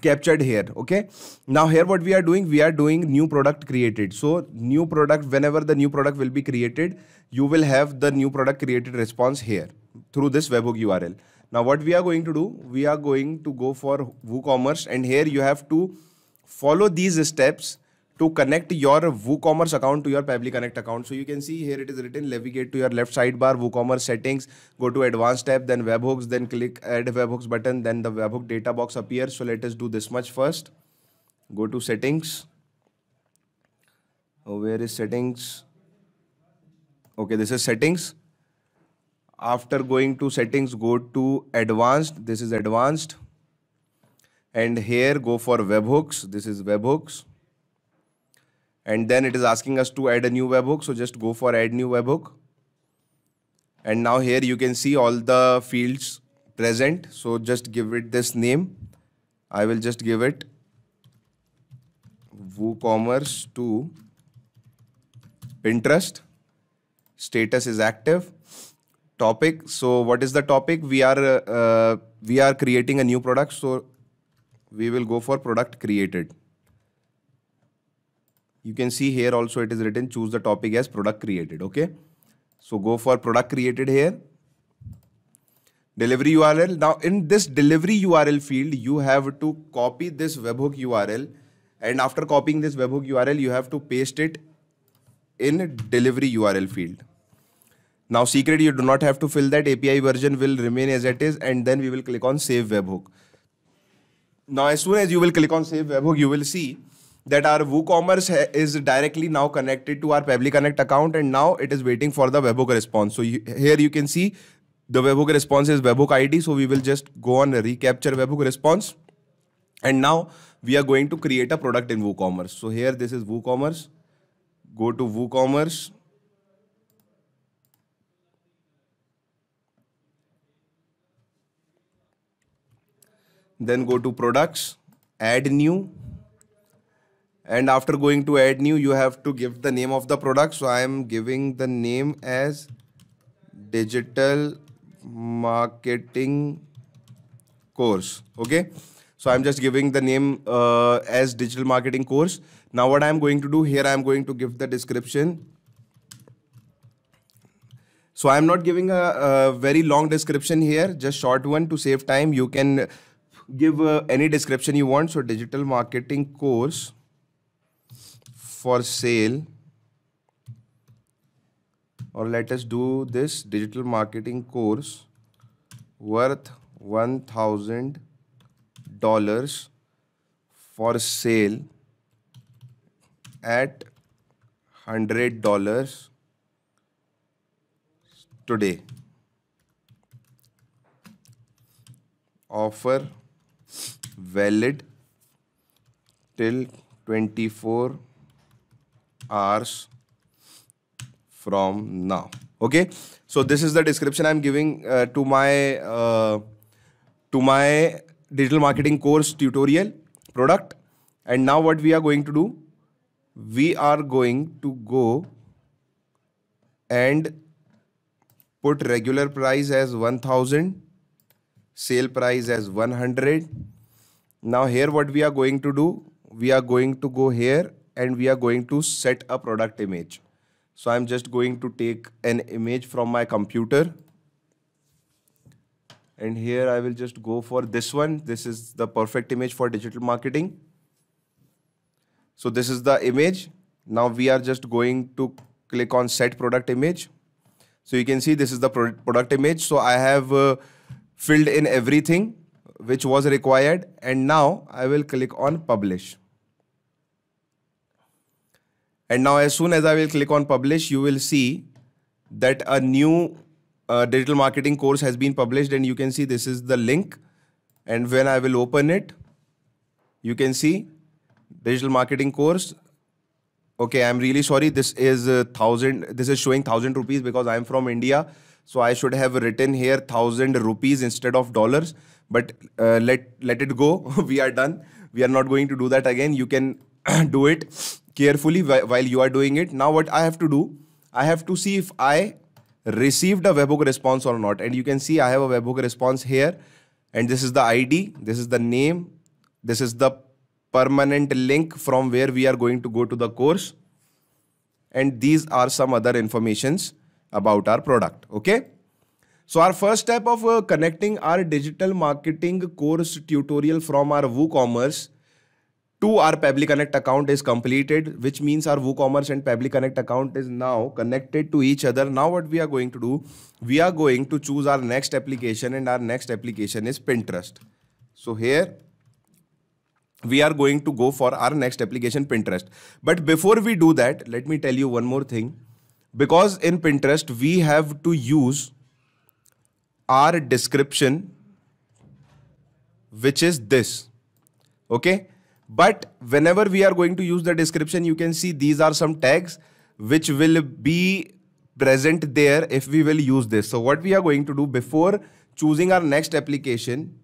captured here. Okay, now here what we are doing, we are doing new product created. So new product, whenever the new product will be created, you will have the new product created response here through this webhook URL. Now what we are going to do, we are going to go for WooCommerce, and here you have to follow these steps to connect your WooCommerce account to your Pabbly Connect account. So you can see here it is written, navigate to your left sidebar, WooCommerce settings, go to advanced tab, then webhooks, then click add webhooks button, then the webhook data box appears. So let us do this much first. Go to settings. Oh, where is settings? Okay, this is settings. After going to settings, go to advanced. This is advanced. And here go for webhooks. This is webhooks. and then it is asking us to add a new webhook. So just go for add new webhook. And now here you can see all the fields present. So just give it this name. I will just give it WooCommerce to Pinterest. Status is active. Topic. So what is the topic? We are creating a new product. So we will go for product created. You can see here also it is written choose the topic as product created. Okay. So go for product created here. Delivery URL. Now in this delivery URL field, you have to copy this webhook URL. And after copying this webhook URL, you have to paste it in delivery URL field. Now secret, you do not have to fill that. API version will remain as it is, and then we will click on save webhook. Now as soon as you will click on save webhook, you will see that our WooCommerce is directly now connected to our Pabbly Connect account, and now it is waiting for the webhook response. So here you can see the webhook response is webhook ID. So we will just go on recapture webhook response. And now we are going to create a product in WooCommerce. So here this is WooCommerce. Go to WooCommerce. Then go to products, add new. And after going to add new, you have to give the name of the product. So I am giving the name as digital marketing course. Okay. So I'm just giving the name as digital marketing course. Now what I'm going to do here, I'm going to give the description. So I'm not giving a very long description here, just short one to save time. You can give any description you want. So digital marketing course for sale, or let us do this digital marketing course worth $1,000 for sale at $100 today. Offer valid till 24 hours from now. Okay, so this is the description I'm giving to my digital marketing course tutorial product. And now what we are going to do, we are going to go and put regular price as 1000, sale price as 100. Now here what we are going to do, we are going to go here and we are going to set a product image. So I'm just going to take an image from my computer. And here I will just go for this one. This is the perfect image for digital marketing. So this is the image. Now we are just going to click on set product image. So you can see this is the product image. So I have filled in everything which was required. And now I will click on publish. And now as soon as I will click on publish, you will see that a new digital marketing course has been published, and you can see this is the link. And when I will open it, you can see digital marketing course. Okay, I'm really sorry. This is this is showing 1,000 rupees because I'm from India. So I should have written here 1,000 rupees instead of dollars. But let it go. We are done. We are not going to do that again. You can do it carefully while you are doing it. Now what I have to do, I have to see if I received a webhook response or not. And you can see I have a webhook response here. And this is the ID. This is the name. This is the permanent link from where we are going to go to the course. And these are some other informations about our product. Okay. So our first step of connecting our digital marketing course tutorial from our WooCommerce to our Pabbly Connect account is completed, which means our WooCommerce and Pabbly Connect account is now connected to each other. Now what we are going to do, we are going to choose our next application, and our next application is Pinterest. So here we are going to go for our next application, Pinterest. But before we do that, let me tell you one more thing. Because in Pinterest, we have to use our description, which is this. Okay. But whenever we are going to use the description, you can see these are some tags which will be present there if we will use this. So what we are going to do before choosing our next application,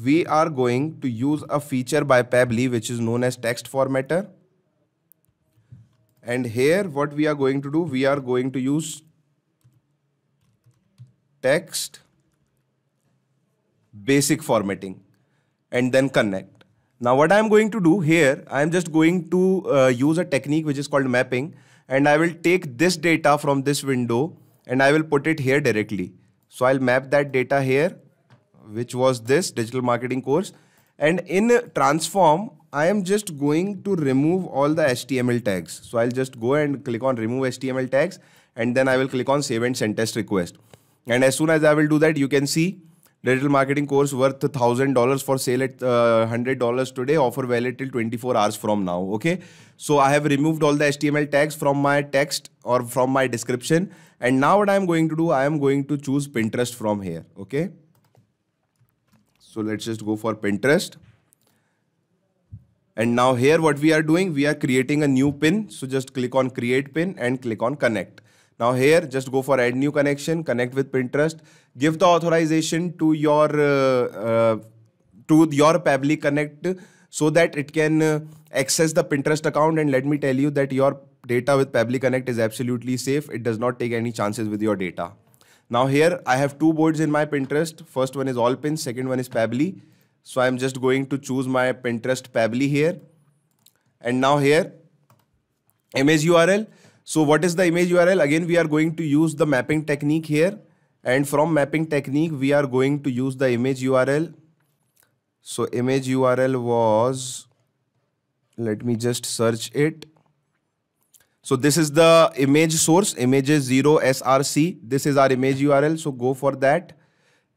we are going to use a feature by Pabbly which is known as text formatter. And here what we are going to do, we are going to use text basic formatting and then connect. Now what I am going to do here, I am just going to use a technique which is called mapping, and I will take this data from this window and I will put it here directly. So I'll map that data here, which was this digital marketing course, and in transform I am just going to remove all the HTML tags. So I'll just go and click on remove HTML tags, and then I will click on save and send test request. And as soon as I will do that, you can see digital marketing course worth $1,000 for sale at $100 today, offer valid till 24 hours from now. Okay, so I have removed all the HTML tags from my text or from my description, and now what I am going to do, I am going to choose Pinterest from here. Okay, so let's just go for Pinterest. And now here what we are doing, we are creating a new pin. So just click on create pin and click on connect. Now here, just go for add new connection, connect with Pinterest, give the authorization to your Pabbly Connect so that it can access the Pinterest account. And let me tell you that your data with Pabbly Connect is absolutely safe. It does not take any chances with your data. Now here, I have two boards in my Pinterest. First one is all pins, second one is Pabbly. So I'm just going to choose my Pinterest Pabbly here. And now here, image URL. So what is the image URL? Again, we are going to use the mapping technique here. And from mapping technique, we are going to use the image URL. So image URL was, let me just search it. So this is the image source, images 0 src. This is our image URL. So go for that.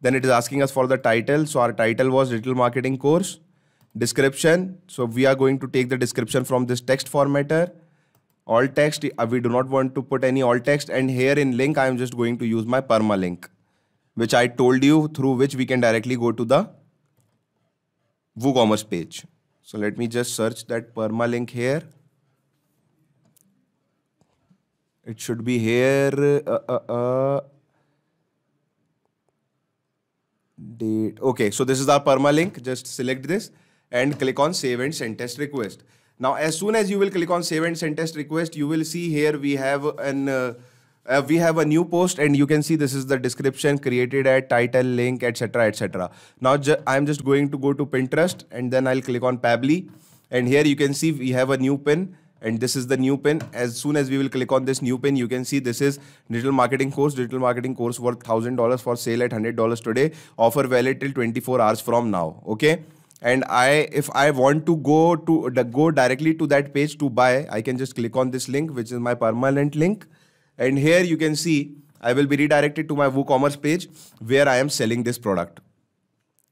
Then it is asking us for the title. So our title was digital marketing course. Description. So we are going to take the description from this text formatter. Alt text, we do not want to put any alt text, and here in link I am just going to use my permalink, which I told you, through which we can directly go to the WooCommerce page. So let me just search that permalink here. It should be here. Date. Okay, so this is our permalink. Just select this and click on save and send test request. Now, as soon as you will click on save and send test request, you will see here we have a new post, and you can see this is the description created at title, link, etc, etc. Now, I'm just going to go to Pinterest, and then I'll click on Pabbly, and here you can see we have a new pin, and this is the new pin. As soon as we will click on this new pin, you can see this is digital marketing course worth $1,000 for sale at $100 today, offer valid till 24 hours from now. Okay. And if I want to go directly to that page to buy, I can just click on this link, which is my permanent link. And here you can see I will be redirected to my WooCommerce page where I am selling this product.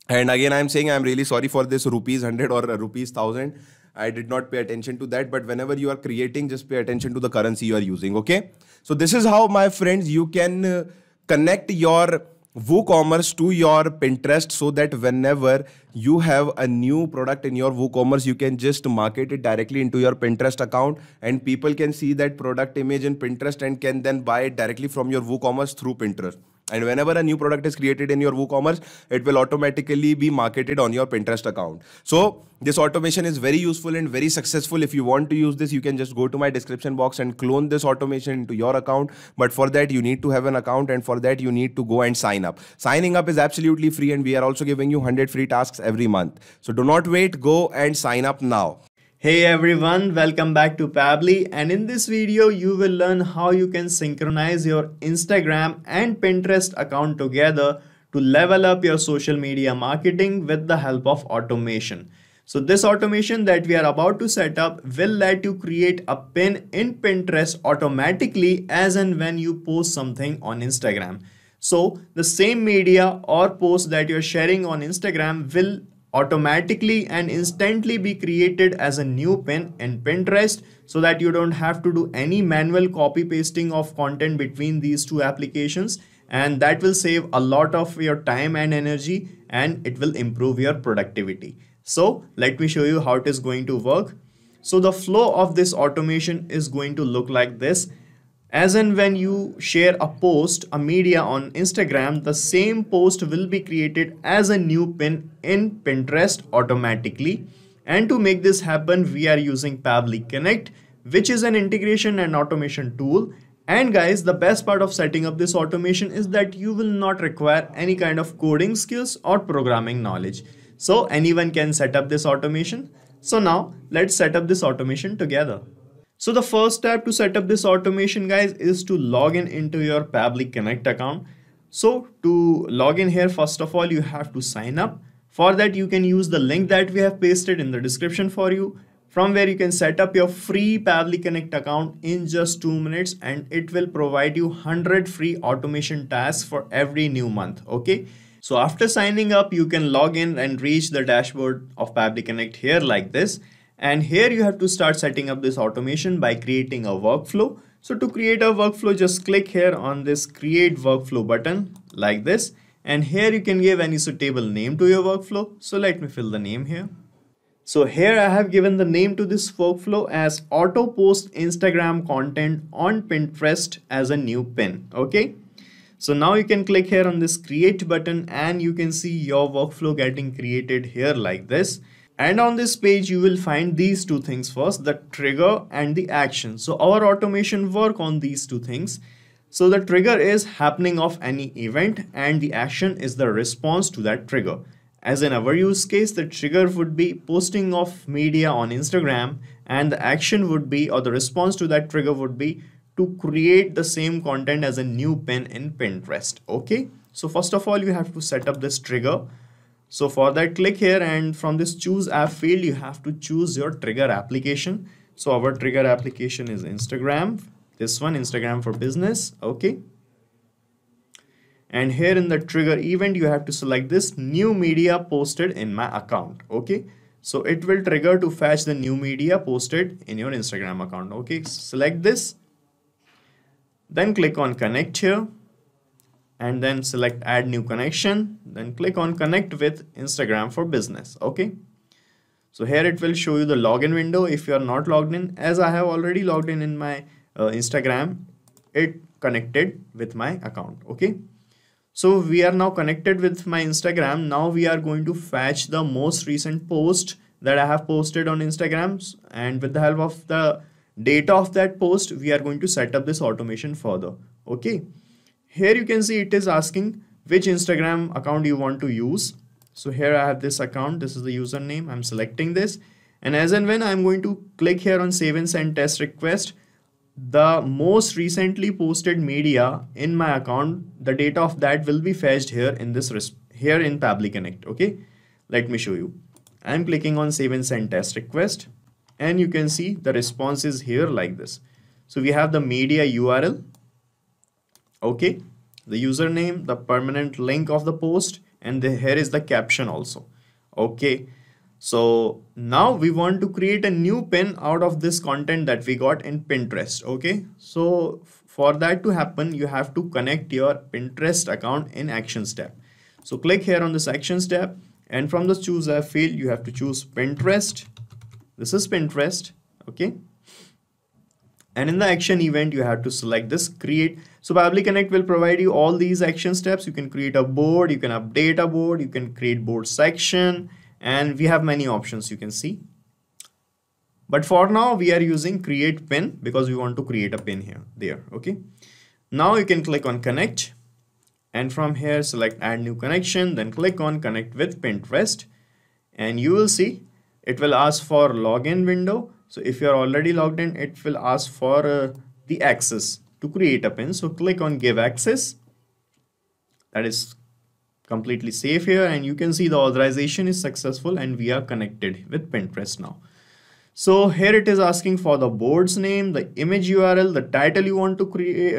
And again, I am saying I am really sorry for this ₹100 or ₹1,000. I did not pay attention to that. But whenever you are creating, just pay attention to the currency you are using. Okay. So this is how, my friends, you can connect your WooCommerce to your Pinterest, so that whenever you have a new product in your WooCommerce, you can just market it directly into your Pinterest account, and people can see that product image in Pinterest and can then buy it directly from your WooCommerce through Pinterest. And whenever a new product is created in your WooCommerce, it will automatically be marketed on your Pinterest account. So this automation is very useful and very successful. If you want to use this, you can just go to my description box and clone this automation into your account. But for that, you need to have an account, and for that, you need to go and sign up. Signing up is absolutely free, and we are also giving you 100 free tasks every month. So do not wait, go and sign up now. Hey everyone, welcome back to Pabbly, and in this video you will learn how you can synchronize your Instagram and Pinterest account together to level up your social media marketing with the help of automation. So this automation that we are about to set up will let you create a pin in Pinterest automatically as and when you post something on Instagram. So the same media or post that you're sharing on Instagram will automatically and instantly be created as a new pin in Pinterest, so that you don't have to do any manual copy pasting of content between these two applications, and that will save a lot of your time and energy, and it will improve your productivity. So let me show you how it is going to work. So the flow of this automation is going to look like this. As in when you share a post, a media on Instagram, the same post will be created as a new pin in Pinterest automatically. And to make this happen, we are using Pabbly Connect, which is an integration and automation tool. And guys, the best part of setting up this automation is that you will not require any kind of coding skills or programming knowledge. So anyone can set up this automation. So now let's set up this automation together. So the first step to set up this automation, guys, is to log in into your Pabbly Connect account. So to log in here, first of all, you have to sign up. For that, you can use the link that we have pasted in the description for you, from where you can set up your free Pabbly Connect account in just 2 minutes, and it will provide you 100 free automation tasks for every new month. Okay. So after signing up, you can log in and reach the dashboard of Pabbly Connect here like this. And here you have to start setting up this automation by creating a workflow. So to create a workflow, just click here on this create workflow button like this. And here you can give any suitable name to your workflow. So let me fill the name here. So here I have given the name to this workflow as auto post Instagram content on Pinterest as a new pin. Okay. So now you can click here on this create button and you can see your workflow getting created here like this. And on this page, you will find these two things first, the trigger and the action. So our automation work on these two things. So the trigger is happening of any event and the action is the response to that trigger. As in our use case, the trigger would be posting of media on Instagram, and the action would be, or the response to that trigger would be, to create the same content as a new pin in Pinterest. Okay. So first of all, you have to set up this trigger. So for that, click here and from this choose app field, you have to choose your trigger application. So our trigger application is Instagram. This one, Instagram for Business. Okay. And here in the trigger event, you have to select this new media posted in my account. Okay. So it will trigger to fetch the new media posted in your Instagram account. Okay. Select this. Then click on connect here. And then select add new connection. Then click on connect with Instagram for Business. Okay. So here it will show you the login window if you are not logged in. As I have already logged in my Instagram, it connected with my account. Okay. So we are now connected with my Instagram. Now we are going to fetch the most recent post that I have posted on Instagram. And with the help of the data of that post, we are going to set up this automation further. Okay. Here you can see it is asking which Instagram account you want to use. So here I have this account. This is the username. I'm selecting this. And as and when I'm going to click here on save and send test request, the most recently posted media in my account, the data of that will be fetched here in this here in Pabbly Connect. Okay. Let me show you. I'm clicking on save and send test request and you can see the response is here like this. So we have the media URL. Okay. The username, the permanent link of the post, and here is the caption also. Okay. So now we want to create a new pin out of this content that we got in Pinterest. Okay. So for that to happen, you have to connect your Pinterest account in Actions tab. So click here on this Actions tab, and from the choose app field, you have to choose Pinterest. This is Pinterest. Okay. And in the action event, you have to select this create. So Pabbly Connect will provide you all these action steps. You can create a board, you can update a board, you can create board section, and we have many options you can see. But for now, we are using create pin because we want to create a pin here, there. Okay. Now you can click on connect, and from here select add new connection, then click on connect with Pinterest, and you will see it will ask for login window. So if you are already logged in, it will ask for the access to create a pin. So click on give access. That is completely safe here, and you can see the authorization is successful and we are connected with Pinterest now. So here it is asking for the board's name, the image URL, the title you want to create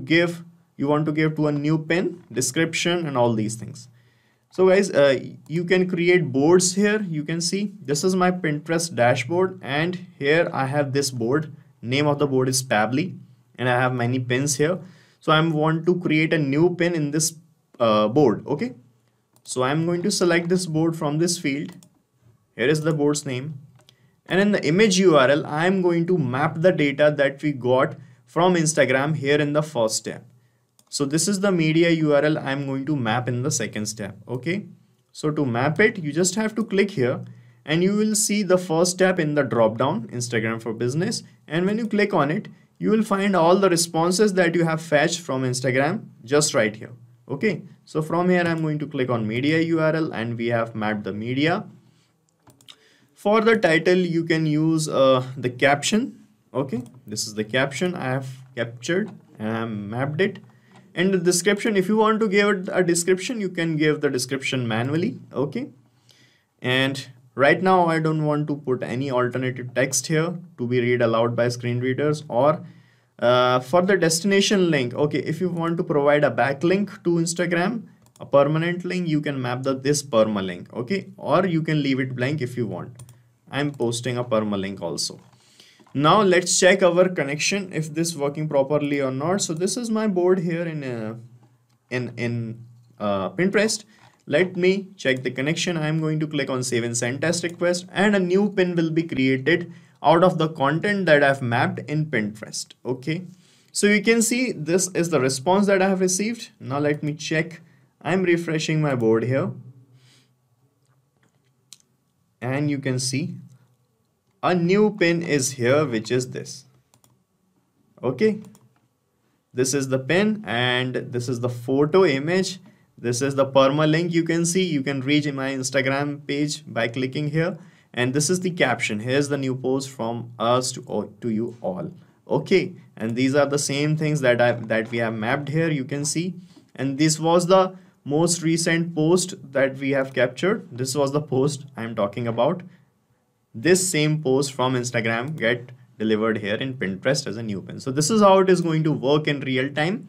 give to a new pin, description, and all these things. So guys, you can create boards here. You can see this is my Pinterest dashboard, and here I have this board. Name of the board is Pabbly, and I have many pins here. So I want to create a new pin in this board. Okay. So I'm going to select this board from this field, Here is the board's name. And in the image URL, I am going to map the data that we got from Instagram here in the first step. So this is the media URL I am going to map in the second step. Okay. So to map it, you just have to click here and you will see the first step in the drop down, Instagram for Business. And when you click on it, you will find all the responses that you have fetched from Instagram just right here. Okay. So from here, I'm going to click on media URL and we have mapped the media. For the title, you can use the caption. Okay. This is the caption I have captured and I have mapped it. And the description, if you want to give it a description, you can give the description manually. Okay. And right now, I don't want to put any alternative text here to be read aloud by screen readers, or for the destination link. Okay. If you want to provide a backlink to Instagram, a permanent link, you can map this permalink. Okay. Or you can leave it blank if you want. I'm posting a permalink also. Now let's check our connection, if this is working properly or not. So this is my board here in Pinterest. Let me check the connection. I'm going to click on save and send test request, and a new pin will be created out of the content that I've mapped in Pinterest. Okay. So you can see this is the response that I have received. Now let me check. I'm refreshing my board here. And you can see a new pin is here, which is this. Okay. This is the pin and this is the photo image. This is the permalink. You can see, you can reach my Instagram page by clicking here. And this is the caption. Here's the new post from us to you all. Okay. And these are the same things that we have mapped here. You can see. And this was the most recent post that we have captured. This was the post I'm talking about. This same post from Instagram get delivered here in Pinterest as a new pin. So this is how it is going to work in real time.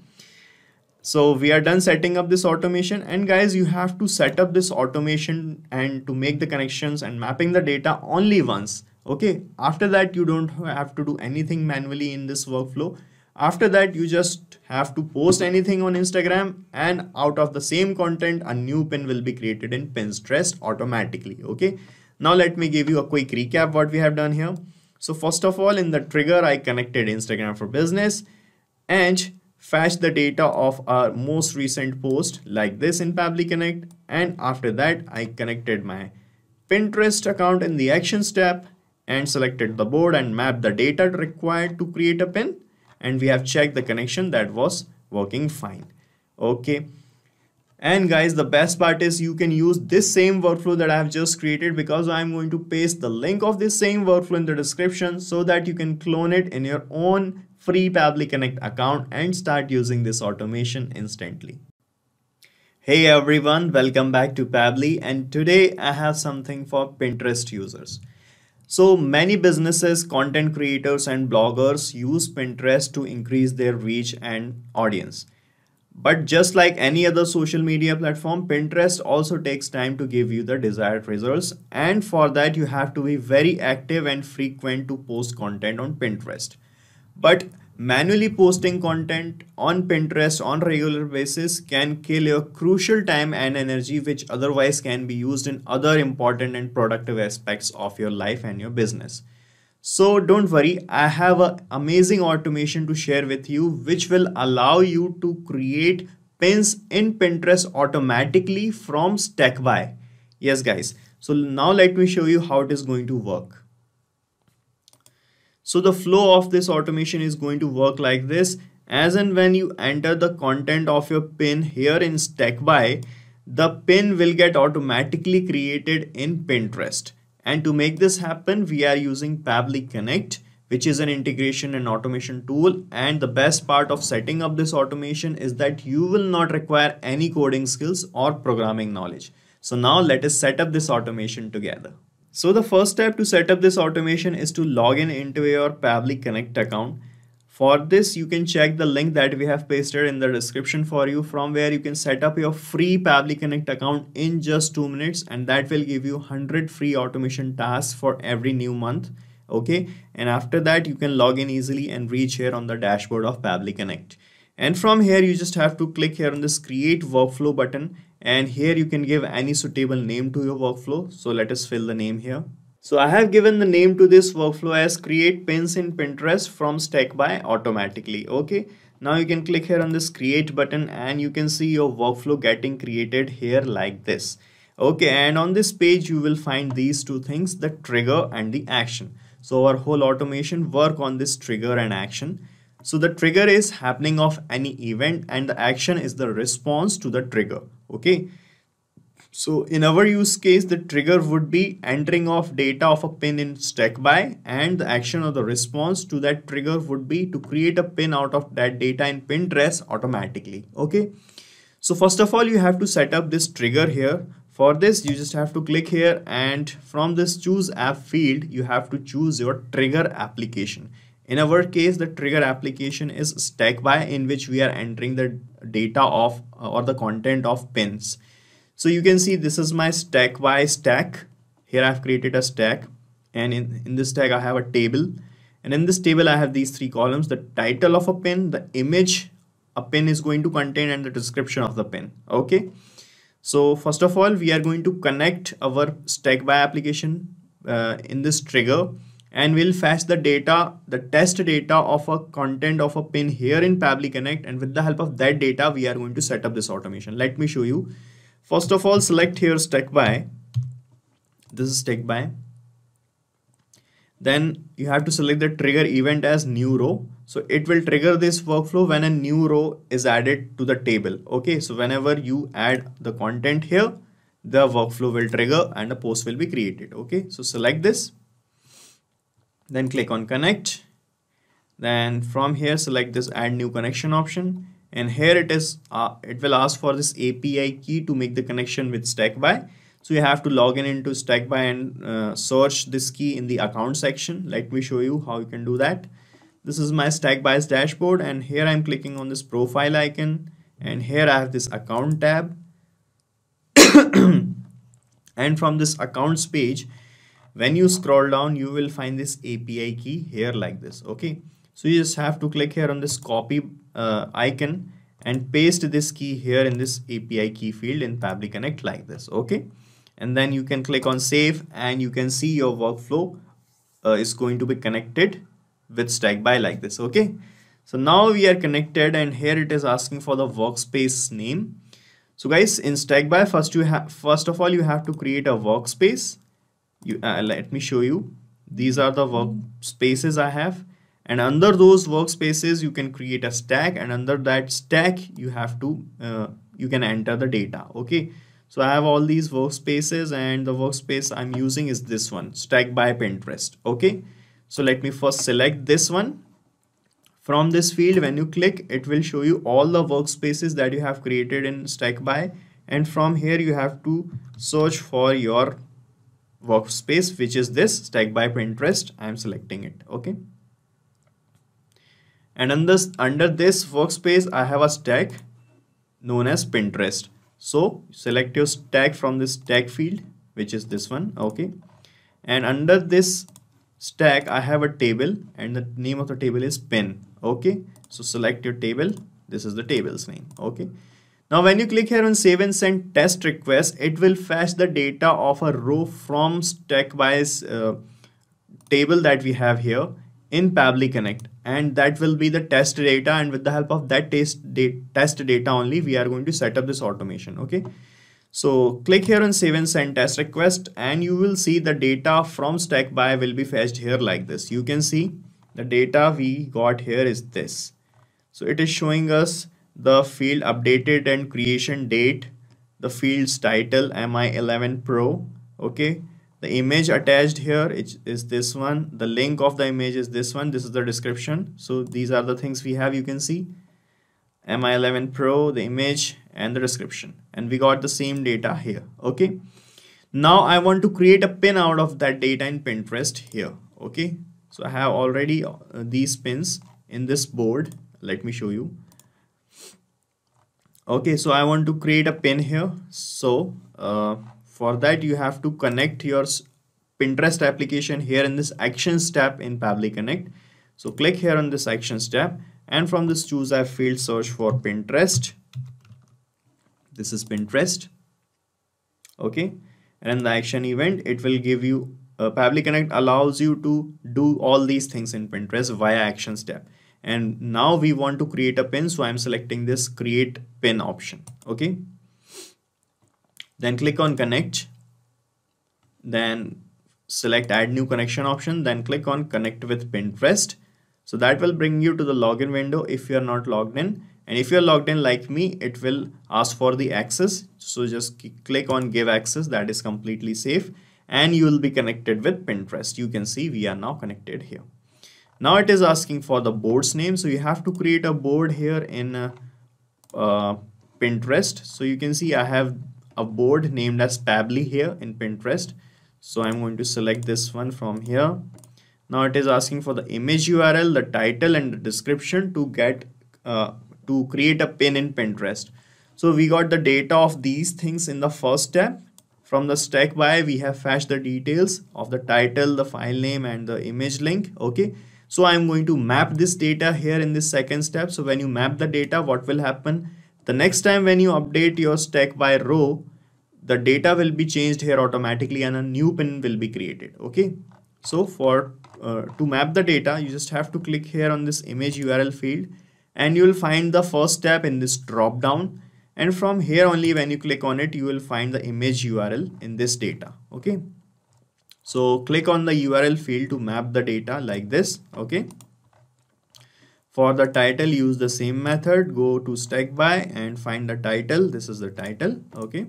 So we are done setting up this automation, and guys, you have to set up this automation and to make the connections and mapping the data only once. Okay. After that, you don't have to do anything manually in this workflow. After that, you just have to post anything on Instagram, and out of the same content, a new pin will be created in Pinterest automatically. Okay. Now let me give you a quick recap what we have done here. So first of all, in the trigger, I connected Instagram for Business and fetched the data of our most recent post like this in Pabbly Connect. And after that, I connected my Pinterest account in the action step and selected the board and mapped the data required to create a pin. And we have checked the connection that was working fine. Okay. And guys, the best part is you can use this same workflow that I have just created, because I'm going to paste the link of this same workflow in the description so that you can clone it in your own free Pabbly Connect account and start using this automation instantly. Hey everyone, welcome back to Pabbly, and today I have something for Pinterest users. So many businesses, content creators and bloggers use Pinterest to increase their reach and audience. But just like any other social media platform, Pinterest also takes time to give you the desired results. And for that, you have to be very active and frequent to post content on Pinterest. But manually posting content on Pinterest on a regular basis can kill your crucial time and energy, which otherwise can be used in other important and productive aspects of your life and your business. So don't worry, I have an amazing automation to share with you, which will allow you to create pins in Pinterest automatically from StackBy. Yes guys, so now let me show you how it is going to work. So the flow of this automation is going to work like this. As and when you enter the content of your pin here in StackBy, the pin will get automatically created in Pinterest. And to make this happen, we are using Pabbly Connect, which is an integration and automation tool. And the best part of setting up this automation is that you will not require any coding skills or programming knowledge. So now let us set up this automation together. So the first step to set up this automation is to log in into your Pabbly Connect account. For this, you can check the link that we have pasted in the description for you, from where you can set up your free Pabbly Connect account in just 2 minutes, and that will give you 100 free automation tasks for every new month. Okay, and after that you can log in easily and reach here on the dashboard of Pabbly Connect. And from here you just have to click here on this create workflow button, and here you can give any suitable name to your workflow. So let us fill the name here. So I have given the name to this workflow as create pins in Pinterest from Stack by automatically. Okay, now you can click here on this create button and you can see your workflow getting created here like this. Okay, and on this page you will find these two things, the trigger and the action. So our whole automation work on this trigger and action. So the trigger is happening of any event and the action is the response to the trigger. Okay, so in our use case, the trigger would be entering of data of a pin in Stack by, and the action or the response to that trigger would be to create a pin out of that data in Pinterest automatically. Okay, so first of all you have to set up this trigger here. For this you just have to click here, and from this choose app field you have to choose your trigger application. In our case, the trigger application is Stack by, in which we are entering the data of or the content of pins. So you can see this is my Stack by stack. Here I have created a stack, and in this stack I have a table, and in this table I have these three columns: the title of a pin, the image a pin is going to contain, and the description of the pin. Okay, so first of all we are going to connect our Stack by application in this trigger, and we'll fetch the data, the test data of a content of a pin here in Pabbly Connect, and with the help of that data we are going to set up this automation. Let me show you. First of all, select here Stack by. This is Stack by. Then you have to select the trigger event as new row. So it will trigger this workflow when a new row is added to the table. Okay, so whenever you add the content here, the workflow will trigger and a post will be created. Okay, so select this. Then click on connect. Then from here select this add new connection option, and here it is it will ask for this API key to make the connection with Stack by. So you have to log in into Stack by and search this key in the account section. Let me show you how you can do that. This is my Stack by's dashboard, and here I'm clicking on this profile icon, and here I have this account tab. And from this accounts page, when you scroll down you will find this API key here like this. Okay, so you just have to click here on this copy icon and paste this key here in this API key field in Pabbly Connect like this. Okay, and then you can click on save, and you can see your workflow is going to be connected with Stack by like this. Okay, so now we are connected, and here it is asking for the workspace name. So guys, in Stack by first of all you have to create a workspace. Let me show you. These are the workspaces I have, and under those workspaces you can create a stack, and under that stack you have to you can enter the data. Okay, so I have all these workspaces, and the workspace I'm using is this one, Stack by Pinterest. Okay, so let me first select this one. From this field, when you click, it will show you all the workspaces that you have created in Stack by, and from here you have to search for your workspace, which is this Stack by Pinterest. I am selecting it. Okay, and under this workspace I have a stack known as Pinterest. So select your stack from this stack field, which is this one. Okay, and under this stack I have a table, and the name of the table is pin. Okay, so select your table. This is the table's name. Okay, now when you click here on save and send test request, it will fetch the data of a row from Stack by's table that we have here in Pabbly Connect, and that will be the test data, and with the help of that test data only we are going to set up this automation. Okay, so click here on save and send test request, and you will see the data from Stack by will be fetched here like this. You can see the data we got here is this. So it is showing us the field updated and creation date, the field's title Mi11 Pro. Okay, the image attached here is this one, the link of the image is this one, this is the description. So these are the things we have. You can see Mi11 Pro, the image, and the description, and we got the same data here. Okay, now I want to create a pin out of that data in Pinterest here. Okay, so I have already these pins in this board. Let me show you. Okay, so I want to create a pin here. So for that you have to connect your Pinterest application here in this actions tab in Pabbly Connect. So click here on this actions tab, and from this choose app field, search for Pinterest. This is Pinterest. Okay, and in the action event, it will give you Pabbly Connect allows you to do all these things in Pinterest via actions tab. And now we want to create a pin, so I'm selecting this create pin option. Okay, then click on connect, then select add new connection option, then click on connect with Pinterest. So that will bring you to the login window if you are not logged in, and if you're logged in like me, it will ask for the access. So just click on give access, that is completely safe, and you will be connected with Pinterest. You can see we are now connected here. Now it is asking for the board's name, so you have to create a board here in Pinterest. So you can see I have a board named as Pabbly here in Pinterest. So I'm going to select this one from here. Now it is asking for the image URL, the title, and the description to get to create a pin in Pinterest. So we got the data of these things in the first step. From the stack by, we have fetched the details of the title, the file name, and the image link. Okay, so I'm going to map this data here in this second step. So when you map the data, what will happen? The next time when you update your stack by row, the data will be changed here automatically and a new pin will be created. Okay, so for to map the data, you just have to click here on this image URL field, and you will find the first step in this drop down, and from here only when you click on it, you will find the image URL in this data. Okay, so click on the URL field to map the data like this. Okay, for the title, use the same method, go to stack by and find the title. This is the title. Okay,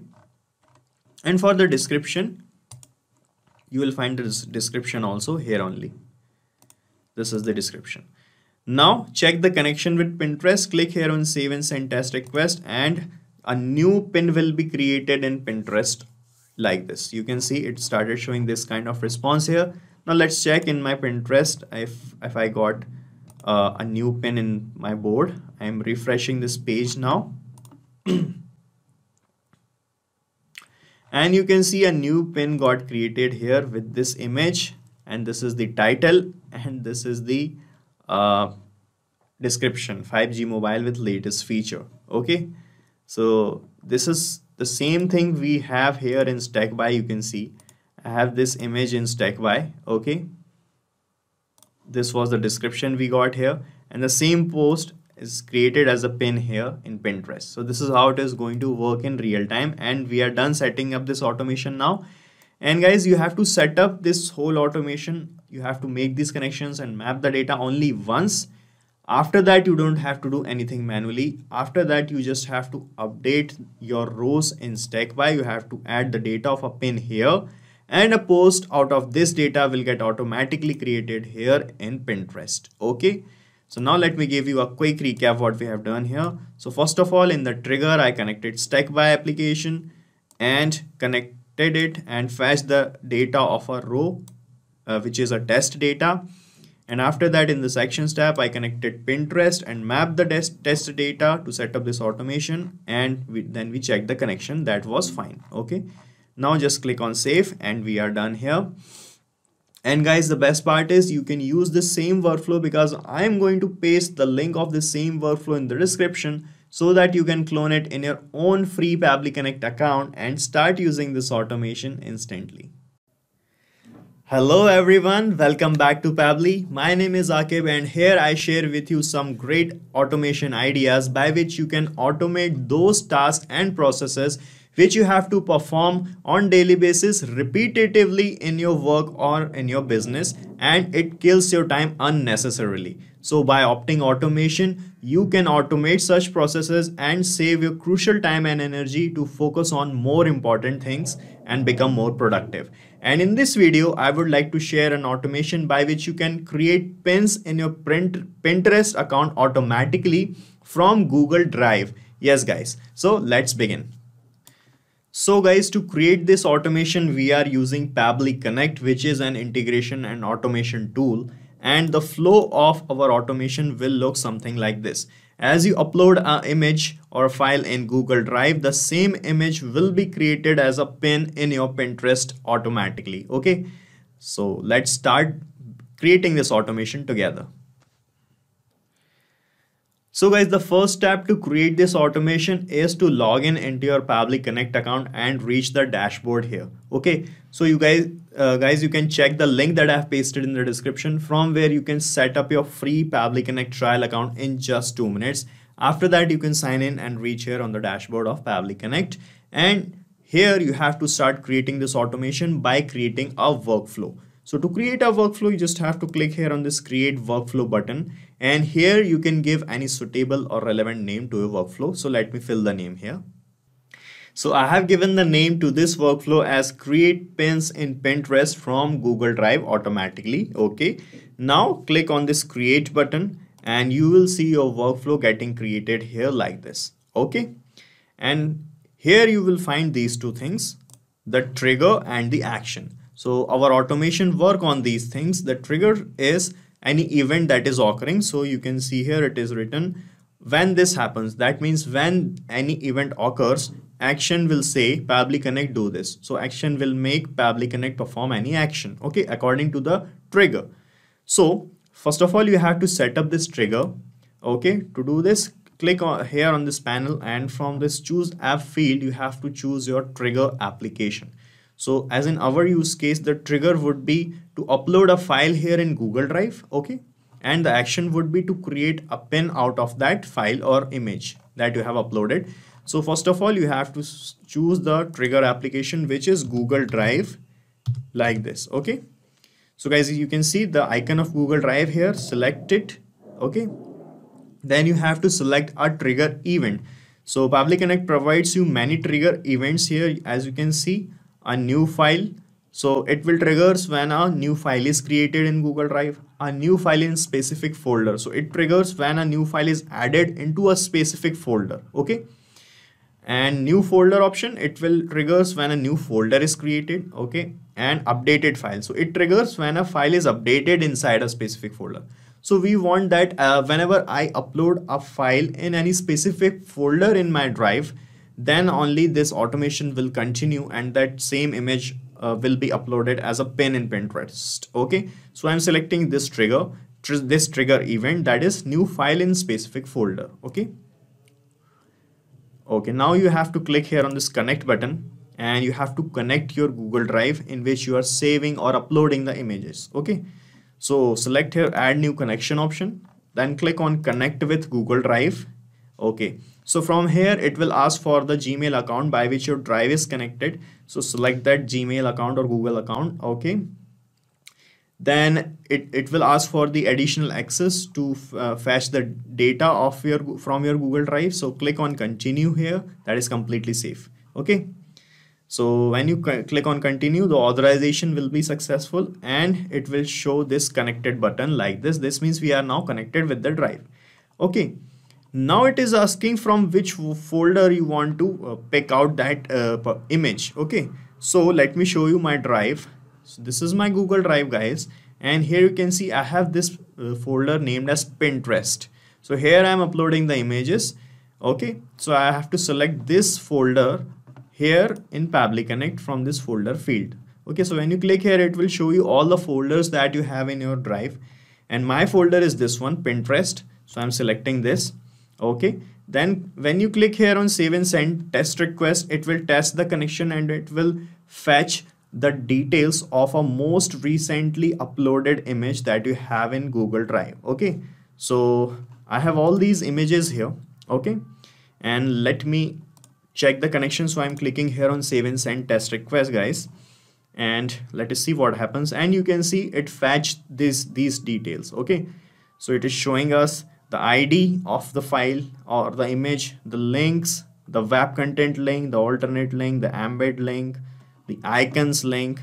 and for the description, you will find this description also here only. This is the description. Now check the connection with Pinterest. Click here on save and send test request, and a new pin will be created in Pinterest like this. You can see it started showing this kind of response here. Now let's check in my Pinterest if I got a new pin in my board. I am refreshing this page now. And you can see a new pin got created here with this image, and this is the title, and this is the description, 5G mobile with latest feature. Okay, so this is the same thing we have here in stack by. You can see I have this image in stack by. Okay, this was the description we got here, and the same post is created as a pin here in Pinterest. So this is how it is going to work in real time, and we are done setting up this automation now. And guys, you have to set up this whole automation. You have to make these connections and map the data only once. After that, you don't have to do anything manually. After that, you just have to update your rows in stack by. You have to add the data of a pin here, and a post out of this data will get automatically created here in Pinterest. Okay, so now let me give you a quick recap what we have done here. So first of all, in the trigger, I connected stack by application and connected it and fetched the data of a row which is a test data. And after that, in the sections tab, I connected Pinterest and mapped the test data to set up this automation, and then we checked the connection. That was fine. Okay, now just click on save and we are done here. And guys, the best part is you can use the same workflow, because I am going to paste the link of the same workflow in the description so that you can clone it in your own free Pabbly Connect account and start using this automation instantly. Hello everyone, welcome back to Pabbly. My name is Akib, and here I share with you some great automation ideas by which you can automate those tasks and processes which you have to perform on daily basis repetitively in your work or in your business, and it kills your time unnecessarily. So by opting automation, you can automate such processes and save your crucial time and energy to focus on more important things and become more productive. And in this video, I would like to share an automation by which you can create pins in your Pinterest account automatically from Google Drive. Yes guys, so let's begin. So guys, to create this automation, we are using Pabbly Connect, which is an integration and automation tool. And the flow of our automation will look something like this. As you upload an image or a file in Google Drive, the same image will be created as a pin in your Pinterest automatically. Okay, so let's start creating this automation together. So guys, the first step to create this automation is to log in into your Pabbly Connect account and reach the dashboard here. Okay, so you guys, you can check the link that I have pasted in the description, from where you can set up your free Pabbly Connect trial account in just 2 minutes. After that, you can sign in and reach here on the dashboard of Pabbly Connect. And here you have to start creating this automation by creating a workflow. So to create a workflow, you just have to click here on this create workflow button, and here you can give any suitable or relevant name to your workflow. So let me fill the name here. So I have given the name to this workflow as create pins in Pinterest from Google Drive automatically. Okay, now click on this create button and you will see your workflow getting created here like this. Okay, and here you will find these two things, the trigger and the action. So our automation work on these things. The trigger is any event that is occurring. So you can see here it is written when this happens. That means when any event occurs, action will say Pabbly Connect do this. So action will make Pabbly Connect perform any action, okay, according to the trigger. So first of all, you have to set up this trigger. Okay, to do this, click on here on this panel, and from this choose app field, you have to choose your trigger application. So as in our use case, the trigger would be to upload a file here in Google Drive, okay, and the action would be to create a pin out of that file or image that you have uploaded. So first of all, you have to choose the trigger application, which is Google Drive, like this. Okay, so guys, you can see the icon of Google Drive here, select it. Okay, then you have to select a trigger event. So Pabbly Connect provides you many trigger events here. As you can see, a new file, so it will triggers when a new file is created in Google Drive, a new file in specific folder, so it triggers when a new file is added into a specific folder. Okay, and new folder option, it will triggers when a new folder is created. Okay, and updated file, so it triggers when a file is updated inside a specific folder. So we want that whenever I upload a file in any specific folder in my drive, then only this automation will continue and that same image will be uploaded as a pin in Pinterest. Okay, so I'm selecting this trigger event, that is new file in specific folder. Okay, now you have to click here on this connect button and you have to connect your Google Drive in which you are saving or uploading the images. Okay, so select here add new connection option, then click on connect with Google Drive. Okay, so from here it will ask for the Gmail account by which your drive is connected. So select that Gmail account or Google account. Okay, then it will ask for the additional access to fetch the data of from your Google Drive. So click on continue here, that is completely safe. Okay, so when you click on continue, the authorization will be successful and it will show this connected button like this. This means we are now connected with the drive. Okay, now it is asking from which folder you want to pick out that image. Okay, so let me show you my drive. So this is my Google Drive, guys, and here you can see I have this folder named as Pinterest. So here I am uploading the images. Okay, so I have to select this folder here in Pabbly Connect from this folder field. Okay, so when you click here, it will show you all the folders that you have in your drive, and my folder is this one, Pinterest. So I'm selecting this. Okay, then when you click here on save and send test request, it will test the connection and it will fetch the details of a most recently uploaded image that you have in Google Drive. Okay, so I have all these images here. Okay, and let me check the connection. So I'm clicking here on save and send test request, guys, and let us see what happens. And you can see it fetched these details. Okay, so it is showing us the ID of the file or the image, the links, the web content link, the alternate link, the embed link, the icons link,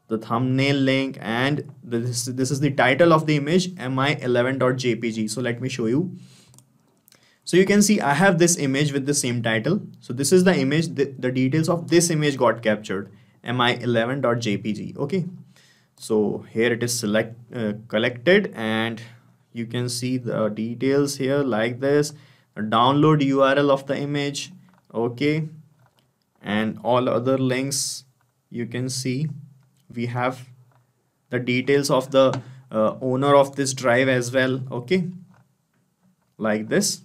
the thumbnail link, and this is the title of the image, mi11.jpg. So let me show you. So you can see I have this image with the same title. So this is the image, the details of this image got captured, mi11.jpg. Okay, so here it is collected, and you can see the details here like this, the download URL of the image. Okay, and all other links. You can see we have the details of the owner of this drive as well. Okay, like this.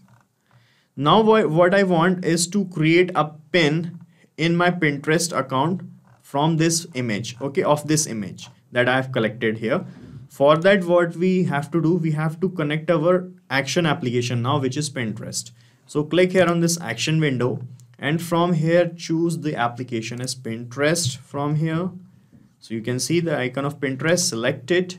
Now what I want is to create a pin in my Pinterest account from this image, okay, of this image that I have collected here. For that, what we have to do, we have to connect our action application now, which is Pinterest. So click here on this action window, and from here choose the application as Pinterest from here. So you can see the icon of Pinterest, select it,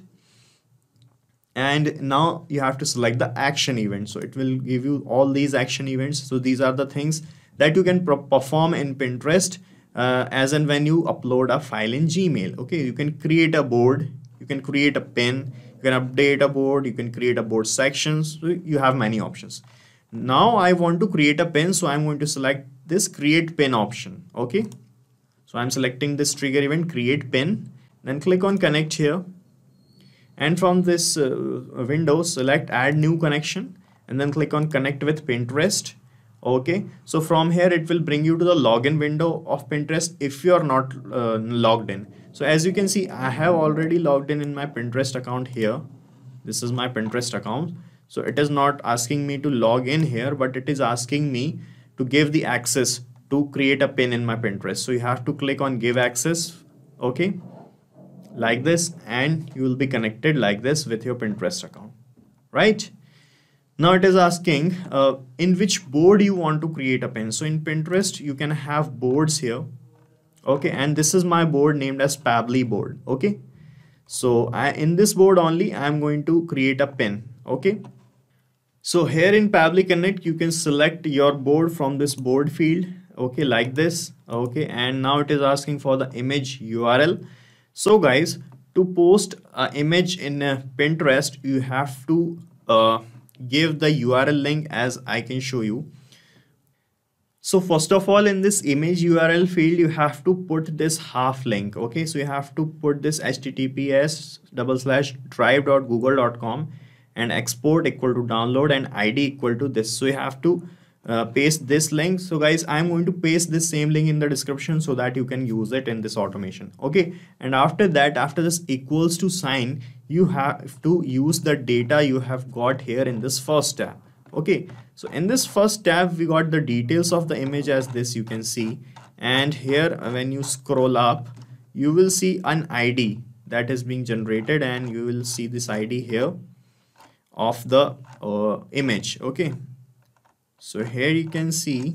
and now you have to select the action event. So it will give you all these action events. So these are the things that you can perform in Pinterest as and when you upload a file in Gmail. Okay, you can create a board, you can create a pin, you can update a board, you can create a board sections. So you have many options. Now I want to create a pin, so I'm going to select this create pin option. Okay, so I'm selecting this trigger event, create pin, then click on connect here, and from this window select add new connection, and then click on connect with Pinterest. Okay, so from here it will bring you to the login window of Pinterest if you are not logged in. So as you can see, I have already logged in my Pinterest account here. This is my Pinterest account. So it is not asking me to log in here, but it is asking me to give the access to create a pin in my Pinterest. So you have to click on give access, okay, like this, and you will be connected like this with your Pinterest account, right? Now it is asking in which board you want to create a pin. So in Pinterest, you can have boards here, okay, and this is my board named as Pabbly board, okay. So in this board only, I'm going to create a pin, okay. So here in Pabbly Connect, you can select your board from this board field, okay, like this, okay, and now it is asking for the image URL. So guys, to post an image in Pinterest, you have to give the URL link as I can show you. So first of all, in this image URL field, you have to put this half link, okay, so you have to put this https://drive.google.com and export equal to download and ID equal to this. So you have to paste this link. So guys, I'm going to paste this same link in the description so that you can use it in this automation, okay. And after that, after this equals to sign, you have to use the data you have got here in this first tab, okay. So in this first tab, we got the details of the image as this, you can see, and here when you scroll up, you will see an ID that is being generated, and you will see this ID here of the image, okay. So here you can see,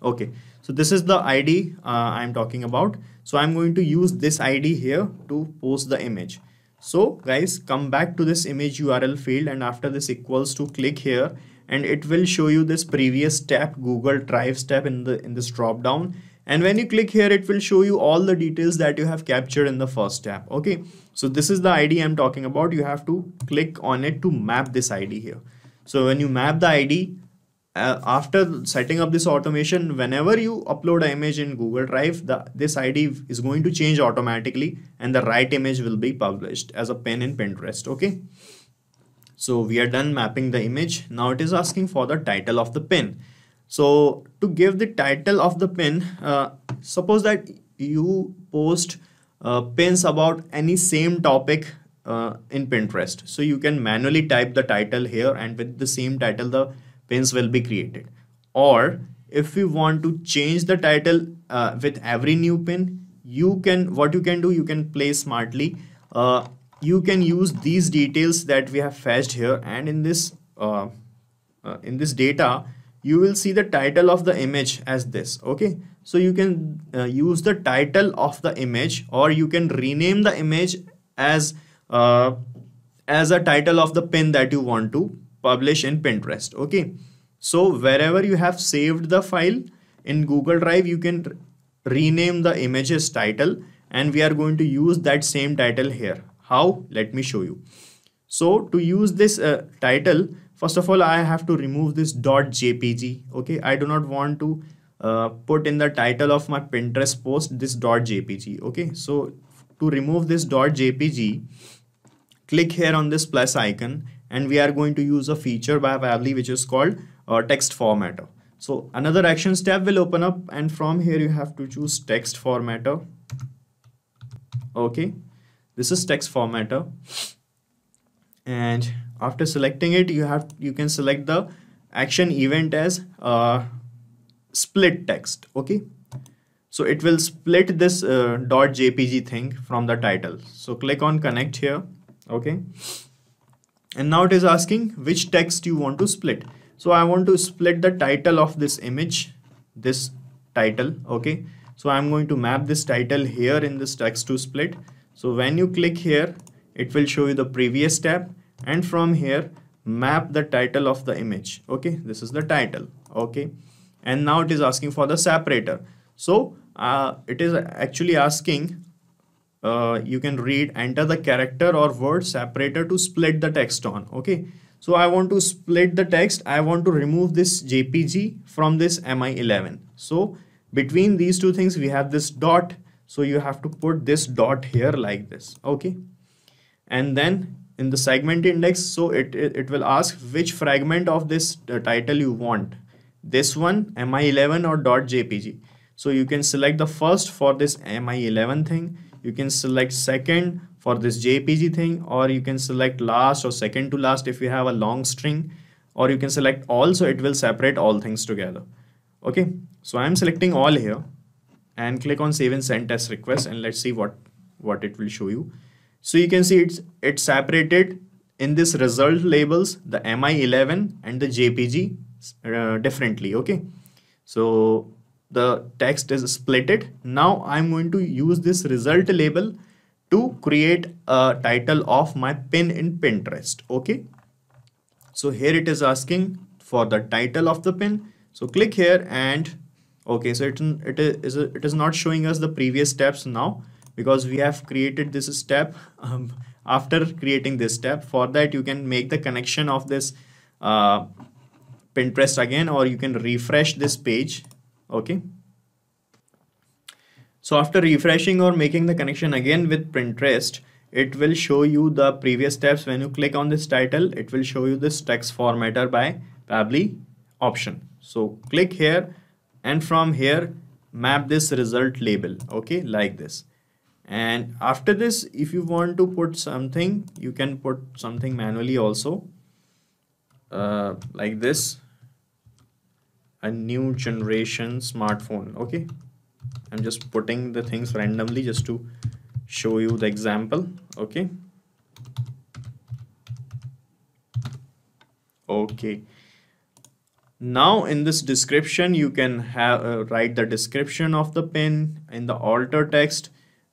okay, so this is the ID I'm talking about. So I'm going to use this ID here to post the image. So guys, come back to this image URL field, and after this equals to, click here, and it will show you this previous tab, Google Drive tab in this drop down. And when you click here, it will show you all the details that you have captured in the first tab, okay. So this is the ID I'm talking about. You have to click on it to map this ID here. So when you map the ID, after setting up this automation, whenever you upload an image in Google Drive, this ID is going to change automatically, and the right image will be published as a pin in Pinterest, okay. So we are done mapping the image. Now it is asking for the title of the pin. So to give the title of the pin, suppose that you post pins about any same topic in Pinterest. So you can manually type the title here, and with the same title, the pins will be created. Or if you want to change the title with every new pin, you can play smartly. You can use these details that we have fetched here, and in this data, you will see the title of the image as this, okay. So you can use the title of the image, or you can rename the image as a title of the pin that you want to publish in Pinterest, okay. So wherever you have saved the file in Google Drive, you can rename the image's title, and we are going to use that same title here. How? Let me show you. So to use this title, first of all, I have to remove this .jpg, okay. I do not want to put in the title of my Pinterest post this .jpg, okay. So to remove this .jpg, click here on this plus icon, and we are going to use a feature by Pabbly which is called text formatter. So another actions tab will open up, and from here you have to choose text formatter, okay. This is text formatter, and after selecting it, you can select the action event as split text. Okay, so it will split this .jpg thing from the title. So click on connect here. Okay, and now it is asking which text you want to split. So I want to split the title of this image, this title. Okay, so I'm going to map this title here in this text to split. So when you click here, it will show you the previous tab, and from here map the title of the image. Okay, this is the title. Okay, and now it is asking for the separator. So it is actually asking you can read enter the character or word separator to split the text on. Okay, so I want to split the text. I want to remove this JPG from this MI11. So between these two things we have this dot, so you have to put this dot here like this. Okay, and then in the segment index, so it will ask which fragment of this title you want, this one MI11 or .jpg. So you can select the first for this MI11 thing, you can select second for this JPG thing, or you can select last or second to last if you have a long string, or you can select all, so it will separate all things together. Okay, so I'm selecting all here and click on save and send test request, and let's see what it will show you. So you can see it's separated in this result labels the MI11 and the JPG differently. Okay, so the text is splitted. Now I'm going to use this result label to create a title of my pin in Pinterest. Okay, so here it is asking for the title of the pin. So click here and okay, so it is not showing us the previous steps now, because we have created this step after creating this step. For that you can make the connection of this Pinterest again, or you can refresh this page. Okay, so after refreshing or making the connection again with Pinterest, it will show you the previous steps. When you click on this title, it will show you this text formatter by Pabbly option. So click here, and from here map this result label. Okay, like this. And after this, if you want to put something, you can put something manually also, like this, a new generation smartphone. Okay, I'm just putting the things randomly just to show you the example. Okay, okay, now in this description you can have write the description of the pin in the alter text.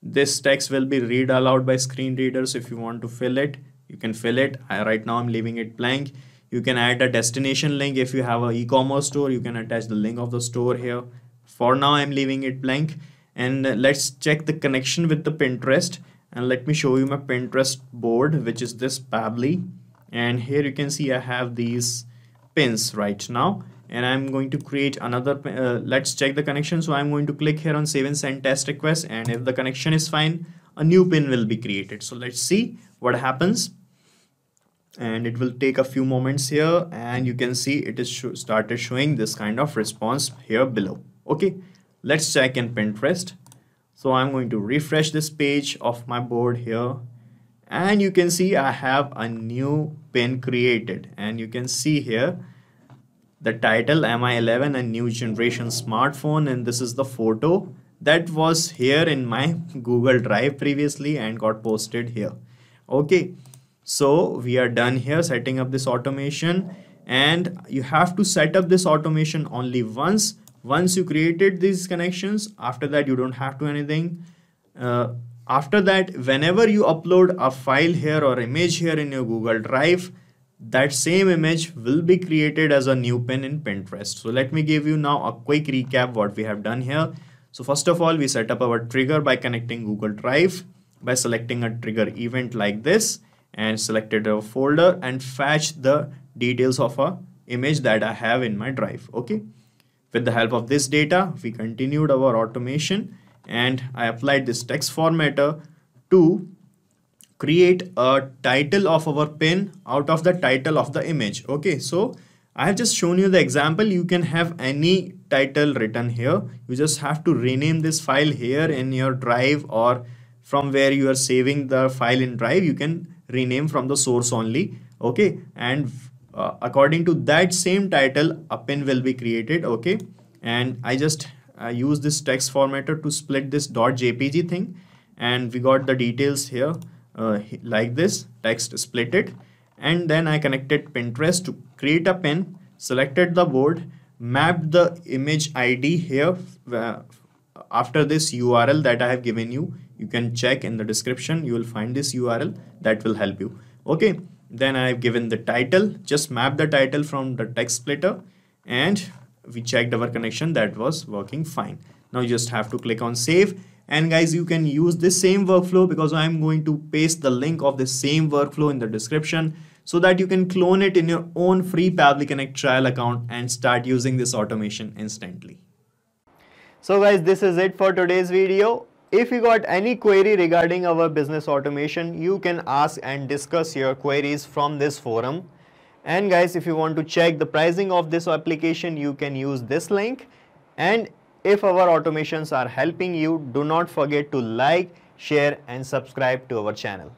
This text will be read aloud by screen readers. If you want to fill it, you can fill it. Right now I'm leaving it blank. You can add a destination link. If you have an e-commerce store, you can attach the link of the store here. For now I'm leaving it blank. And let's check the connection with the Pinterest, and let me show you my Pinterest board, which is this Pabbly. And here you can see I have these pins right now, and I'm going to create another let's check the connection. So I'm going to click here on save and send test request, and if the connection is fine, a new pin will be created. So let's see what happens, and it will take a few moments here, and you can see it is started showing this kind of response here below. Okay, let's check in Pinterest. So I'm going to refresh this page of my board here, and you can see I have a new pin created, and you can see here the title MI11 and new generation smartphone, and this is the photo that was here in my Google Drive previously and got posted here. Okay, so we are done here setting up this automation, and you have to set up this automation only once. Once you created these connections, after that you don't have to anything. After that, whenever you upload a file here or image here in your Google Drive, that same image will be created as a new pin in Pinterest. So let me give you now a quick recap what we have done here. So first of all, we set up our trigger by connecting Google Drive by selecting a trigger event like this, and selected a folder and fetched the details of a image that I have in my drive. Okay, with the help of this data, we continued our automation, and I applied this text formatter to create a title of our pin out of the title of the image. Okay, so I have just shown you the example. You can have any title written here. You just have to rename this file here in your drive, or from where you are saving the file in drive, you can rename from the source only. Okay, and according to that same title, a pin will be created. Okay, and I just use this text formatter to split this .jpg thing, and we got the details here like this, text split it, and then I connected Pinterest to create a pin, selected the board, mapped the image ID here. After this URL that I have given you, you can check in the description, you will find this URL that will help you. Okay, then I have given the title, just map the title from the text splitter, and we checked our connection, that was working fine. Now you just have to click on save, and guys, you can use this same workflow because I am going to paste the link of the same workflow in the description so that you can clone it in your own free Pabbly Connect trial account and start using this automation instantly. So guys, this is it for today's video. If you got any query regarding our business automation, you can ask and discuss your queries from this forum. And guys, if you want to check the pricing of this application, you can use this link. And if our automations are helping you, do not forget to like, share and subscribe to our channel.